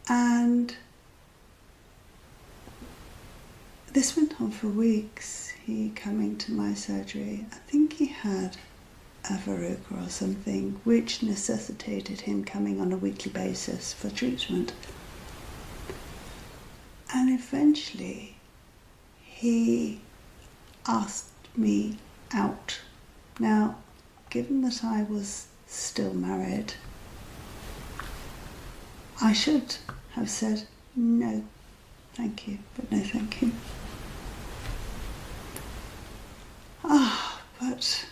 And this went on for weeks, he coming to my surgery. I think he had a verruca or something, which necessitated him coming on a weekly basis for treatment. And eventually he asked me out. Now, given that I was still married, I should have said no, thank you, but no thank you. But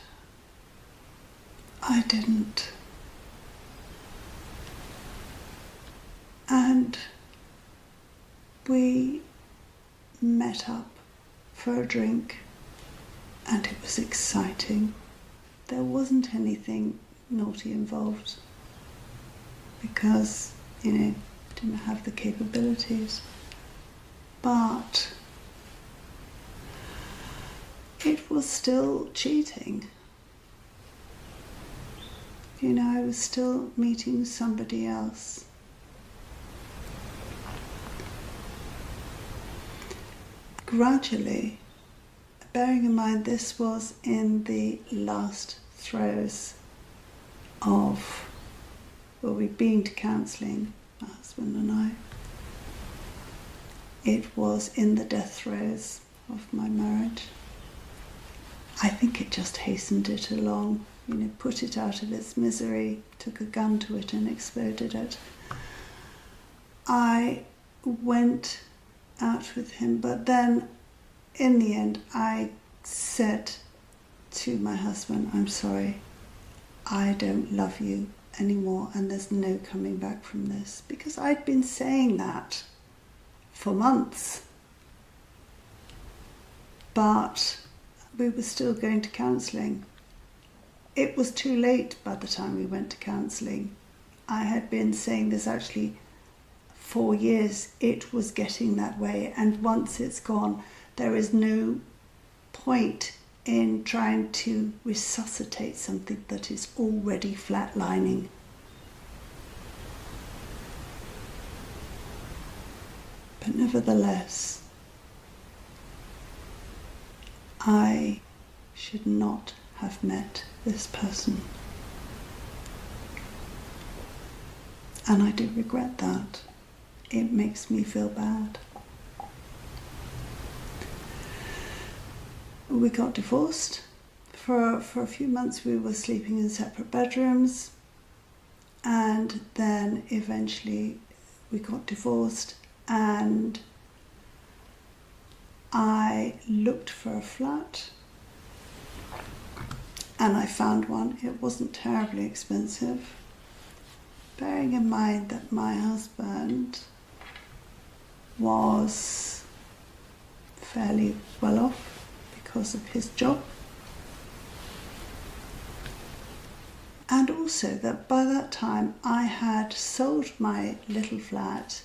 I didn't. And we met up for a drink and it was exciting. There wasn't anything naughty involved because, you know, didn't have the capabilities. But it was still cheating. You know, I was still meeting somebody else. Gradually, bearing in mind this was in the last throes of, well, we'd been to counselling, my husband and I. It was in the death throes of my marriage. I think it just hastened it along, you know, put it out of its misery, took a gun to it and exploded it. I went out with him, but then in the end I said to my husband, I'm sorry, I don't love you anymore and there's no coming back from this, because I'd been saying that for months, but we were still going to counselling. It was too late by the time we went to counselling. I had been saying this actually 4 years. It was getting that way, and once it's gone, there is no point in trying to resuscitate something that is already flatlining. But nevertheless, I should not have met this person. And I do regret that. It makes me feel bad. We got divorced. For a few months we were sleeping in separate bedrooms, and then eventually we got divorced, and I looked for a flat and I found one. It wasn't terribly expensive, bearing in mind that my husband was fairly well off because of his job, and also that by that time I had sold my little flat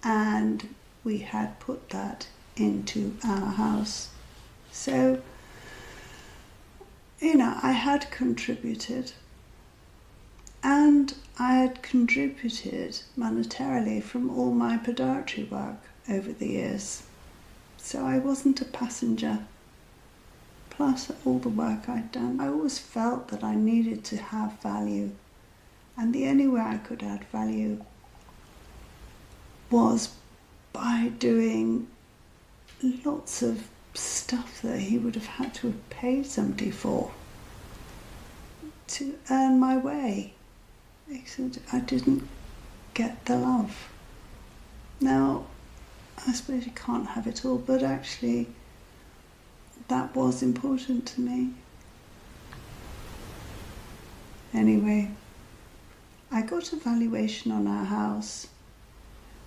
and we had put that into our house. So, you know, I had contributed, and I had contributed monetarily from all my podiatry work over the years. So I wasn't a passenger. Plus all the work I'd done, I always felt that I needed to have value, and the only way I could add value was by doing lots of stuff that he would have had to have paid somebody for to earn my way. Except I didn't get the love. Now, I suppose you can't have it all, but actually that was important to me. Anyway, I got a valuation on our house,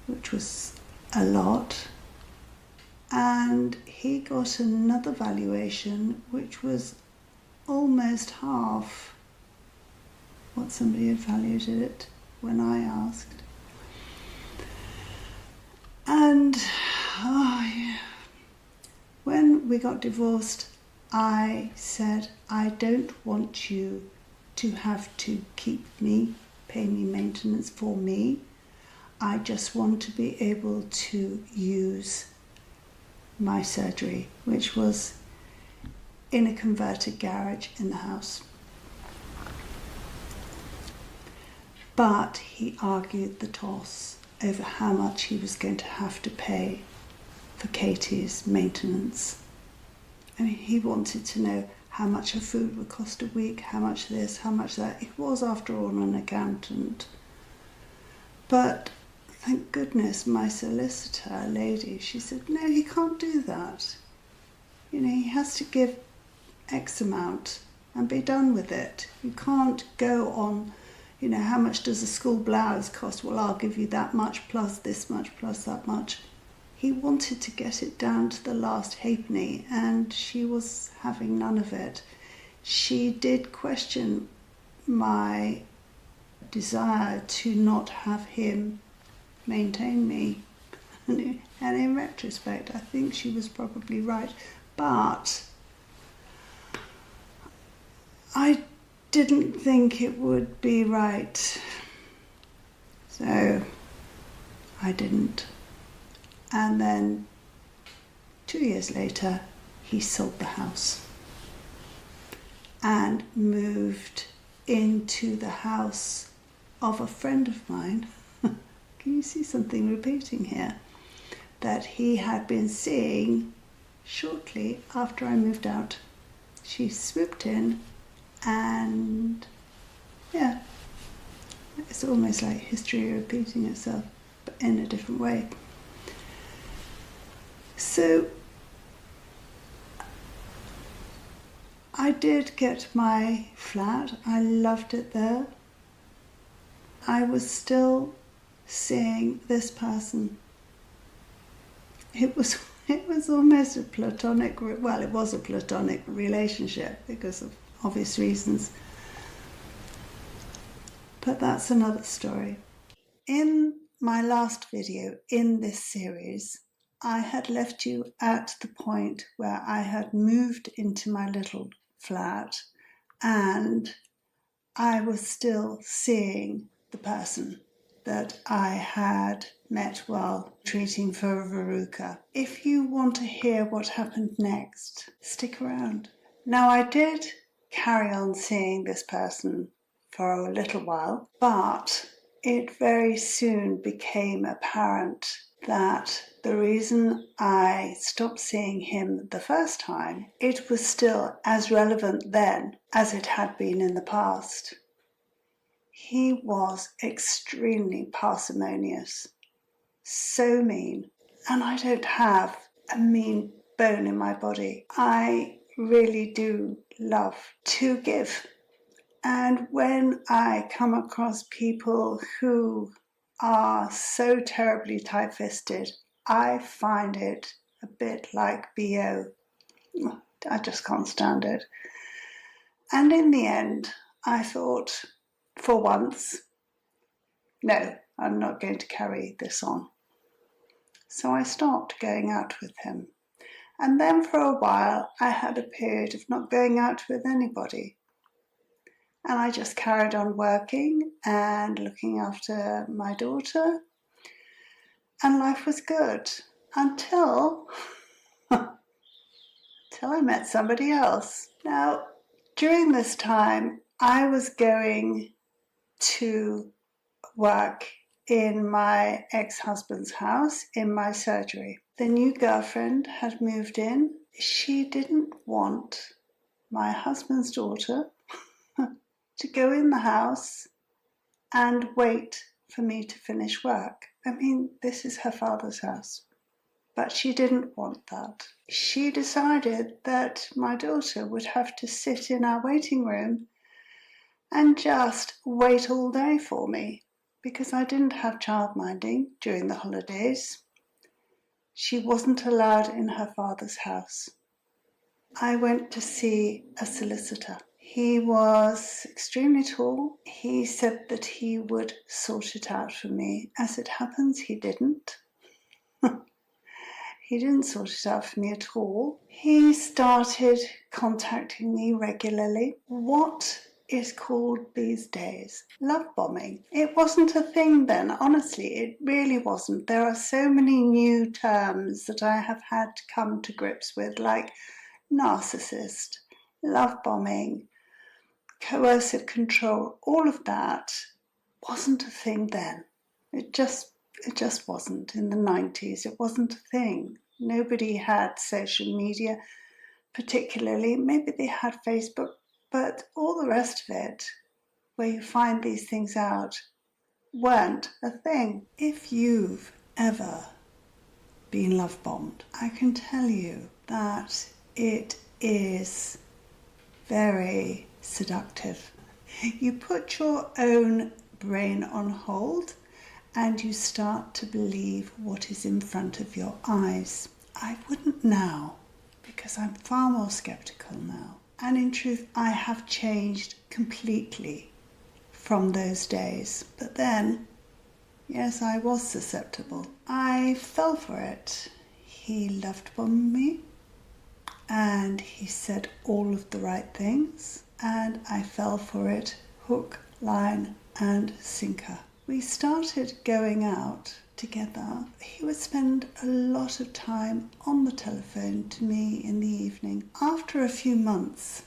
which was a lot, and he got another valuation which was almost half what somebody had valued it when I asked. And when we got divorced, I said, I don't want you to have to keep me, pay me maintenance for me. I just want to be able to use my surgery, which was in a converted garage in the house. But he argued the toss over how much he was going to have to pay for Katie's maintenance. I mean, he wanted to know how much her food would cost a week, how much this, how much that. He was, after all, an accountant. But thank goodness my solicitor, lady, she said, no, he can't do that. You know, he has to give X amount and be done with it. You can't go on, you know, how much does a school blouse cost? Well, I'll give you that much plus this much plus that much. He wanted to get it down to the last halfpenny, and she was having none of it. She did question my desire to not have him maintain me. And in retrospect, I think she was probably right. But I didn't think it would be right. So I didn't. And then 2 years later, he sold the house and moved into the house of a friend of mine. Can you see something repeating here? That he had been seeing shortly after I moved out. She swooped in, and yeah, it's almost like history repeating itself, but in a different way. So I did get my flat. I loved it there. I was still seeing this person. It was almost a platonic, well, it was a platonic relationship because of obvious reasons. But that's another story. In my last video in this series, I had left you at the point where I had moved into my little flat and I was still seeing the person that I had met while treating for a verruca. If you want to hear what happened next, stick around. Now, I did carry on seeing this person for a little while, but it very soon became apparent that the reason I stopped seeing him the first time, it was still as relevant then as it had been in the past. He was extremely parsimonious, so mean, and I don't have a mean bone in my body. I really do love to give. And when I come across people who are so terribly tight-fisted, I find it a bit like BO. I just can't stand it. And in the end, I thought, for once, no, I'm not going to carry this on. So I stopped going out with him. And then for a while, I had a period of not going out with anybody. And I just carried on working and looking after my daughter. And life was good until I met somebody else. Now, during this time, I was going to work in my ex-husband's house in my surgery. The new girlfriend had moved in. She didn't want my husband's daughter to go in the house and wait for me to finish work. I mean, this is her father's house. But she didn't want that. She decided that my daughter would have to sit in our waiting room and just wait all day for me because I didn't have childminding during the holidays. She wasn't allowed in her father's house. I went to see a solicitor. He was extremely tall. He said that he would sort it out for me. As it happens, he didn't. He didn't sort it out for me at all. He started contacting me regularly. What is called these days love bombing. It wasn't a thing then, honestly, it really wasn't. There are so many new terms that I have had to come to grips with, like narcissist, love bombing, coercive control. All of that wasn't a thing then. It just wasn't. In the 90s, it wasn't a thing. Nobody had social media, particularly. Maybe they had Facebook, but all the rest of it, where you find these things out, weren't a thing. If you've ever been love bombed, I can tell you that it is very seductive. You put your own brain on hold and you start to believe what is in front of your eyes. I wouldn't now, because I'm far more skeptical now. And in truth, I have changed completely from those days. But then, yes, I was susceptible. I fell for it. He loved bombed me, and he said all of the right things, and I fell for it hook, line, and sinker. We started going out together. He would spend a lot of time on the telephone to me in the evening. After a few months,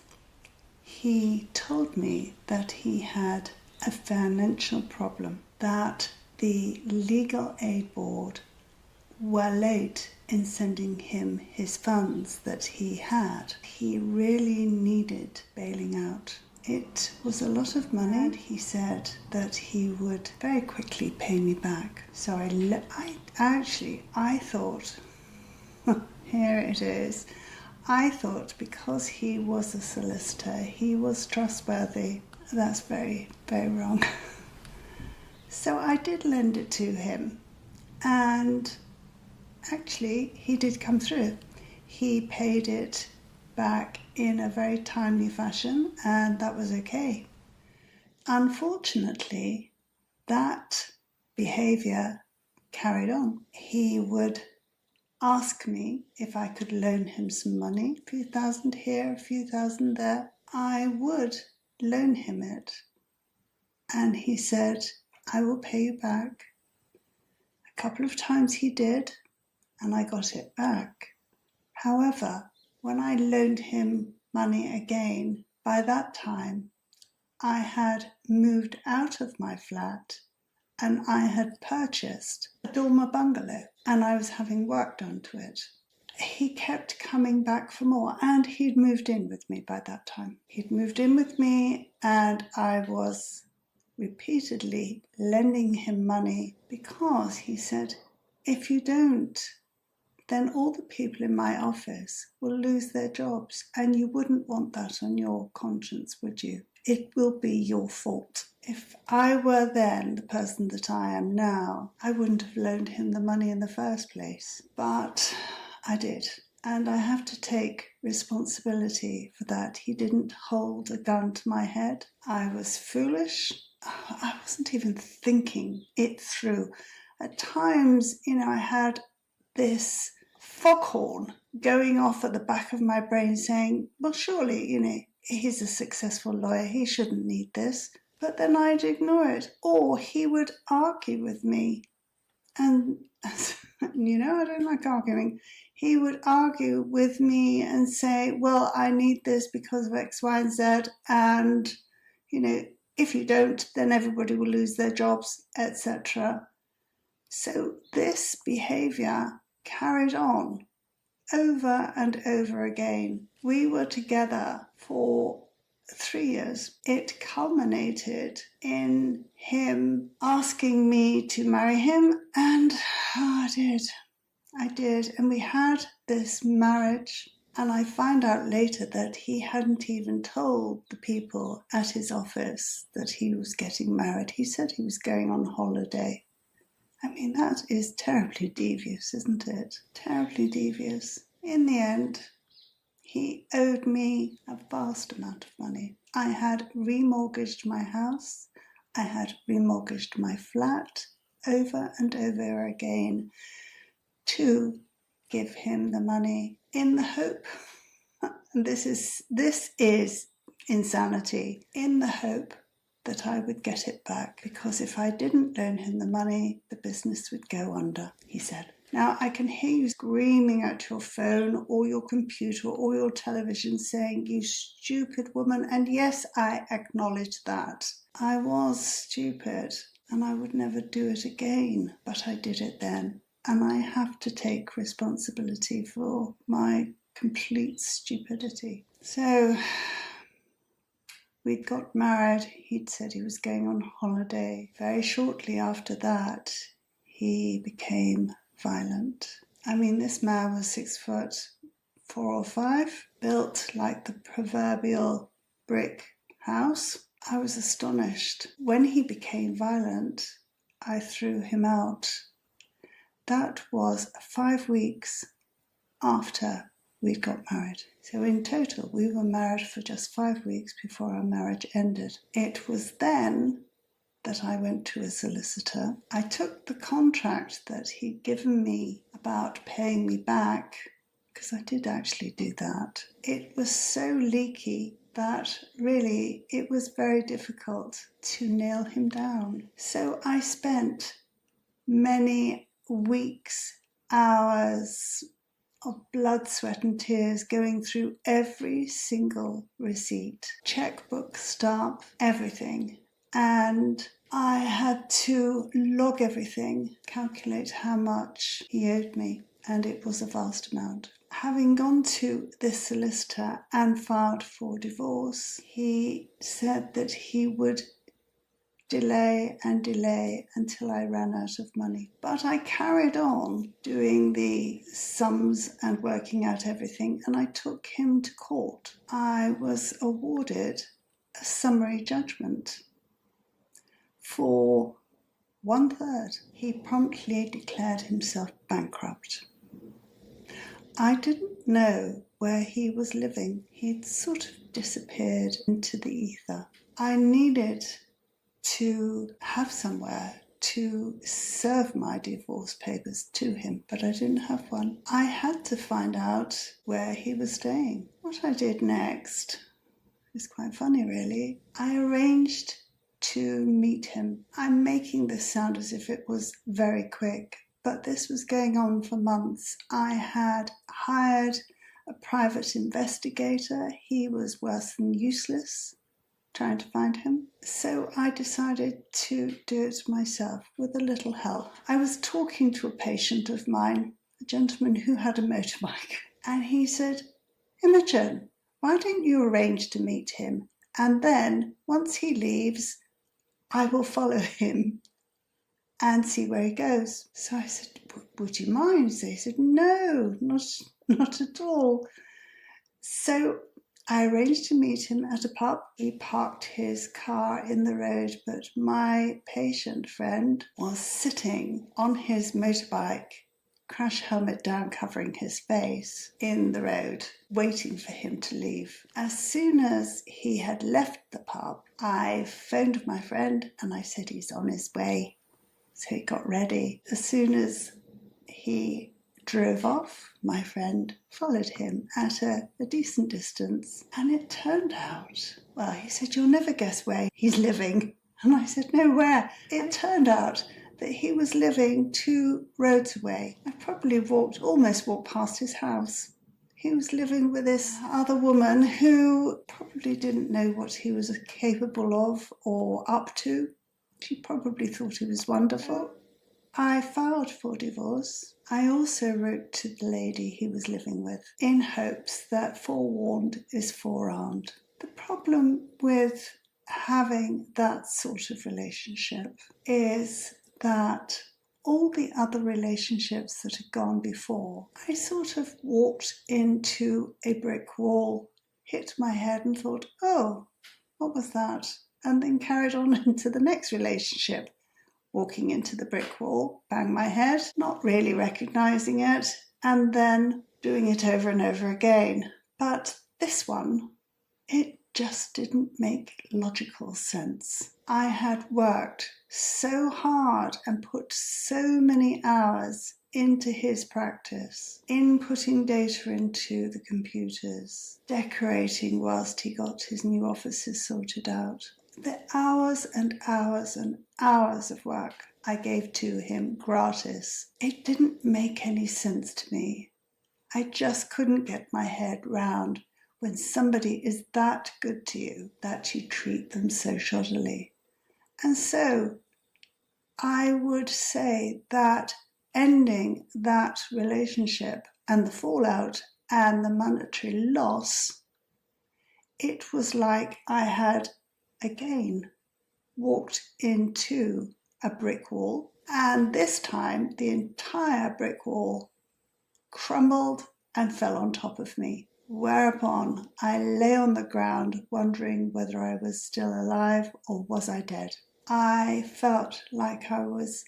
he told me that he had a financial problem, that the legal aid board were late in sending him his funds that he had. He really needed bailing out. It was a lot of money, and he said that he would very quickly pay me back. So I thought, here it is, I thought because he was a solicitor, he was trustworthy. That's very, very wrong. So I did lend it to him, and actually he did come through. He paid it back in a very timely fashion, and that was okay. Unfortunately, that behaviour carried on. He would ask me if I could loan him some money, a few thousand here, a few thousand there. I would loan him it, and he said, I will pay you back. A couple of times he did, and I got it back. However, when I loaned him money again, by that time I had moved out of my flat and I had purchased a dormer bungalow, and I was having work done to it. He kept coming back for more, and he'd moved in with me by that time. He'd moved in with me, and I was repeatedly lending him money because he said, if you don't, then all the people in my office will lose their jobs, and you wouldn't want that on your conscience, would you? It will be your fault. If I were then the person that I am now, I wouldn't have loaned him the money in the first place. But I did, and I have to take responsibility for that. He didn't hold a gun to my head. I was foolish. I wasn't even thinking it through. At times, I had this foghorn going off at the back of my brain saying, well, surely, he's a successful lawyer, he shouldn't need this. But then I'd ignore it. Or he would argue with me. And, I don't like arguing. He would argue with me and say, well, I need this because of X, Y, and Z. And, if you don't, then everybody will lose their jobs, etc. So this behaviour carried on over and over again. We were together for 3 years. It culminated in him asking me to marry him, and I did. I did. And we had this marriage. And I found out later that he hadn't even told the people at his office that he was getting married. He said he was going on holiday. I mean, that is terribly devious, isn't it? Terribly devious. In the end, he owed me a vast amount of money. I had remortgaged my house. I had remortgaged my flat over and over again to give him the money in the hope, and this is insanity, in the hope that I would get it back, because if I didn't loan him the money, the business would go under, he said. Now, I can hear you screaming at your phone or your computer or your television saying, "You stupid woman," and yes, I acknowledge that. I was stupid and I would never do it again, but I did it then. And I have to take responsibility for my complete stupidity. So we got married. He'd said he was going on holiday. Very shortly after that, he became violent. I mean, this man was 6'4" or 5", built like the proverbial brick house. I was astonished. When he became violent, I threw him out. That was 5 weeks after we'd got married. So in total, we were married for just 5 weeks before our marriage ended. It was then that I went to a solicitor. I took the contract that he'd given me about paying me back, because I did actually do that. It was so leaky that really it was very difficult to nail him down. So I spent many weeks, hours of blood, sweat and tears going through every single receipt, checkbook, stamp, everything. And I had to log everything, calculate how much he owed me, and it was a vast amount. Having gone to this solicitor and filed for divorce, he said that he would delay and delay until I ran out of money. But I carried on doing the sums and working out everything, and I took him to court. I was awarded a summary judgment for 1/3. He promptly declared himself bankrupt. I didn't know where he was living. He'd sort of disappeared into the ether. I needed to have somewhere to serve my divorce papers to him, but I didn't have one. I had to find out where he was staying. What I did next is quite funny, really. I arranged to meet him. I'm making this sound as if it was very quick, but this was going on for months. I had hired a private investigator. He was worse than useless trying to find him. So I decided to do it myself with a little help. I was talking to a patient of mine, a gentleman who had a motorbike, and he said, "Imogen, why don't you arrange to meet him? And then once he leaves, I will follow him and see where he goes." So I said, "Would you mind?" So he said, "No, not at all." So I arranged to meet him at a pub. He parked his car in the road, but my patient friend was sitting on his motorbike, crash helmet down, covering his face, in the road, waiting for him to leave. As soon as he had left the pub, I phoned my friend and I said he's on his way. So he got ready. As soon as he drove off, my friend followed him at a decent distance, and it turned out, well, he said, "You'll never guess where he's living." And I said, "No, where?" It turned out that he was living 2 roads away. I probably almost walked past his house. He was living with this other woman who probably didn't know what he was capable of or up to. She probably thought he was wonderful. I filed for divorce. I also wrote to the lady he was living with in hopes that forewarned is forearmed. The problem with having that sort of relationship is that all the other relationships that had gone before, I sort of walked into a brick wall, hit my head and thought, oh, what was that? And then carried on into the next relationship, walking into the brick wall, bang my head, not really recognizing it, and then doing it over and over again. But this one, it just didn't make logical sense. I had worked so hard and put so many hours into his practice, inputting data into the computers, decorating whilst he got his new offices sorted out. The hours and hours and hours of work I gave to him gratis. It didn't make any sense to me. I just couldn't get my head round when somebody is that good to you that you treat them so shoddily. And so I would say that ending that relationship and the fallout and the monetary loss, it was like I had again walked into a brick wall, and this time the entire brick wall crumbled and fell on top of me, whereupon I lay on the ground wondering whether I was still alive or was I dead. I felt like I was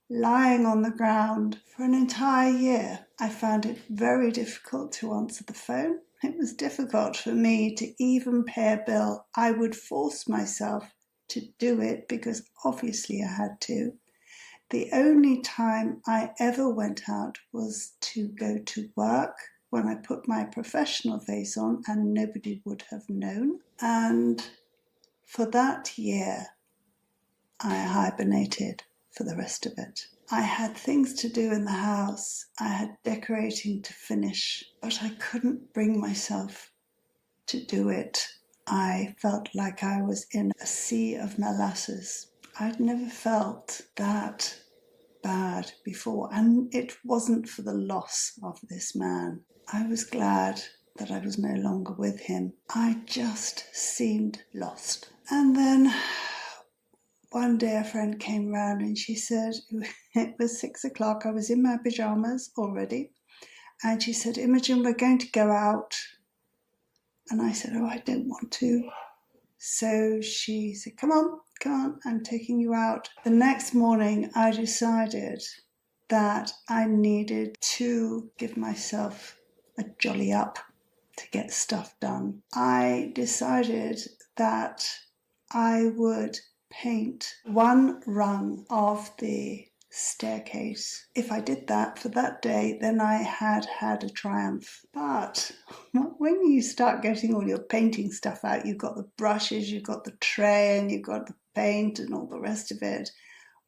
lying on the ground for an entire year. I found it very difficult to answer the phone. It was difficult for me to even pay a bill. I would force myself to do it because obviously I had to. The only time I ever went out was to go to work when I put my professional face on and nobody would have known. And for that year, I hibernated for the rest of it. I had things to do in the house. I had decorating to finish, but I couldn't bring myself to do it. I felt like I was in a sea of molasses. I'd never felt that bad before, and it wasn't for the loss of this man. I was glad that I was no longer with him. I just seemed lost. And then one day a friend came round and she said, it was 6 o'clock, I was in my pyjamas already, and she said, Imogen, we're going to go out. And I said, oh, I don't want to. So she said, come on, I'm taking you out. The next morning I decided that I needed to give myself a jolly up to get stuff done. I decided that I would paint one rung of the staircase. If I did that for that day, then I had had a triumph. But when you start getting all your painting stuff out, you've got the brushes, you've got the tray, and you've got the paint and all the rest of it.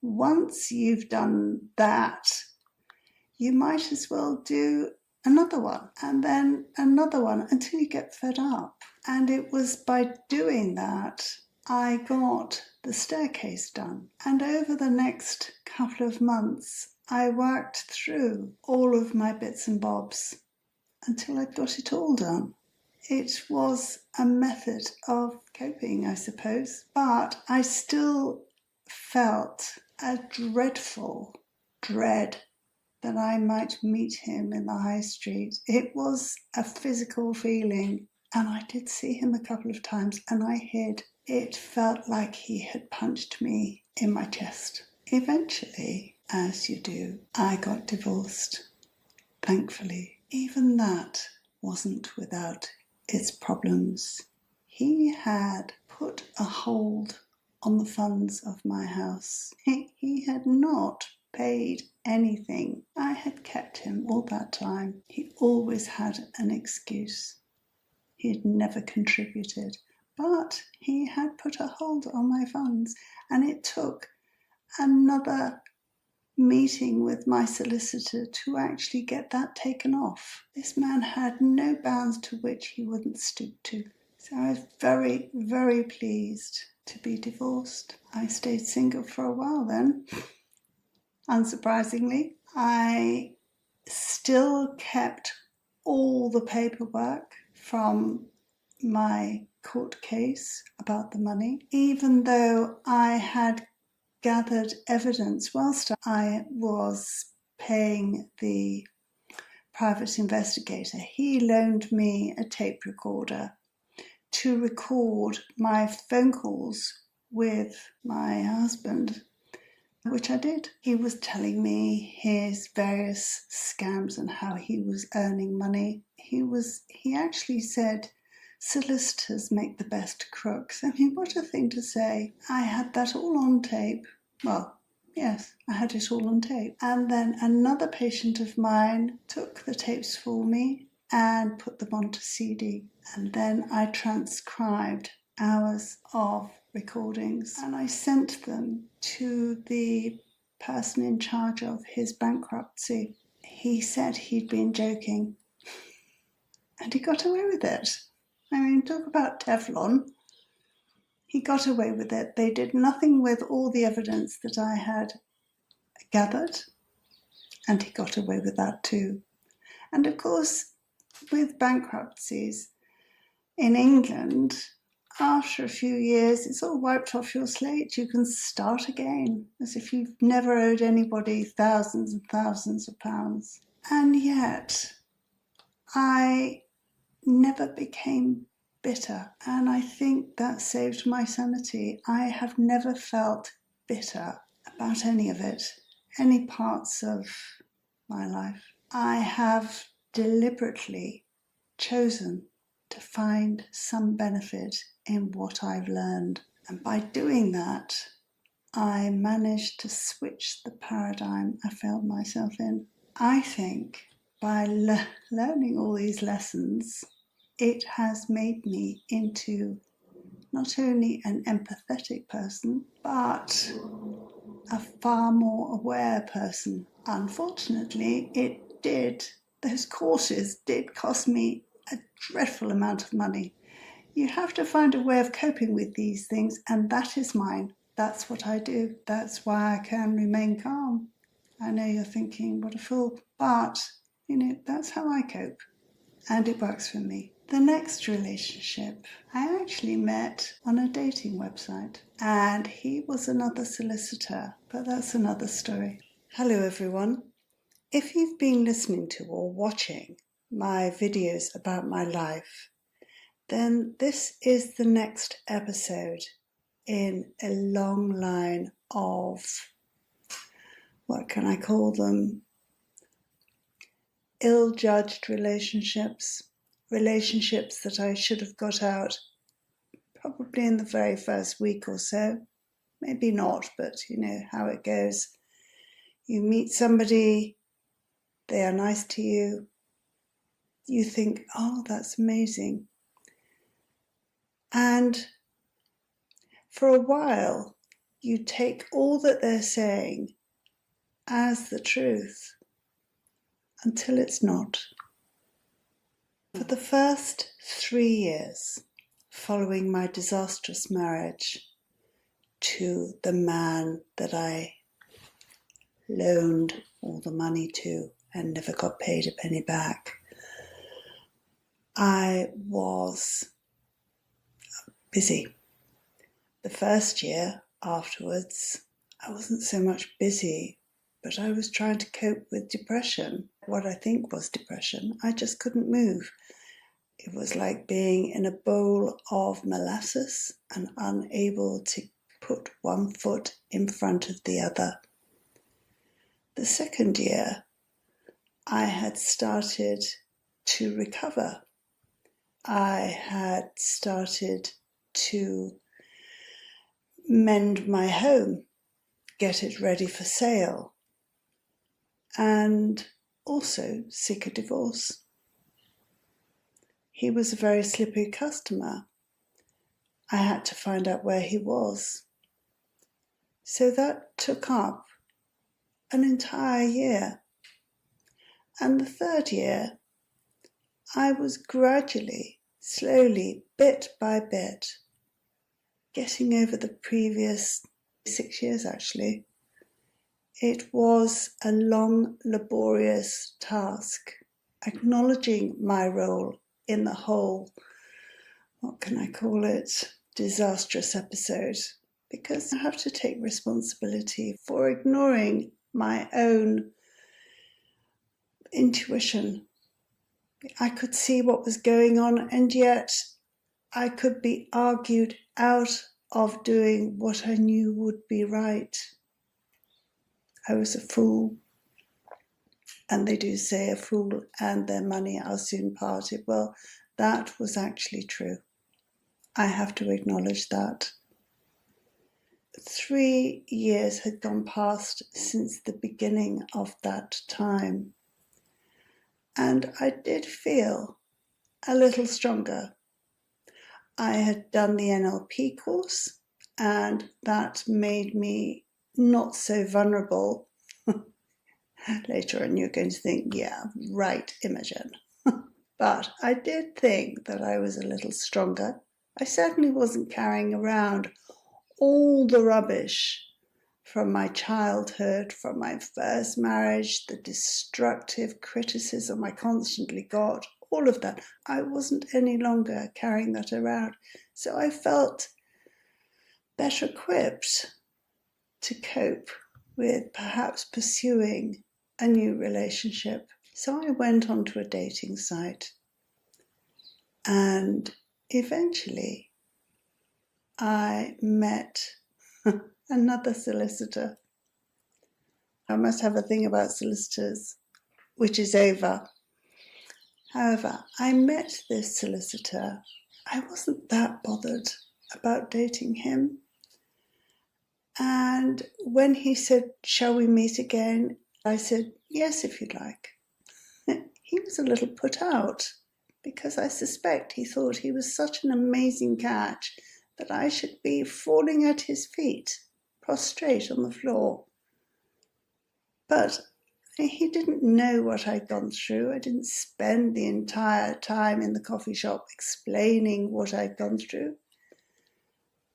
Once you've done that, you might as well do another one and then another one until you get fed up. And it was by doing that I got the staircase done. And over the next couple of months, I worked through all of my bits and bobs until I got it all done. It was a method of coping, I suppose, but I still felt a dreadful dread that I might meet him in the high street. It was a physical feeling, and I did see him a couple of times and I hid. It felt like he had punched me in my chest. Eventually, as you do, I got divorced. Thankfully, even that wasn't without its problems. He had put a hold on the funds of my house. He had not paid anything. I had kept him all that time. He always had an excuse. He had never contributed. But he had put a hold on my funds, and it took another meeting with my solicitor to actually get that taken off. This man had no bounds to which he wouldn't stoop to. So I was very, very pleased to be divorced. I stayed single for a while then. Unsurprisingly, I still kept all the paperwork from my court case about the money, even though I had gathered evidence whilst I was paying the private investigator. He loaned me a tape recorder to record my phone calls with my husband, which I did. He was telling me his various scams and how he was earning money. He actually said, solicitors make the best crooks. I mean, what a thing to say. I had that all on tape. Well, yes, I had it all on tape. And then another patient of mine took the tapes for me and put them onto CD. And then I transcribed hours of recordings and I sent them to the person in charge of his bankruptcy. He said he'd been joking and he got away with it. I mean, talk about Teflon. He got away with it. They did nothing with all the evidence that I had gathered, and he got away with that too. And of course, with bankruptcies in England, after a few years, it's all wiped off your slate. You can start again, as if you've never owed anybody thousands and thousands of pounds. And yet, I never became bitter, and I think that saved my sanity. I have never felt bitter about any of it, any parts of my life. I have deliberately chosen to find some benefit in what I've learned, and by doing that, I managed to switch the paradigm I found myself in. I think by learning all these lessons, it has made me into not only an empathetic person, but a far more aware person. Unfortunately, those courses did cost me a dreadful amount of money. You have to find a way of coping with these things, and that is mine. That's what I do. That's why I can remain calm. I know you're thinking, what a fool, but, that's how I cope, and it works for me. The next relationship I actually met on a dating website, and he was another solicitor, but that's another story. Hello everyone. If you've been listening to or watching my videos about my life, then this is the next episode in a long line of, what can I call them? Ill-judged relationships that I should have got out probably in the very first week or so. Maybe not, but you know how it goes. You meet somebody, they are nice to you, you think, oh, that's amazing. And for a while, you take all that they're saying as the truth until it's not. For the first 3 years following my disastrous marriage to the man that I loaned all the money to and never got paid a penny back, I was busy. The first year afterwards, I wasn't so much busy, but I was trying to cope with depression. What I think was depression. I just couldn't move. It was like being in a bowl of molasses and unable to put one foot in front of the other. The second year, I had started to recover. I had started to mend my home, get it ready for sale, and also seek a divorce. He was a very slippery customer. I had to find out where he was. So that took up an entire year. And the third year, I was gradually, slowly, bit by bit, getting over the previous 6 years actually. It was a long, laborious task, acknowledging my role in the whole, what can I call it, disastrous episode, because I have to take responsibility for ignoring my own intuition. I could see what was going on, and yet I could be argued out of doing what I knew would be right. I was a fool. And they do say a fool and their money are soon parted. Well, that was actually true. I have to acknowledge that. 3 years had gone past since the beginning of that time. And I did feel a little stronger. I had done the NLP course, and that made me not so vulnerable. Later on, you're going to think, yeah, right, Imogen. But I did think that I was a little stronger. I certainly wasn't carrying around all the rubbish from my childhood, from my first marriage, the destructive criticism I constantly got, all of that. I wasn't any longer carrying that around. So I felt better equipped to cope with perhaps pursuing a new relationship. So I went onto a dating site, and eventually I met another solicitor. I must have a thing about solicitors, which is over. However, I met this solicitor. I wasn't that bothered about dating him. And when he said, "Shall we meet again?" I said, "Yes, if you'd like." He was a little put out because I suspect he thought he was such an amazing catch that I should be falling at his feet, prostrate on the floor. But he didn't know what I'd gone through. I didn't spend the entire time in the coffee shop explaining what I'd gone through.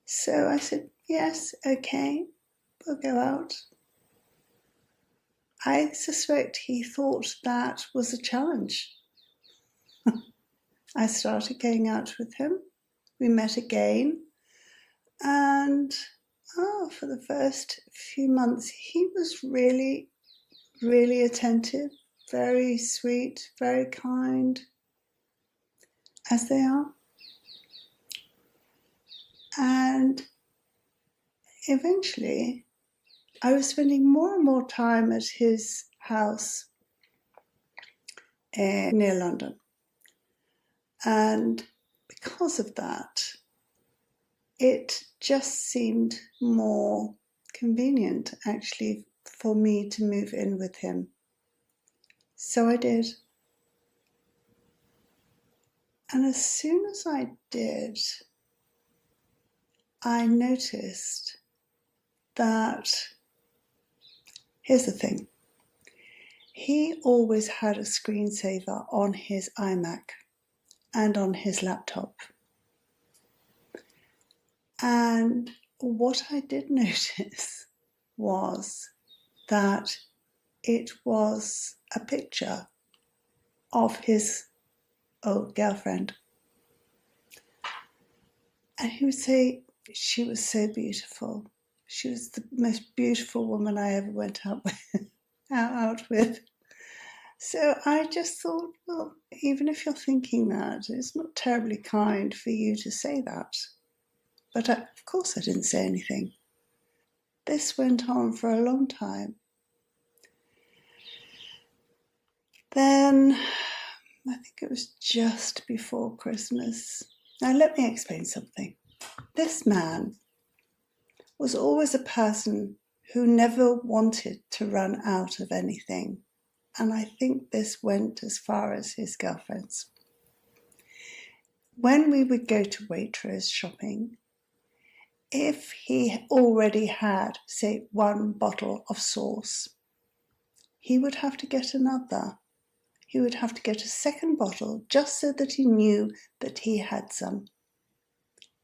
So I said, "Yes, okay, we'll go out." I suspect he thought that was a challenge. I started going out with him. We met again. And for the first few months, he was really, really attentive, very sweet, very kind, as they are. And eventually, I was spending more and more time at his house near London. And because of that, it just seemed more convenient, actually, for me to move in with him. So I did. And as soon as I did, I noticed that, here's the thing, he always had a screensaver on his iMac and on his laptop. And what I did notice was that it was a picture of his old girlfriend. And he would say, "She was so beautiful. She was the most beautiful woman I ever went out with." So I just thought, well, even if you're thinking that, it's not terribly kind for you to say that. But of course I didn't say anything. This went on for a long time. Then, I think it was just before Christmas. Now let me explain something. This man was always a person who never wanted to run out of anything. And I think this went as far as his girlfriends. When we would go to Waitrose shopping, if he already had, say, 1 bottle of sauce, he would have to get another. He would have to get a second bottle just so that he knew that he had some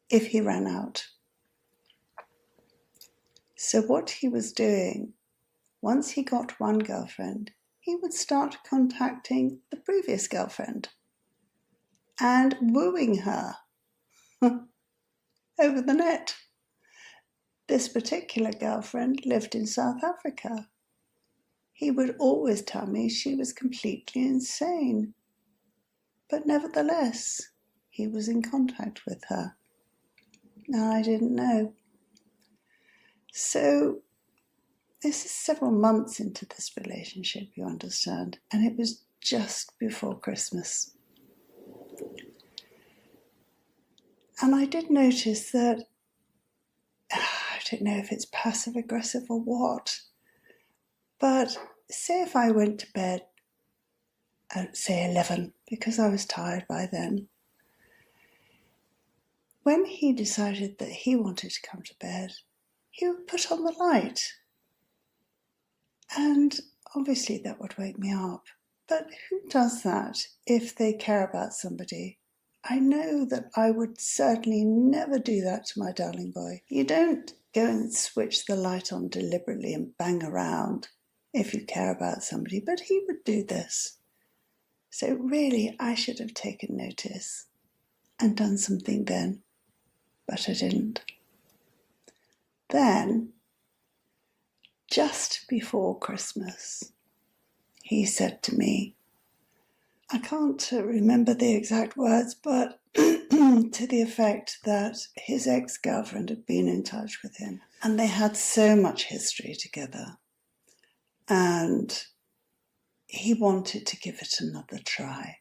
if he ran out. So what he was doing, once he got one girlfriend, he would start contacting the previous girlfriend and wooing her over the net. This particular girlfriend lived in South Africa. He would always tell me she was completely insane. But nevertheless, he was in contact with her. Now, I didn't know. So, this is several months into this relationship, you understand, and it was just before Christmas. And I did notice that, I don't know if it's passive aggressive or what, but say if I went to bed at, say, 11, because I was tired by then, when he decided that he wanted to come to bed, he would put on the light. And obviously that would wake me up. But who does that if they care about somebody? I know that I would certainly never do that to my darling boy. You don't go and switch the light on deliberately and bang around if you care about somebody, but he would do this. So really, I should have taken notice and done something then, but I didn't. Then, just before Christmas, he said to me, I can't remember the exact words, but to the effect that his ex-girlfriend had been in touch with him and they had so much history together and he wanted to give it another try.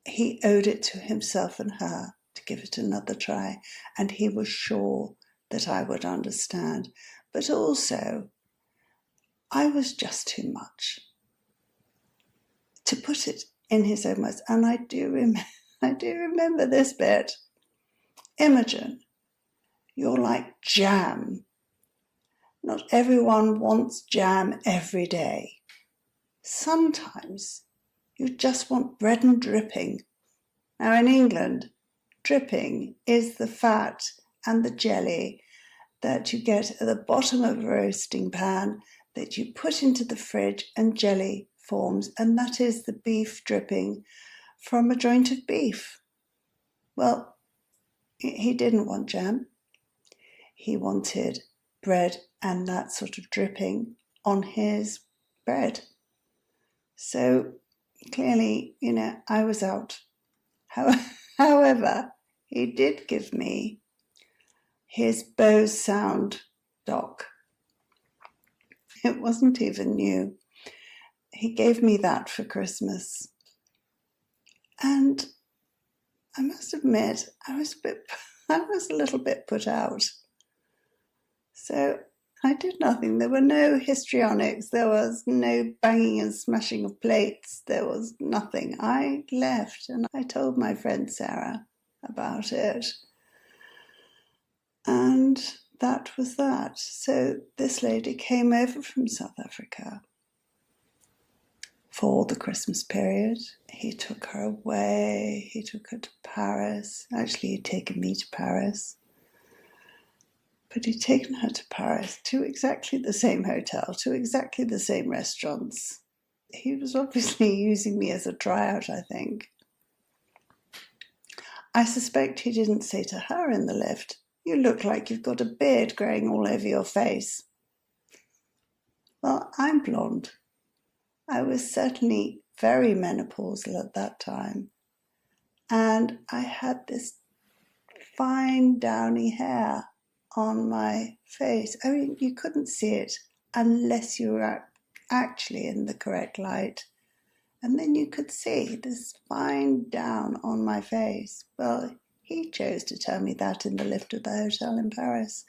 He owed it to himself and her to give it another try, and he was sure that I would understand. But also, I was just too much. To put it in his own words, and I do remember this bit. Imogen, you're like jam. Not everyone wants jam every day. Sometimes you just want bread and dripping. Now in England, dripping is the fat and the jelly that you get at the bottom of a roasting pan that you put into the fridge and jelly forms, and that is the beef dripping from a joint of beef. Well, he didn't want jam. He wanted bread and that sort of dripping on his bread. So clearly, I was out. However, he did give me his Bose sound dock. It wasn't even new. He gave me that for Christmas. And I must admit, I was a little bit put out. So I did nothing. There were no histrionics. There was no banging and smashing of plates. There was nothing. I left and I told my friend Sarah about it. And that was that. So this lady came over from South Africa for the Christmas period. He took her away. He took her to Paris. Actually, he'd taken me to Paris. But he'd taken her to Paris, to exactly the same hotel, to exactly the same restaurants. He was obviously using me as a tryout, I think. I suspect he didn't say to her in the lift, "You look like you've got a beard growing all over your face." Well, I'm blonde. I was certainly very menopausal at that time. And I had this fine downy hair on my face. I mean, you couldn't see it unless you were actually in the correct light. And then you could see this fine down on my face. Well, he chose to tell me that in the lift of the hotel in Paris,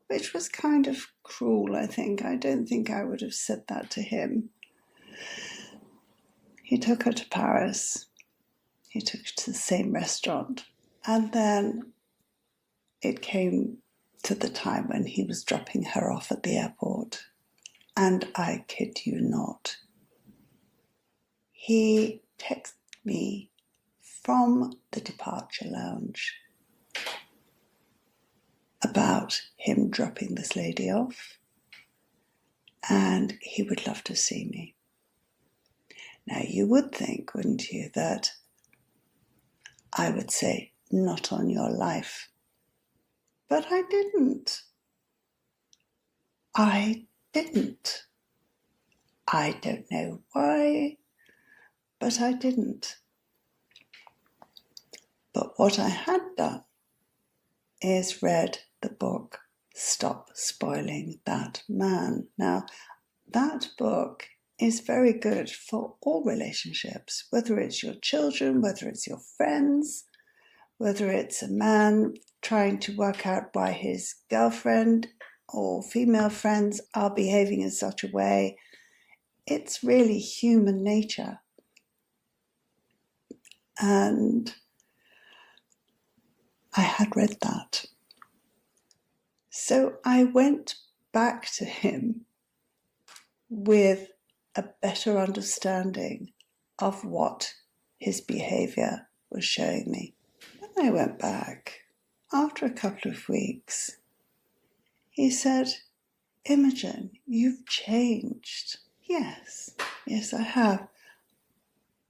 which was kind of cruel, I think. I don't think I would have said that to him. He took her to Paris. He took her to the same restaurant. And then it came to the time when he was dropping her off at the airport. And I kid you not, he texted me from the departure lounge about him dropping this lady off, and he would love to see me. Now, you would think, wouldn't you, that I would say, not on your life. But I didn't. I didn't. I don't know why, but I didn't. But what I had done is read the book Stop Spoiling That Man. Now, that book is very good for all relationships, whether it's your children, whether it's your friends, whether it's a man trying to work out why his girlfriend or female friends are behaving in such a way. It's really human nature. And I had read that. So I went back to him with a better understanding of what his behaviour was showing me. When I went back, after a couple of weeks, he said, "Imogen, you've changed." Yes, I have.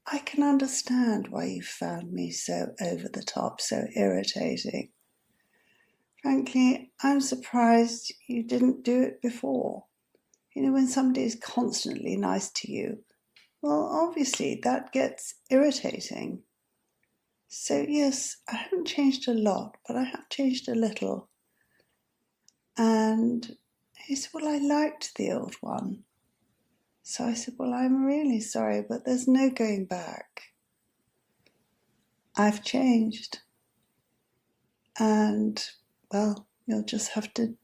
I can understand why you found me so over the top, so irritating. Frankly, I'm surprised you didn't do it before. You know, when somebody is constantly nice to you, well, obviously that gets irritating. So yes, I haven't changed a lot, but I have changed a little. And he said, "Well, I liked the old one." So I said, "Well, I'm really sorry, but there's no going back. I've changed. And, well, you'll just have to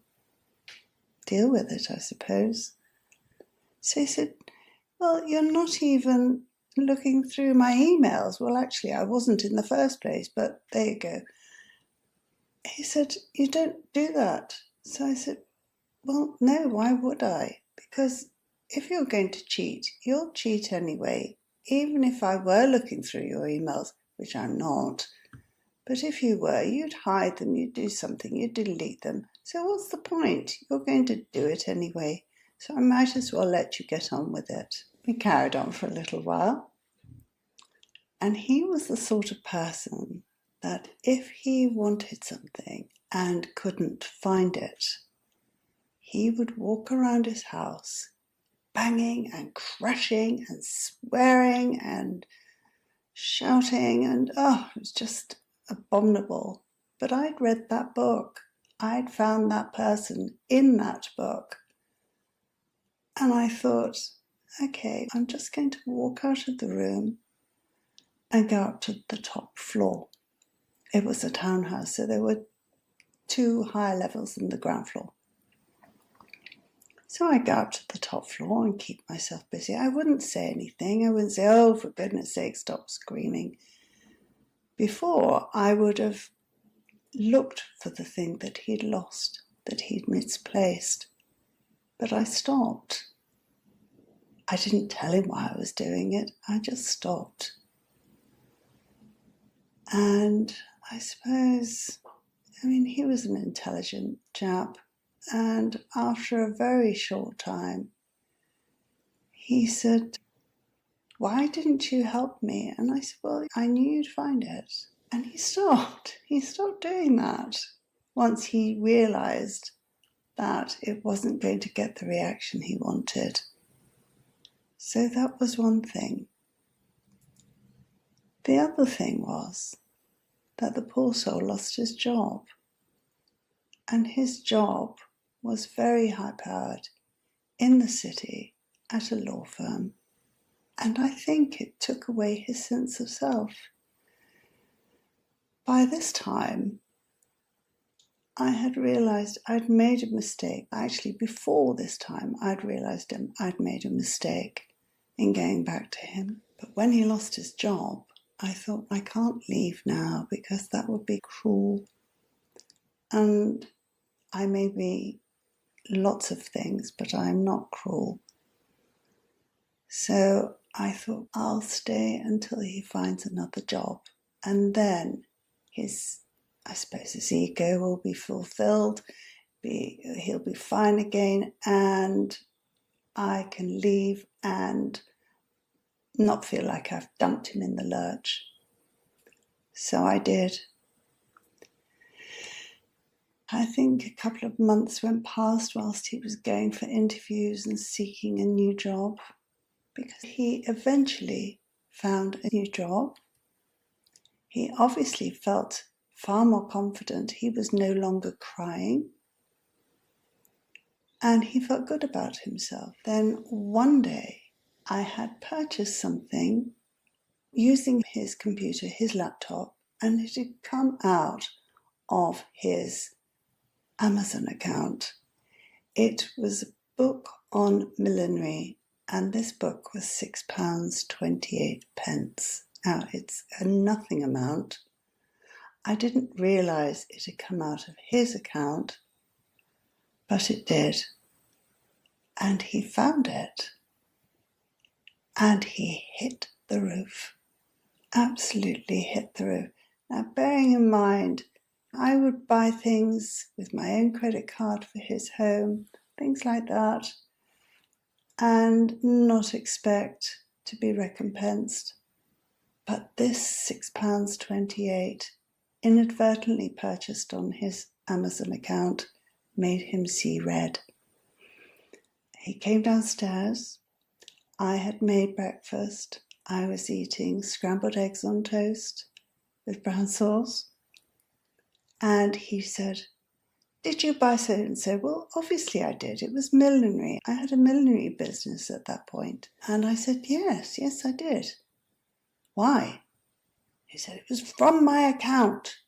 deal with it, I suppose." So he said, "Well, you're not even looking through my emails." Well, actually, I wasn't in the first place, but there you go. He said, "You don't do that." So I said, "Well, no, why would I? Because if you're going to cheat, you'll cheat anyway, even if I were looking through your emails, which I'm not. But if you were, you'd hide them, you'd do something, you'd delete them. So what's the point? You're going to do it anyway. So I might as well let you get on with it." We carried on for a little while. And he was the sort of person that if he wanted something and couldn't find it, he would walk around his house banging and crashing and swearing and shouting, and it was just abominable. But I'd read that book. I'd found that person in that book. And I thought, okay, I'm just going to walk out of the room and go up to the top floor. It was a townhouse, so there were 2 higher levels than the ground floor. So I go up to the top floor and keep myself busy. I wouldn't say anything. I wouldn't say, "Oh, for goodness sake, stop screaming." Before, I would have looked for the thing that he'd lost, that he'd misplaced. But I stopped. I didn't tell him why I was doing it. I just stopped. And I suppose, he was an intelligent chap. And after a very short time, he said, "Why didn't you help me?" And I said, "Well, I knew you'd find it." And he stopped. He stopped doing that once he realised that it wasn't going to get the reaction he wanted. So that was one thing. The other thing was that the poor soul lost his job. And his job was very high-powered in the city at a law firm. And I think it took away his sense of self. By this time, I had realised I'd made a mistake. Actually, before this time, I'd realised I'd made a mistake in going back to him. But when he lost his job, I thought, I can't leave now because that would be cruel. And I may be lots of things, but I'm not cruel. So I thought, I'll stay until he finds another job. And then his ego will be fulfilled, he'll be fine again, and I can leave and not feel like I've dumped him in the lurch. So I did. I think a couple of months went past whilst he was going for interviews and seeking a new job, because he eventually found a new job. He obviously felt far more confident. He was no longer crying. And he felt good about himself. Then one day I had purchased something using his computer, his laptop, and it had come out of his Amazon account. It was a book on millinery, and this book was £6.28. Now, it's a nothing amount. I didn't realise it had come out of his account, but it did. And he found it. And he hit the roof. Absolutely hit the roof. Now, bearing in mind, I would buy things with my own credit card for his home, things like that, and not expect to be recompensed. But this £6.28, inadvertently purchased on his Amazon account, made him see red. He came downstairs. I had made breakfast. I was eating scrambled eggs on toast with brown sauce. And he said, "Did you buy so and so?" Well, obviously I did. It was millinery. I had a millinery business at that point. And I said, yes, I did. Why? He said, "It was from my account.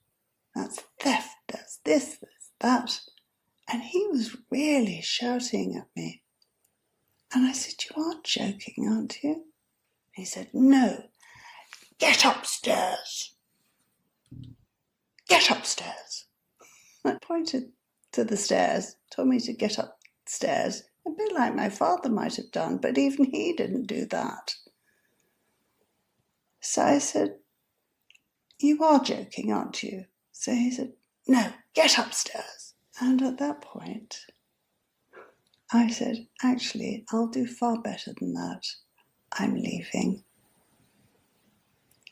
That's theft. That's this, that's that." And he was really shouting at me. And I said, "You are joking, aren't you?" He said, "No, get upstairs. Get upstairs." I pointed to the stairs, told me to get upstairs, a bit like my father might have done, but even he didn't do that. So I said, "You are joking, aren't you?" So he said, "No, get upstairs." And at that point, I said, "Actually, I'll do far better than that. I'm leaving."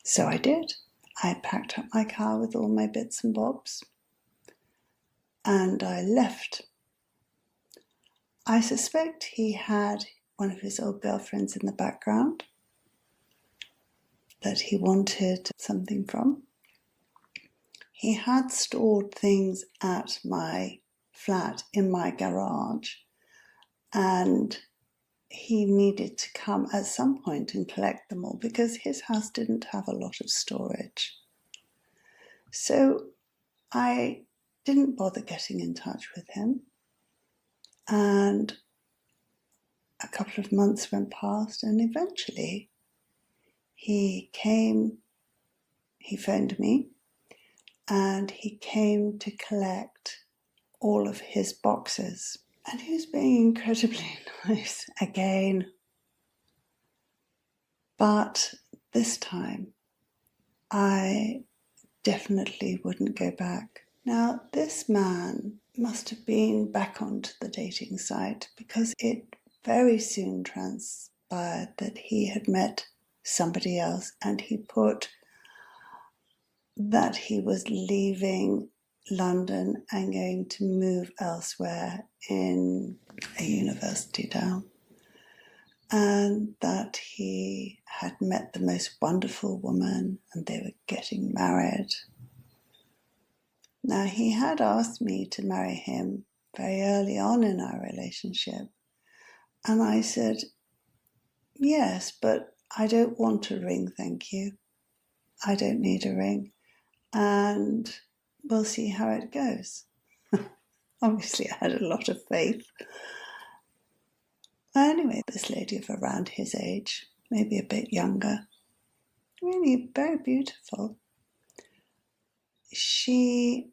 So I did. I packed up my car with all my bits and bobs, and I left. I suspect he had one of his old girlfriends in the background that he wanted something from. He had stored things at my flat in my garage, and he needed to come at some point and collect them all because his house didn't have a lot of storage. So I didn't bother getting in touch with him, and a couple of months went past, and eventually he phoned me, and he came to collect all of his boxes. And he was being incredibly nice again. But this time, I definitely wouldn't go back. Now, this man must have been back onto the dating site because it very soon transpired that he had met somebody else, and he put that he was leaving London and going to move elsewhere in a university town, and that he had met the most wonderful woman and they were getting married. Now, he had asked me to marry him very early on in our relationship, and I said, "Yes, but I don't want a ring, thank you. I don't need a ring, and we'll see how it goes." Obviously, I had a lot of faith. Anyway, this lady of around his age, maybe a bit younger, really very beautiful, she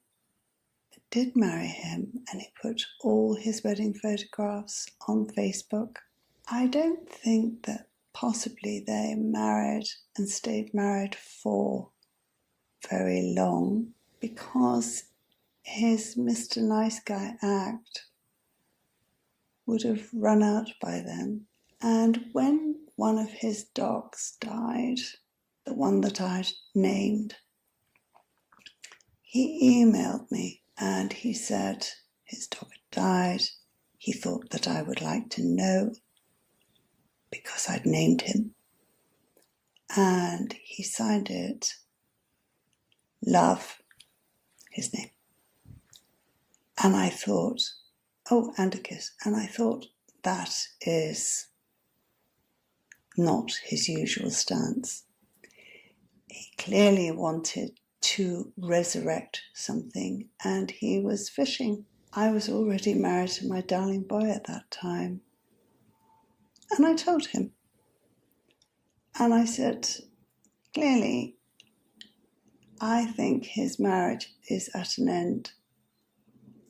did marry him, and he put all his wedding photographs on Facebook. I don't think that possibly they married and stayed married for very long, because his Mr. Nice Guy act would have run out by then. And when one of his dogs died, the one that I'd named, he emailed me And he said his dog had died. He thought that I would like to know because I'd named him. And he signed it Love, his name. And I thought, oh, and a kiss. And I thought, that is not his usual stance. He clearly wanted to resurrect something, and he was fishing. I was already married to my darling boy at that time. And I told him. And I said, clearly, I think his marriage is at an end.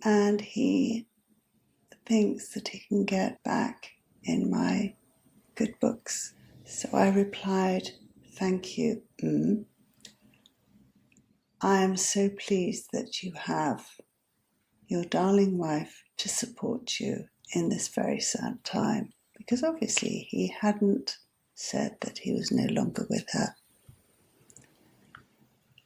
And he thinks that he can get back in my good books. So I replied, thank you. I am so pleased that you have your darling wife to support you in this very sad time. Because obviously he hadn't said that he was no longer with her.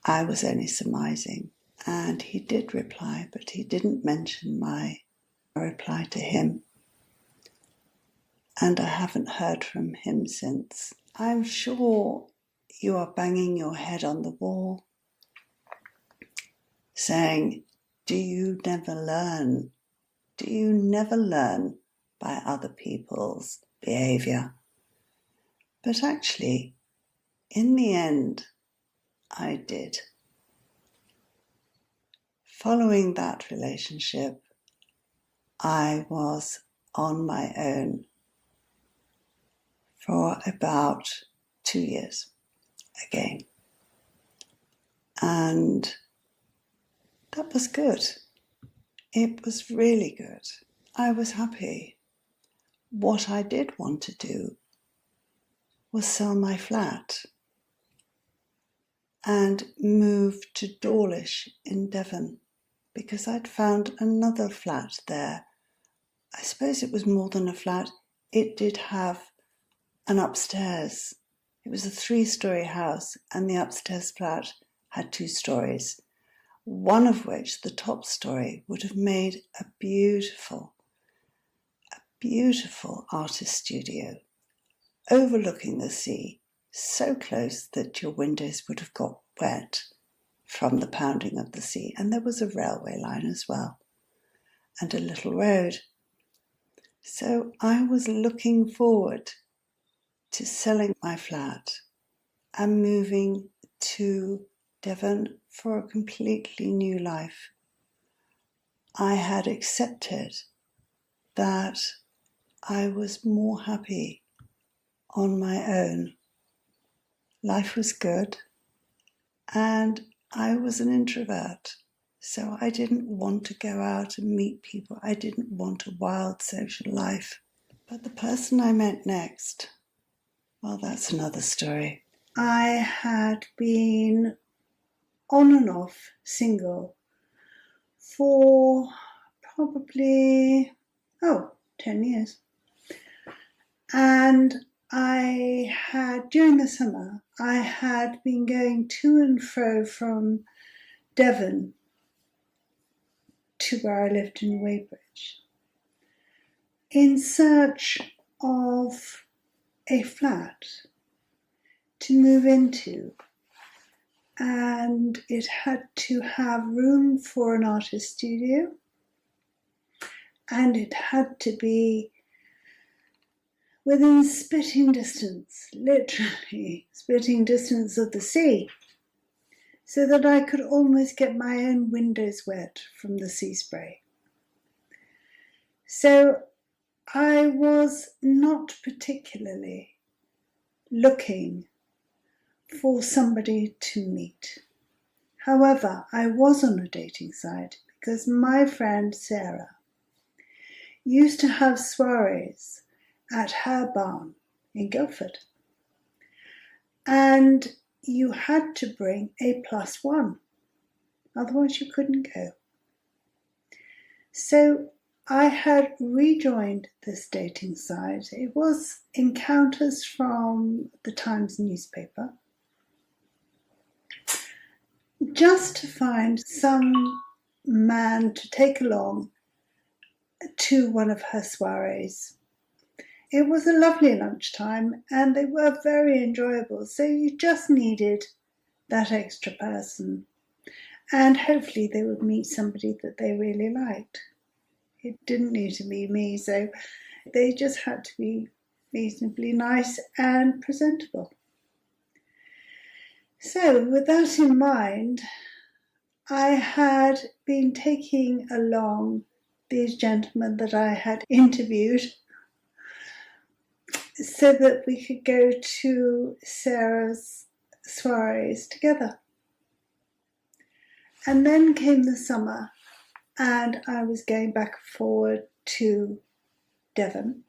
I was only surmising. And he did reply, but he didn't mention my reply to him. And I haven't heard from him since. I'm sure you are banging your head on the wall, saying, do you never learn? Do you never learn by other people's behaviour? But actually, in the end, I did. Following that relationship, I was on my own for about 2 years again. And that was good. It was really good. I was happy. What I did want to do was sell my flat and move to Dawlish in Devon, because I'd found another flat there. I suppose it was more than a flat. It did have an upstairs. It was a 3-storey house, and the upstairs flat had 2 stories, one of which, the top story, would have made a beautiful artist studio overlooking the sea, so close that your windows would have got wet from the pounding of the sea. And there was a railway line as well, and a little road. So I was looking forward to selling my flat and moving to Devon for a completely new life. I had accepted that I was more happy on my own. Life was good, and I was an introvert, so I didn't want to go out and meet people. I didn't want a wild social life. But the person I met next, well, that's another story. I had been on and off single for probably 10 years. And I had, during the summer, I had been going to and fro from Devon to where I lived in Weybridge in search of a flat to move into. And it had to have room for an artist studio, and it had to be within spitting distance, literally spitting distance of the sea, so that I could almost get my own windows wet from the sea spray. So I was not particularly looking for somebody to meet. However, I was on a dating site because my friend Sarah used to have soirees at her barn in Guildford. And you had to bring a +1, otherwise you couldn't go. So I had rejoined this dating site. It was encounters from the Times newspaper, just to find some man to take along to one of her soirees. It was a lovely lunchtime and they were very enjoyable, so you just needed that extra person. And hopefully they would meet somebody that they really liked. It didn't need to be me, so they just had to be reasonably nice and presentable. So with that in mind, I had been taking along these gentlemen that I had interviewed so that we could go to Sarah's soirees together. And then came the summer and I was going back and forward to Devon.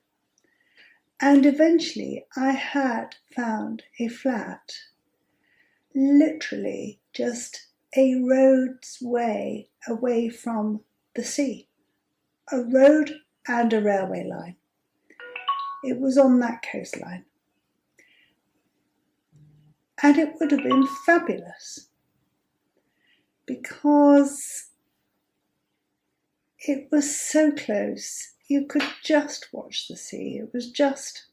And eventually I had found a flat, literally just a road's way away from the sea. A road and a railway line. It was on that coastline. And it would have been fabulous because it was so close. You could just watch the sea. It was just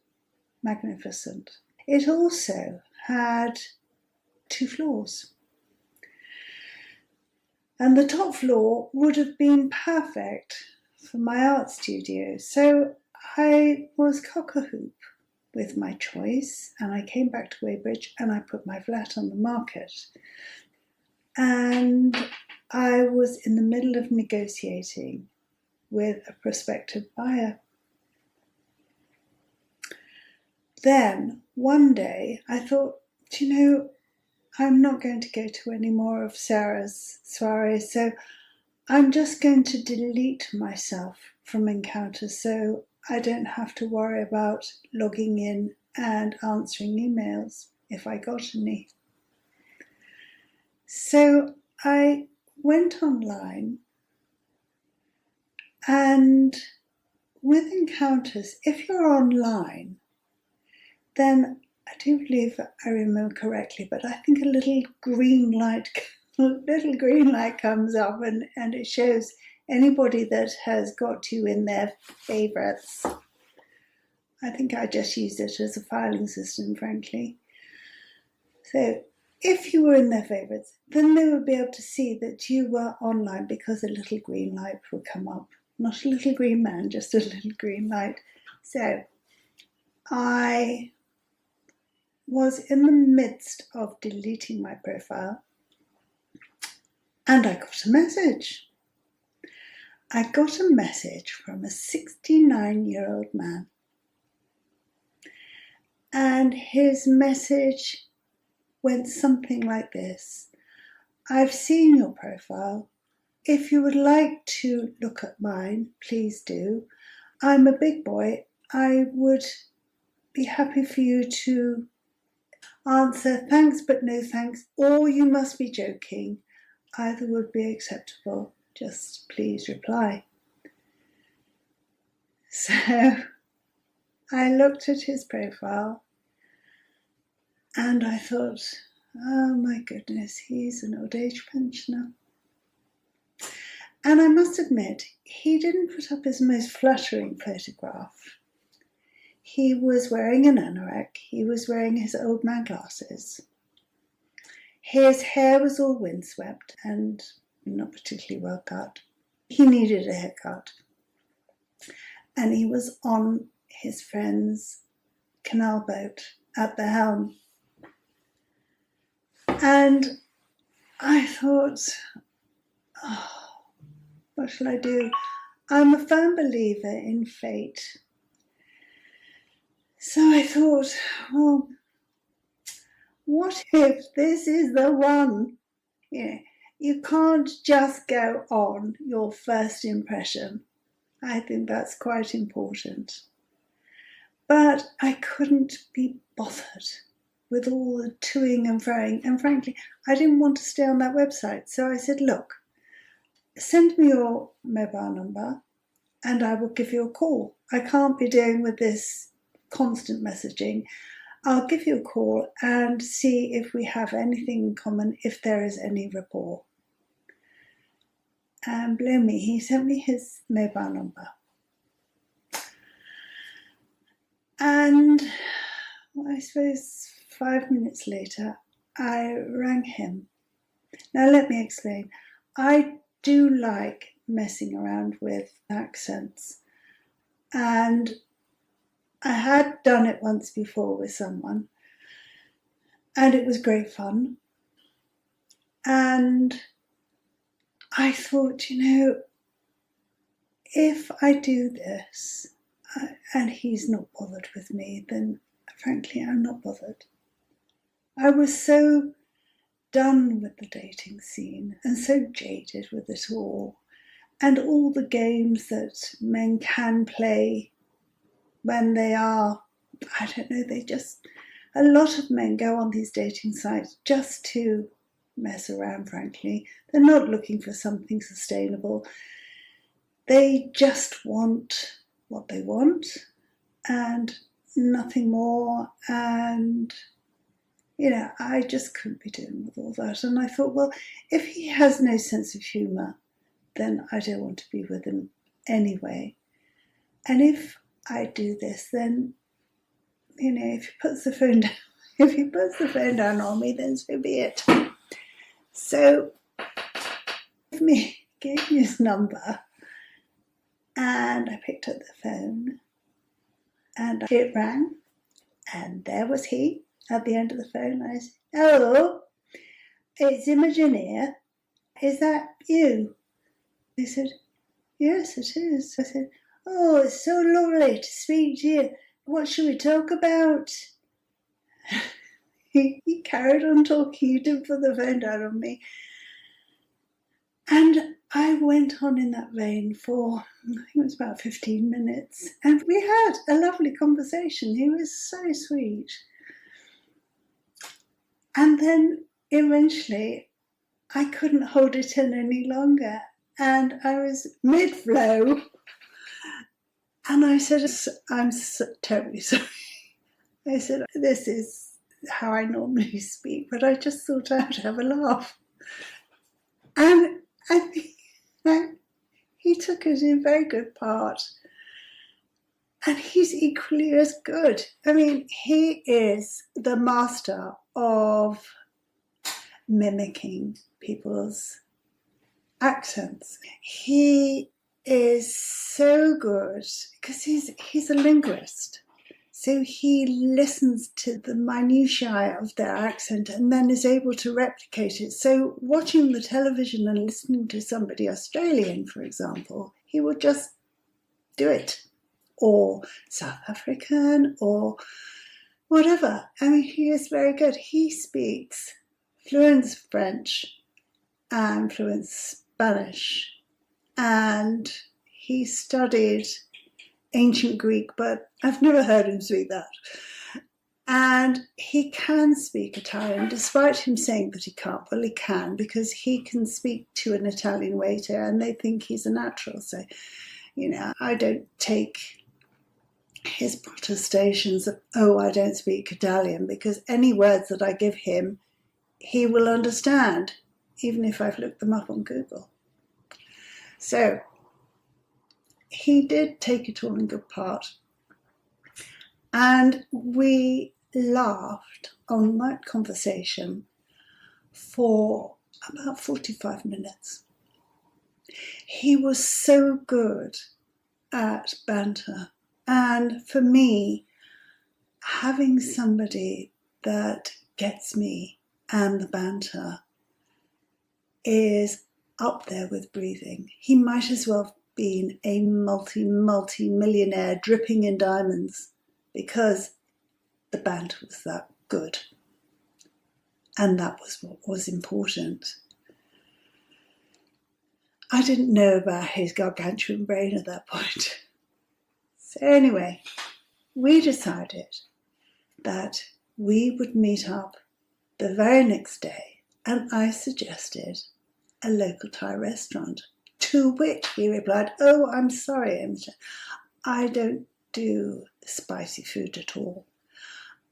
magnificent. It also had 2 floors. And the top floor would have been perfect for my art studio. So I was cock-a-hoop with my choice, and I came back to Weybridge and I put my flat on the market. And I was in the middle of negotiating with a prospective buyer. Then one day I thought, I'm not going to go to any more of Sarah's soirees, so I'm just going to delete myself from encounters so I don't have to worry about logging in and answering emails if I got any. So I went online, and with encounters, if you're online, then I do believe I remember correctly, but I think a little green light comes up and it shows anybody that has got you in their favourites. I think I just used it as a filing system, frankly. So if you were in their favourites, then they would be able to see that you were online because a little green light would come up. Not a little green man, just a little green light. So I was in the midst of deleting my profile and I got a message. I got a message from a 69-year-old man. And his message went something like this: I've seen your profile. If you would like to look at mine, please do. I'm a big boy. I would be happy for you to answer thanks but no thanks, or you must be joking. Either would be acceptable. Just please reply. So I looked at his profile and I thought, oh my goodness, he's an old age pensioner. And I must admit, he didn't put up his most flattering photograph. He was wearing an anorak. He was wearing his old man glasses. His hair was all windswept and not particularly well cut. He needed a haircut. And he was on his friend's canal boat at the helm. And I thought, oh, what shall I do? I'm a firm believer in fate. So I thought, well, what if this is the one? You can't just go on your first impression. I think that's quite important. But I couldn't be bothered with all the toing and froing. And frankly, I didn't want to stay on that website. So I said, look, send me your mobile number and I will give you a call. I can't be doing with this constant messaging. I'll give you a call and see if we have anything in common, if there is any rapport. And blow me, he sent me his mobile number. And I suppose 5 minutes later, I rang him. Now let me explain. I do like messing around with accents. And I had done it once before with someone. And it was great fun. And I thought, if I do this and he's not bothered with me, then frankly, I'm not bothered. I was so done with the dating scene and so jaded with it all, and all the games that men can play when they are, I don't know, a lot of men go on these dating sites just to mess around, frankly. They're not looking for something sustainable. They just want what they want and nothing more. And, I just couldn't be doing with all that. And I thought, well, if he has no sense of humour, then I don't want to be with him anyway. And if I do this, then, if he puts the phone down on me, then so be it. So he gave me his number and I picked up the phone and it rang and there was he at the end of the phone. I said, "Hello, it's Imogen here. Is that you?" He said, "Yes, it is." I said, "Oh, it's so lovely to speak to you. What should we talk about?" He carried on talking. He didn't put the phone down on me. And I went on in that vein for, I think it was about 15 minutes. And we had a lovely conversation. He was so sweet. And then eventually I couldn't hold it in any longer. And I was mid-flow. And I said, "I'm terribly sorry." I said, "This is how I normally speak, but I just thought I'd have a laugh." And I think he took it in very good part. And he's equally as good. I mean, he is the master of mimicking people's accents. He is so good because he's a linguist. So he listens to the minutiae of their accent and then is able to replicate it. So watching the television and listening to somebody Australian, for example, he will just do it. Or South African or whatever. I mean, he is very good. He speaks fluent French and fluent Spanish. And he studied ancient Greek, but I've never heard him speak that. And he can speak Italian, despite him saying that he can't. Well, he can, because he can speak to an Italian waiter and they think he's a natural. So, I don't take his protestations of, I don't speak Italian, because any words that I give him, he will understand, even if I've looked them up on Google. So he did take it all in good part. And we laughed on that conversation for about 45 minutes. He was so good at banter. And for me, having somebody that gets me and the banter is up there with breathing. He might as well have been a multi-millionaire dripping in diamonds, because the banter was that good. And that was what was important. I didn't know about his gargantuan brain at that point. So anyway, we decided that we would meet up the very next day, and I suggested a local Thai restaurant, to which he replied, "Oh, I'm sorry, Imogen. I don't do spicy food at all.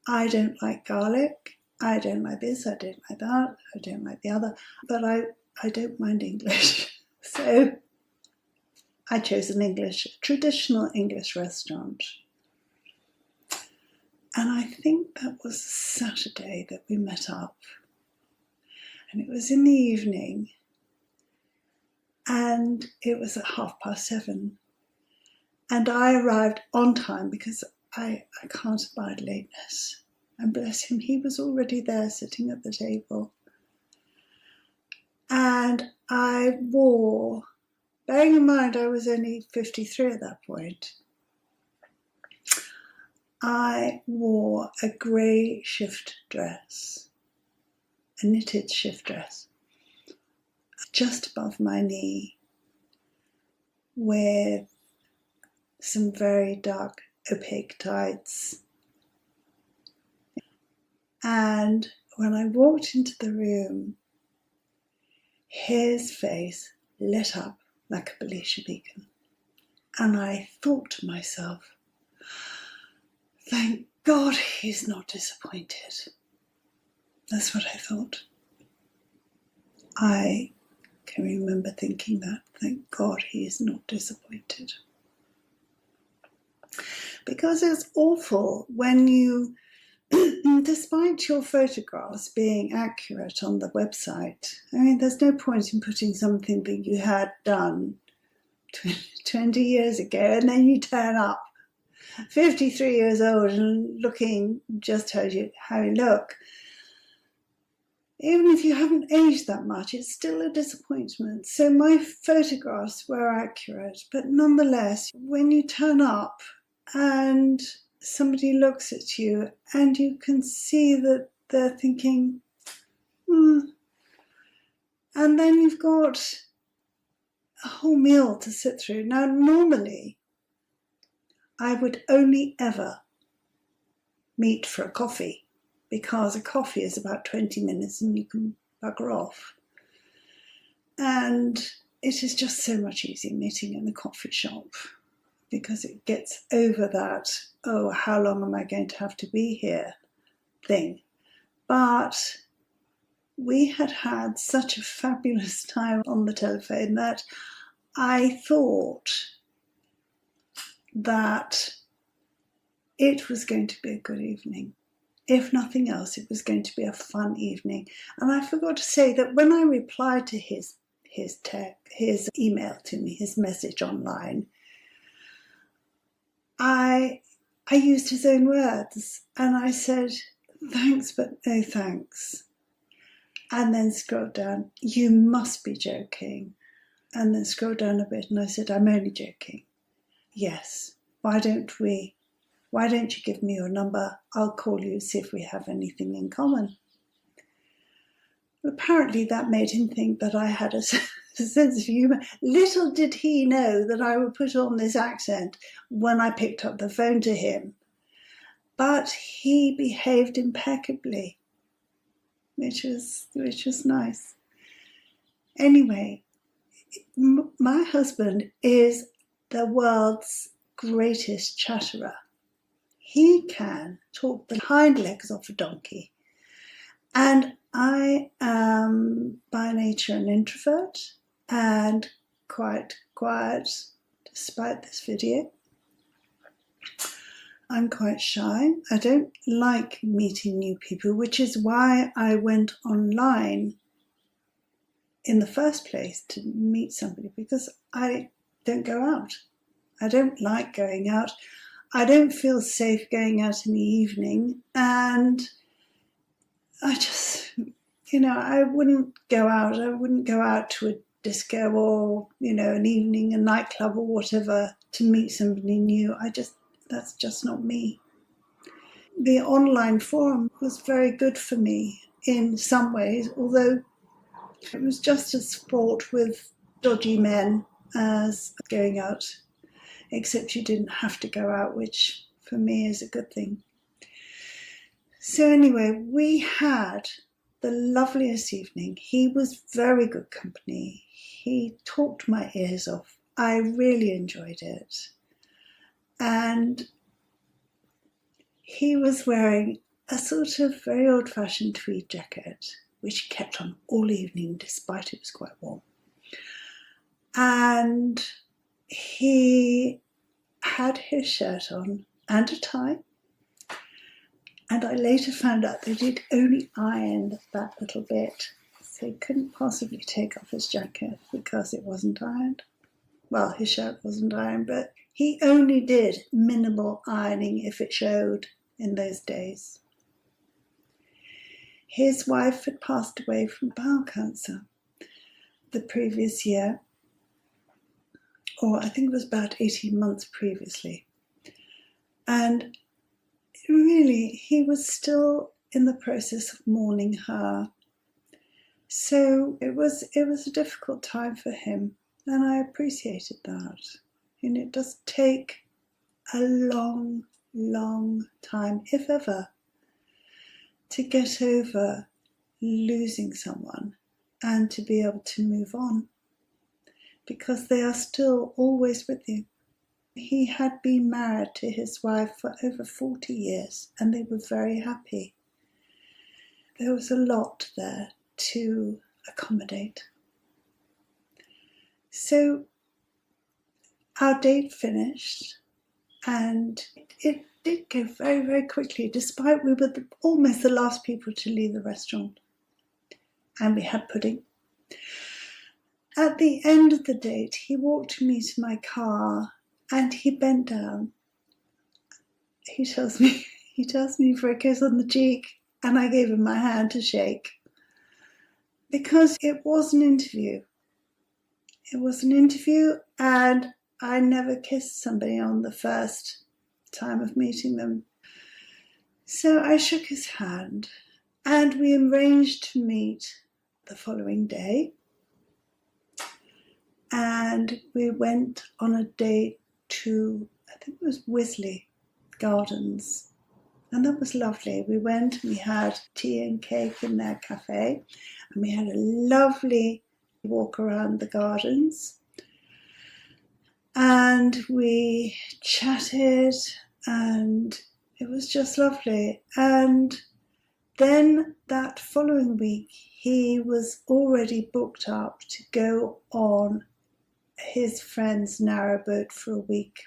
I don't like garlic. I don't like this. I don't like that. I don't like the other. But I don't mind English." So I chose traditional English restaurant. And I think that was Saturday that we met up. And it was in the evening. And it was at 7:30. And I arrived on time because I can't abide lateness. And bless him, he was already there sitting at the table. And I wore, bearing in mind I was only 53 at that point, I wore a grey shift dress, a knitted shift dress, just above my knee, with some very dark opaque tights. And when I walked into the room, his face lit up like a Belisha beacon. And I thought to myself, thank God he's not disappointed. That's what I thought. I can remember thinking that, thank God he is not disappointed. Because it's awful when you, despite your photographs being accurate on the website, I mean, there's no point in putting something that you had done 20 years ago and then you turn up 53 years old and looking just how you look. Even if you haven't aged that much, it's still a disappointment. So my photographs were accurate, but nonetheless, when you turn up and somebody looks at you and you can see that they're thinking, and then you've got a whole meal to sit through. Now, normally, I would only ever meet for a coffee, because a coffee is about 20 minutes and you can bugger off. And it is just so much easier meeting in the coffee shop, because it gets over that, oh, how long am I going to have to be here thing. But we had such a fabulous time on the telephone that I thought that it was going to be a good evening. If nothing else, it was going to be a fun evening. And I forgot to say that when I replied to his email to me, his message online, I used his own words and I said, thanks, but no thanks. And then scrolled down, you must be joking. And then scrolled down a bit and I said, I'm only joking. Yes, why don't you give me your number? I'll call you, see if we have anything in common. Apparently that made him think that I had a sense of humour. Little did he know that I would put on this accent when I picked up the phone to him. But he behaved impeccably, which was nice. Anyway, my husband is the world's greatest chatterer. He can talk the hind legs off a donkey. And I am by nature an introvert and quite quiet despite this video. I'm quite shy. I don't like meeting new people, which is why I went online in the first place to meet somebody, because I don't go out. I don't like going out. I don't feel safe going out in the evening, and I just, I wouldn't go out. I wouldn't go out to a disco or, an evening, a nightclub or whatever to meet somebody new. That's just not me. The online forum was very good for me in some ways, although it was just as fraught with dodgy men as going out, except you didn't have to go out, which for me is a good thing. So anyway, we had the loveliest evening. He was very good company. He talked my ears off. I really enjoyed it. And he was wearing a sort of very old-fashioned tweed jacket, which he kept on all evening, despite it was quite warm. And he had his shirt on and a tie. And I later found out that he'd only ironed that little bit. So he couldn't possibly take off his jacket because it wasn't ironed. Well, his shirt wasn't ironed, but he only did minimal ironing if it showed in those days. His wife had passed away from bowel cancer the previous year, or I think it was about 18 months previously. And really, he was still in the process of mourning her. So it was a difficult time for him, and I appreciated that. And it does take a long, long time, if ever, to get over losing someone and to be able to move on, because they are still always with you. He had been married to his wife for over 40 years and they were very happy. There was a lot there to accommodate. So our date finished and it did go very, very quickly, despite we were almost the last people to leave the restaurant. And we had pudding. At the end of the date, he walked me to my car and he bent down. He tells me for a kiss on the cheek, and I gave him my hand to shake. Because it was an interview. It was an interview, and I never kissed somebody on the first time of meeting them. So I shook his hand, and we arranged to meet the following day. And we went on a date to, I think it was Wisley Gardens. And that was lovely. We went and we had tea and cake in their cafe. And we had a lovely walk around the gardens. And we chatted and it was just lovely. And then that following week, he was already booked up to go on his friend's narrowboat for a week.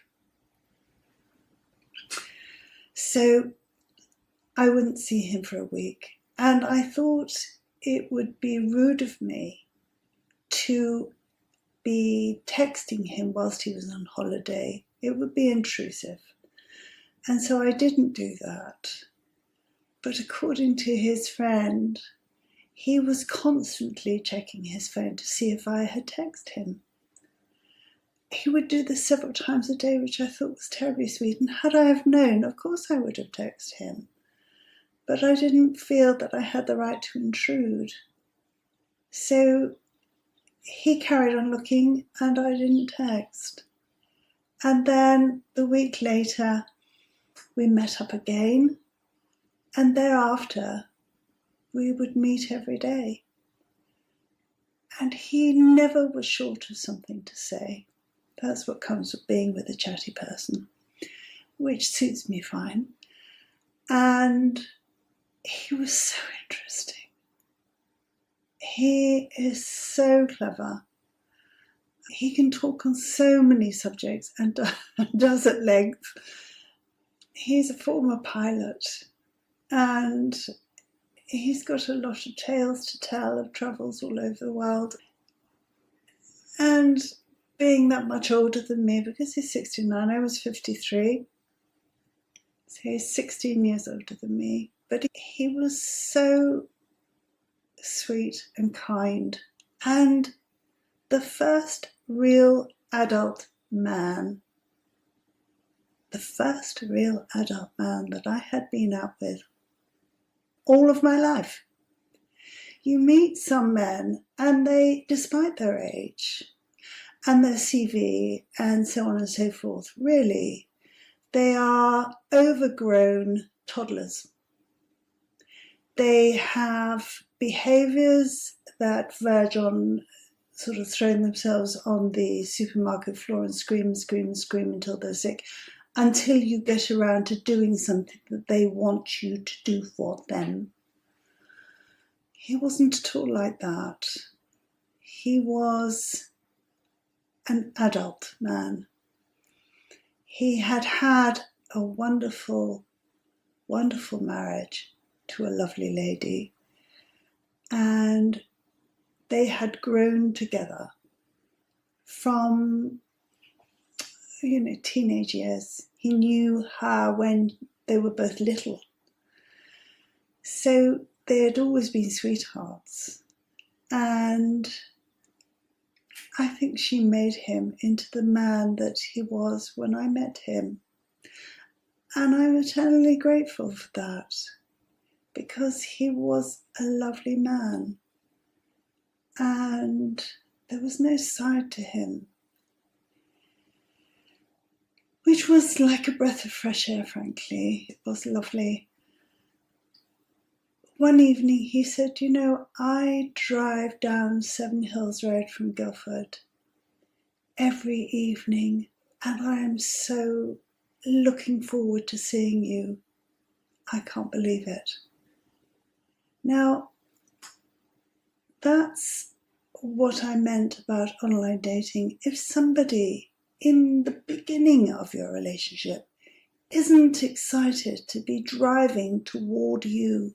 So I wouldn't see him for a week. And I thought it would be rude of me to be texting him whilst he was on holiday. It would be intrusive. And so I didn't do that. But according to his friend, he was constantly checking his phone to see if I had texted him. He would do this several times a day, which I thought was terribly sweet. And had I have known, of course I would have texted him. But I didn't feel that I had the right to intrude. So he carried on looking and I didn't text. And then the week later, we met up again. And thereafter, we would meet every day. And he never was short of something to say. That's what comes with being with a chatty person, which suits me fine. And he was so interesting. He is so clever. He can talk on so many subjects and does at length. He's a former pilot and he's got a lot of tales to tell of travels all over the world. And being that much older than me, because he's 69, I was 53. So he's 16 years older than me. But he was so sweet and kind. And the first real adult man, that I had been out with all of my life. You meet some men and they, despite their age and their CV and so on and so forth, really, they are overgrown toddlers. They have behaviours that verge on sort of throwing themselves on the supermarket floor and scream until they're sick, until you get around to doing something that they want you to do for them. He wasn't at all like that. He was an adult man. He had had a wonderful, wonderful marriage to a lovely lady, and they had grown together from, teenage years. He knew her when they were both little. So they had always been sweethearts. And I think she made him into the man that he was when I met him. And I'm eternally grateful for that, because he was a lovely man. And there was no side to him, which was like a breath of fresh air, frankly. It was lovely. One evening he said, I drive down Seven Hills Road from Guildford every evening, and I am so looking forward to seeing you. I can't believe it. Now, that's what I meant about online dating. If somebody in the beginning of your relationship isn't excited to be driving toward you,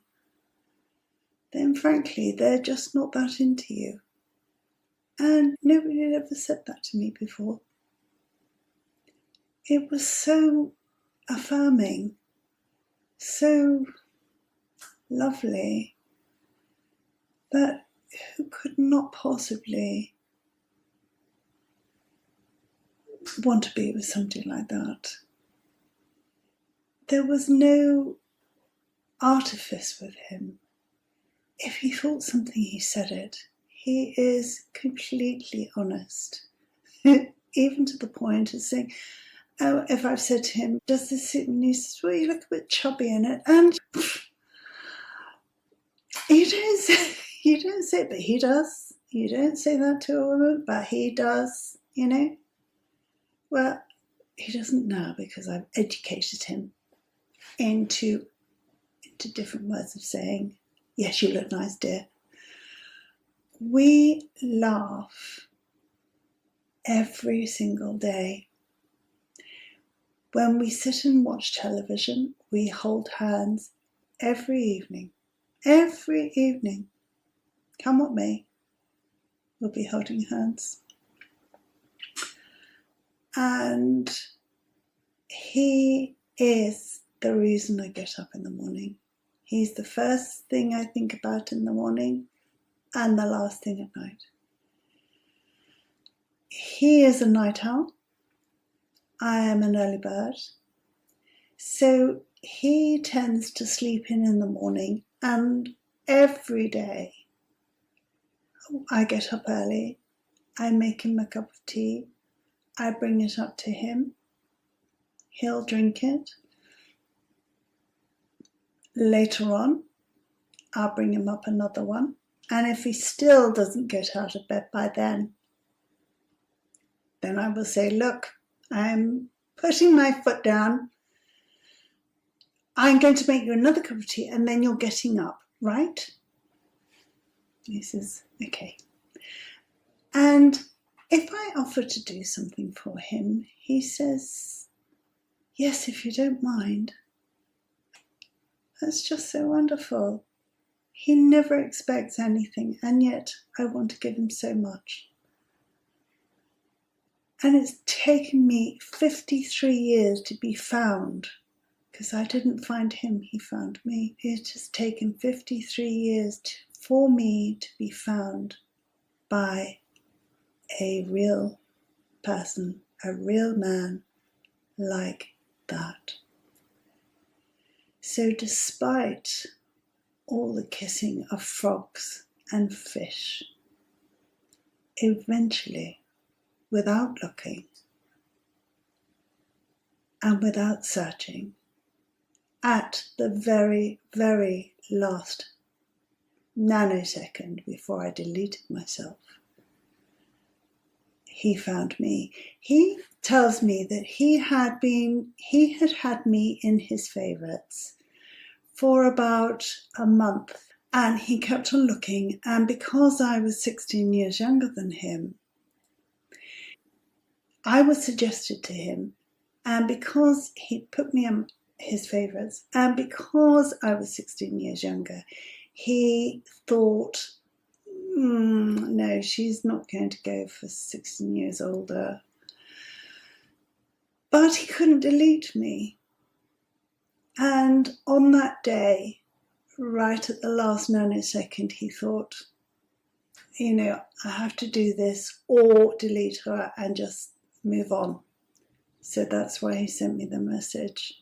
then frankly, they're just not that into you. And nobody had ever said that to me before. It was so affirming, so lovely, that who could not possibly want to be with somebody like that? There was no artifice with him. If he thought something, he said it. He is completely honest, even to the point of saying, if I've said to him, does this suit me? He says, well, you look a bit chubby in it. And you don't say it, but he does. You don't say that to a woman, but he does, Well, he doesn't now, because I've educated him into different ways of saying, yes, you look nice, dear. We laugh every single day. When we sit and watch television, we hold hands every evening. Every evening. Come what may, we'll be holding hands. And he is the reason I get up in the morning. He's the first thing I think about in the morning and the last thing at night. He is a night owl. I am an early bird. So he tends to sleep in the morning, and every day I get up early. I make him a cup of tea. I bring it up to him. He'll drink it. Later on, I'll bring him up another one. And if he still doesn't get out of bed by then I will say, look, I'm putting my foot down. I'm going to make you another cup of tea, and then you're getting up, right? He says, okay. And if I offer to do something for him, he says, yes, if you don't mind. That's just so wonderful. He never expects anything, and yet I want to give him so much. And it's taken me 53 years to be found, because I didn't find him, he found me. It has taken 53 years for me to be found by a real person, a real man like that. So despite all the kissing of frogs and fish, eventually, without looking and without searching, at the very, very last nanosecond before I deleted myself, he found me. He tells me that he had had me in his favourites for about a month, and he kept on looking, and because I was 16 years younger than him, I was suggested to him, and because he put me on his favourites, and because I was 16 years younger, he thought, no, she's not going to go for 16 years older. But he couldn't delete me. And on that day, right at the last nanosecond, he thought, I have to do this or delete her and just move on. So that's why he sent me the message.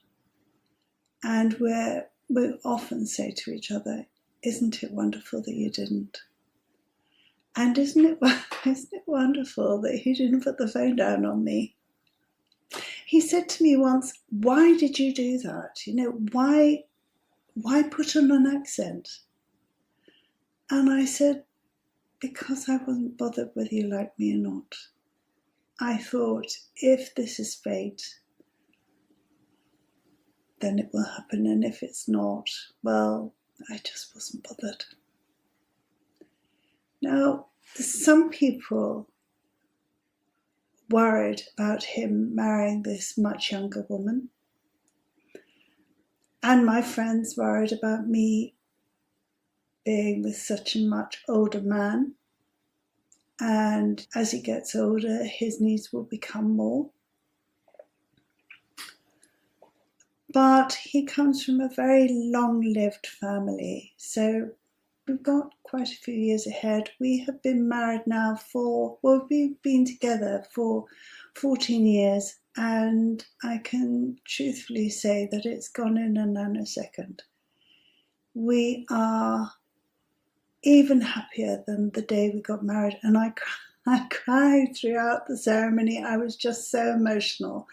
And we often say to each other, isn't it wonderful that you didn't? And isn't it wonderful that he didn't put the phone down on me? He said to me once, why did you do that? Why put on an accent? And I said, because I wasn't bothered whether you like me or not. I thought, if this is fate, then it will happen. And if it's not, well, I just wasn't bothered. Now, some people worried about him marrying this much younger woman. And my friends worried about me being with such a much older man. And as he gets older, his needs will become more. But he comes from a very long-lived family. So we've got quite a few years ahead. We have been married now we've been together for 14 years. And I can truthfully say that it's gone in a nanosecond. We are even happier than the day we got married. And I cried throughout the ceremony. I was just so emotional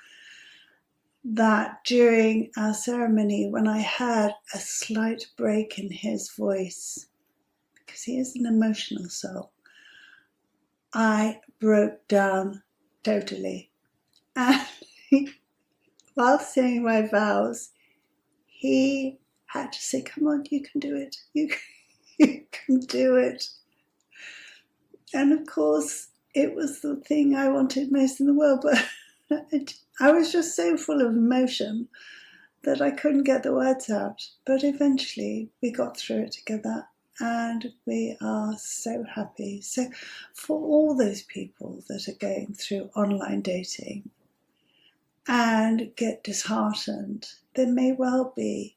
that during our ceremony, when I heard a slight break in his voice, because he is an emotional soul, I broke down totally. And while saying my vows, he had to say, come on, you can do it. You can do it. And of course, it was the thing I wanted most in the world, but I was just so full of emotion that I couldn't get the words out. But eventually we got through it together and we are so happy. So for all those people that are going through online dating and get disheartened, there may well be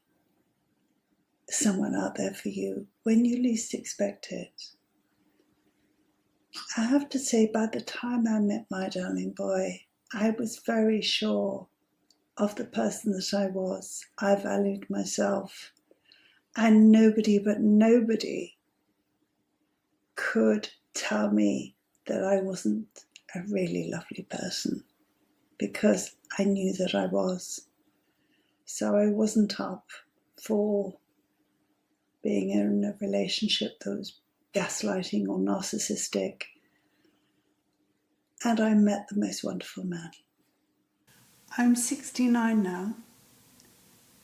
someone out there for you when you least expect it. I have to say, by the time I met my darling boy, I was very sure of the person that I was. I valued myself, and nobody could tell me that I wasn't a really lovely person, because I knew that I was. So I wasn't up for being in a relationship that was gaslighting or narcissistic. And I met the most wonderful man. I'm 69 now,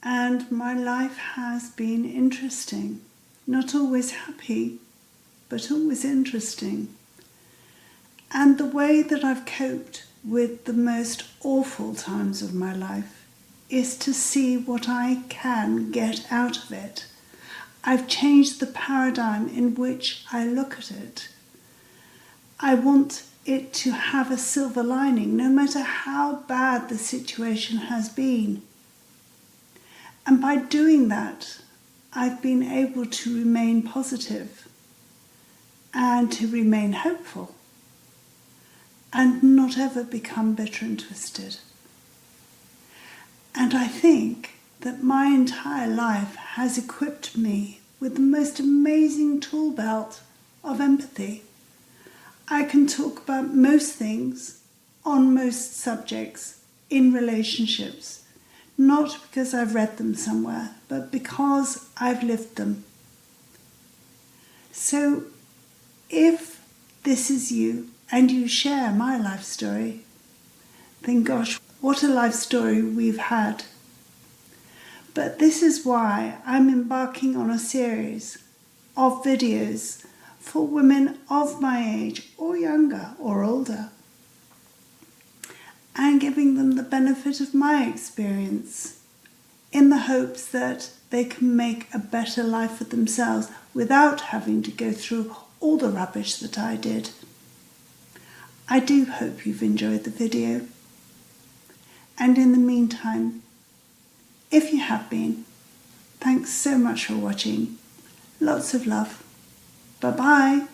and my life has been interesting. Not always happy, but always interesting. And the way that I've coped with the most awful times of my life is to see what I can get out of it. I've changed the paradigm in which I look at it. I want it to have a silver lining, no matter how bad the situation has been. And by doing that, I've been able to remain positive and to remain hopeful and not ever become bitter and twisted. And I think that my entire life has equipped me with the most amazing tool belt of empathy. I can talk about most things on most subjects in relationships, not because I've read them somewhere, but because I've lived them. So if this is you and you share my life story, then gosh, what a life story we've had. But this is why I'm embarking on a series of videos for women of my age or younger or older. and giving them the benefit of my experience in the hopes that they can make a better life for themselves without having to go through all the rubbish that I did. I do hope you've enjoyed the video. And in the meantime, if you have been, thanks so much for watching. Lots of love. Bye-bye.